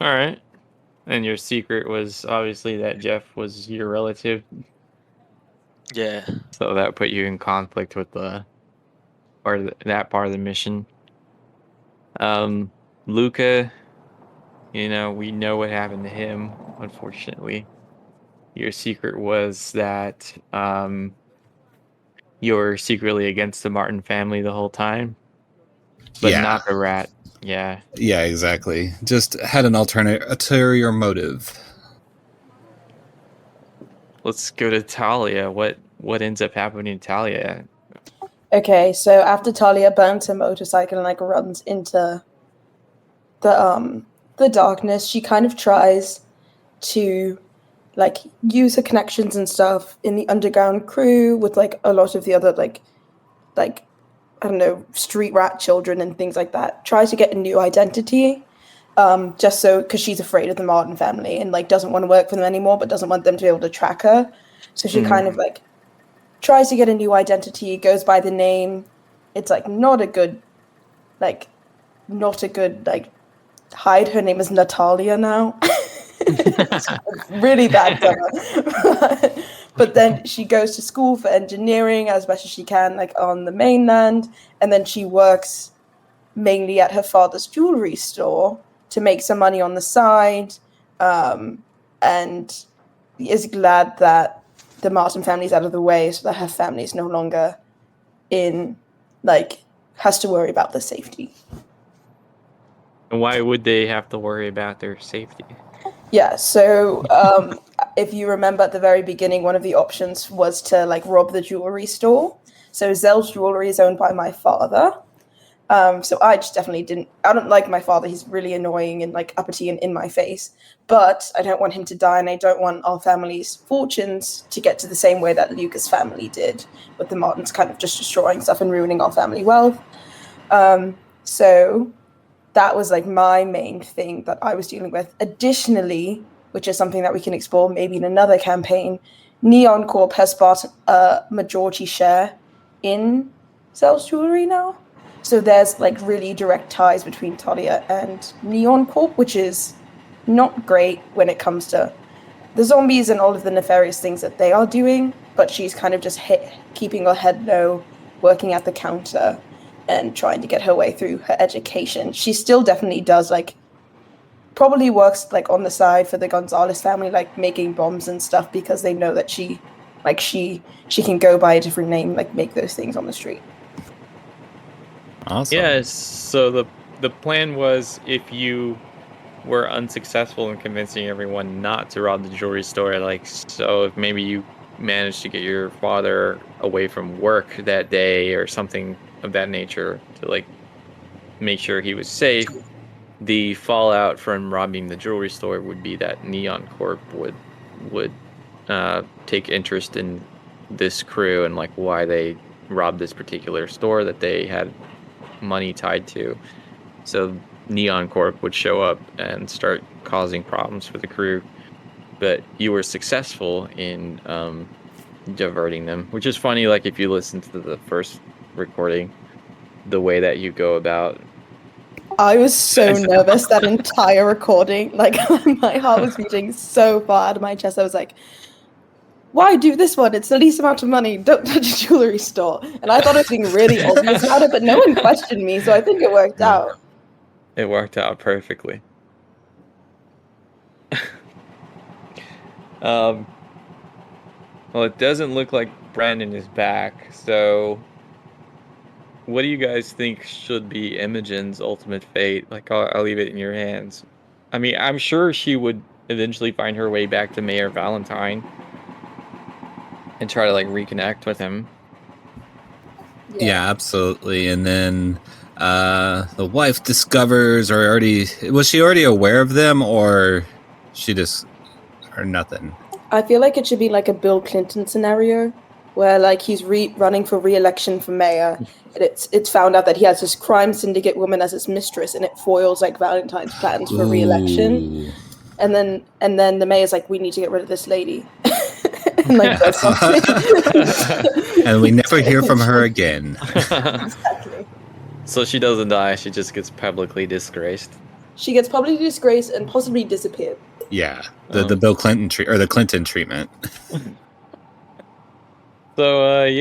All right. And your secret was obviously that Jeff was your relative. Yeah. So that put you in conflict with that part of the mission. Luca, we know what happened to him, unfortunately. Your secret was that you were secretly against the Martin family the whole time, but not the rat. Yeah. Yeah, exactly. Just had an ulterior motive. Let's go to Talia. What ends up happening to Talia? Okay, so after Talia burns her motorcycle and like runs into the darkness, she kind of tries to like use her connections and stuff in the underground crew with like a lot of the other like I don't know, street rat children and things like that. Tries to get a new identity, just so because she's afraid of the Martin family and like doesn't want to work for them anymore, but doesn't want them to be able to track her. So she kind of like tries to get a new identity, goes by the name. It's like not a good hide. Her name is Natalia now. It's really that dumb. But then she goes to school for engineering as best as she can, like on the mainland, and then she works mainly at her father's jewelry store to make some money on the side, and is glad that the Martin family's out of the way so that her family's no longer has to worry about their safety. And why would they have to worry about their safety? Yeah, so if you remember at the very beginning, one of the options was to like rob the jewelry store. So Zell's jewelry is owned by my father. So I just definitely I don't like my father. He's really annoying and like uppity and in my face. But I don't want him to die, and I don't want our family's fortunes to get to the same way that Lucas' family did, with the Martins kind of just destroying stuff and ruining our family wealth. So that was like my main thing that I was dealing with. Additionally, which is something that we can explore maybe in another campaign, Neon Corp has bought a majority share in Zell's jewelry now. So there's like really direct ties between Talia and Neon Corp, which is not great when it comes to the zombies and all of the nefarious things that they are doing, but she's kind of just keeping her head low, working at the counter, and trying to get her way through her education. She still definitely does, like, probably works, like, on the side for the Gonzalez family, like, making bombs and stuff, because they know that she can go by a different name, like, make those things on the street. Awesome. Yeah, so the plan was, if you were unsuccessful in convincing everyone not to rob the jewelry store, like, so if maybe you managed to get your father away from work that day or something of that nature to like make sure he was safe, the fallout from robbing the jewelry store would be that Neon Corp would take interest in this crew and like why they robbed this particular store that they had money tied to. So Neon Corp would show up and start causing problems for the crew, but you were successful in diverting them, which is funny. Like if you listen to the first recording, the way that you go about. I was so nervous that entire recording. Like my heart was beating so far out of my chest. I was like, why do this one? It's the least amount of money. Don't touch a jewelry store. And I thought I was being really obvious about it, but no one questioned me, so I think it worked out. It worked out perfectly. Well, it doesn't look like Brandon is back, so what do you guys think should be Imogen's ultimate fate? Like, I'll leave it in your hands. I mean, I'm sure she would eventually find her way back to Mayor Valentine and try to, like, reconnect with him. Yeah, absolutely. And then the wife discovers, was she already aware of them, or she just, or nothing? I feel like it should be like a Bill Clinton scenario, where like he's running for re-election for mayor, and it's found out that he has this crime syndicate woman as his mistress, and it foils like Valentine's plans for re-election. And then the mayor's like, we need to get rid of this lady. And like does something. And we never hear from her again. Exactly. So she doesn't die, she just gets publicly disgraced. She gets publicly disgraced and possibly disappeared. Yeah, the Bill Clinton or the Clinton treatment. So I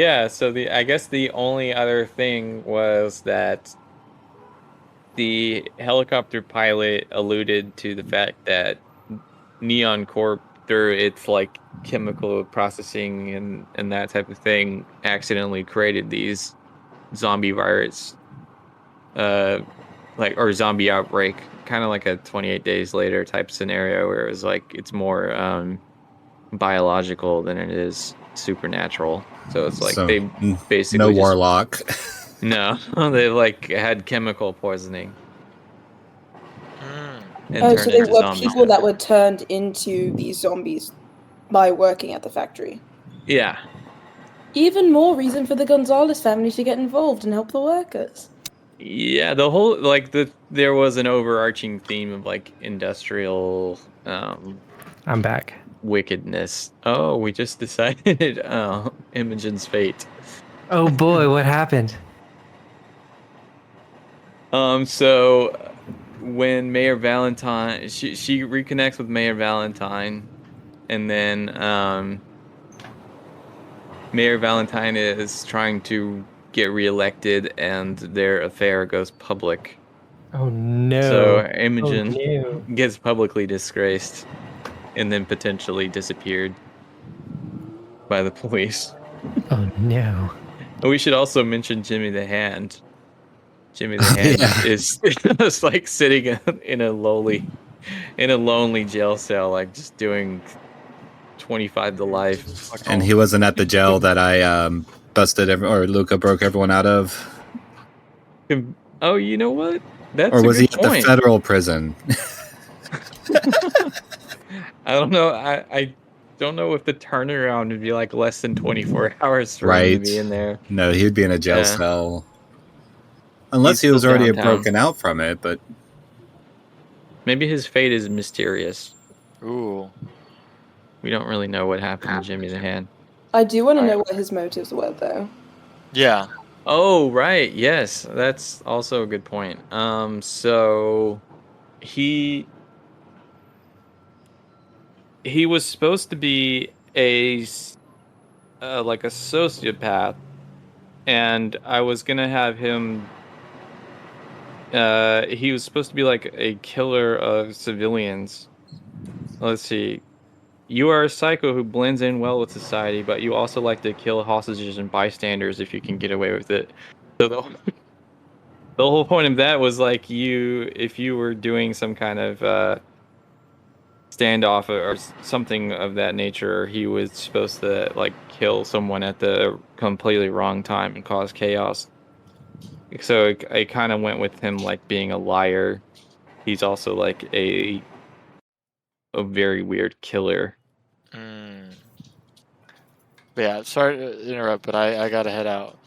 guess the only other thing was that the helicopter pilot alluded to the fact that Neon Corp, through its like chemical processing and that type of thing, accidentally created these zombie virus, or zombie outbreak, kind of like a 28 Days Later type scenario, where it was like it's more biological than it is supernatural. So it's like So, they basically no just, warlock. no, they like had chemical poisoning Mm. and Oh, so turned they into were zombies. people that were turned into these zombies by working at the factory. Yeah. Even more reason for the Gonzalez family to get involved and help the workers. Yeah, there was an overarching theme of like industrial I'm back. wickedness. Oh, we just decided Imogen's fate. Oh boy, what happened? So when Mayor Valentine she reconnects with Mayor Valentine, and then Mayor Valentine is trying to get reelected, and their affair goes public. Oh no. So Oh Imogen no. gets publicly disgraced and then potentially disappeared by the police. Oh no. And we should also mention Jimmy the Hand. Jimmy the Hand Yeah. is just like sitting in a lonely jail cell, like just doing 25 to life. And he wasn't at the jail that I busted or Luca broke everyone out of. Oh, you know what? That's Or a was he good at the point. federal prison? I don't know. I don't know if the turnaround would be like less than 24 hours for him to Right. be in there. No, he'd be in a jail Yeah. cell. Unless He's he was still already downtown. broken out from it, but Maybe his fate is mysterious. Ooh. We don't really know what happened to Jimmy the Hand. I do want to know what his motives were, though. Yeah. Oh, right. Yes, that's also a good point. So he was supposed to be like a sociopath, and I was gonna have him. He was supposed to be like a killer of civilians. Let's see. You are a psycho who blends in well with society, but you also like to kill hostages and bystanders if you can get away with it. So the whole point of that was like if you were doing some kind of standoff or something of that nature, he was supposed to like kill someone at the completely wrong time and cause chaos. So I kind of went with him like being a liar. He's also like a very weird killer. Mm. But yeah, sorry to interrupt, but I gotta head out.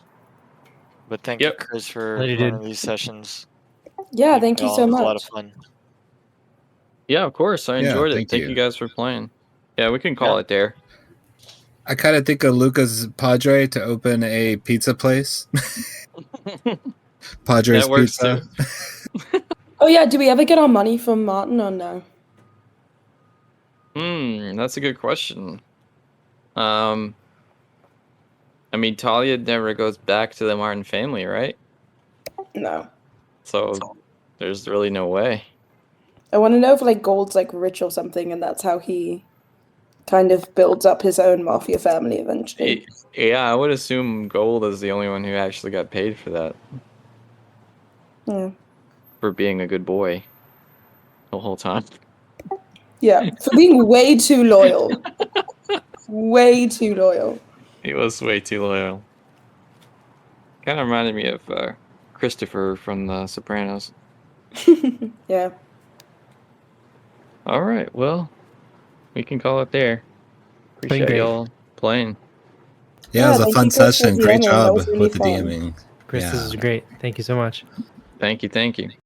But thank Yep. you, Chris, for Later, running dude. these sessions. Yeah, thank you so It was a lot much. of fun. Yeah, of course. I Yeah, enjoyed it. thank Thank you. you guys for playing. Yeah, we can call Yeah. it there. I kind of think of Luca's Padre to open a pizza place. Padre's That works Pizza. too. Oh yeah, do we ever get our money from Martin or no? That's a good question. I mean, Talia never goes back to the Martin family, right? No. So there's really no way. I want to know if like Gold's like rich or something, and that's how he kind of builds up his own mafia family eventually. Yeah, I would assume Gold is the only one who actually got paid for that, Yeah. for being a good boy the whole time. Yeah, for being way too loyal. Way too loyal. He was way too loyal. Kind of reminded me of Christopher from The Sopranos. Yeah. All right, well, we can call it there. Been Appreciate great. y'all playing. Yeah, it was a thank fun you, Chris, for session. Great DMing. That job was really with the fun. DMing. Chris, this is great. Thank you so much. Thank you.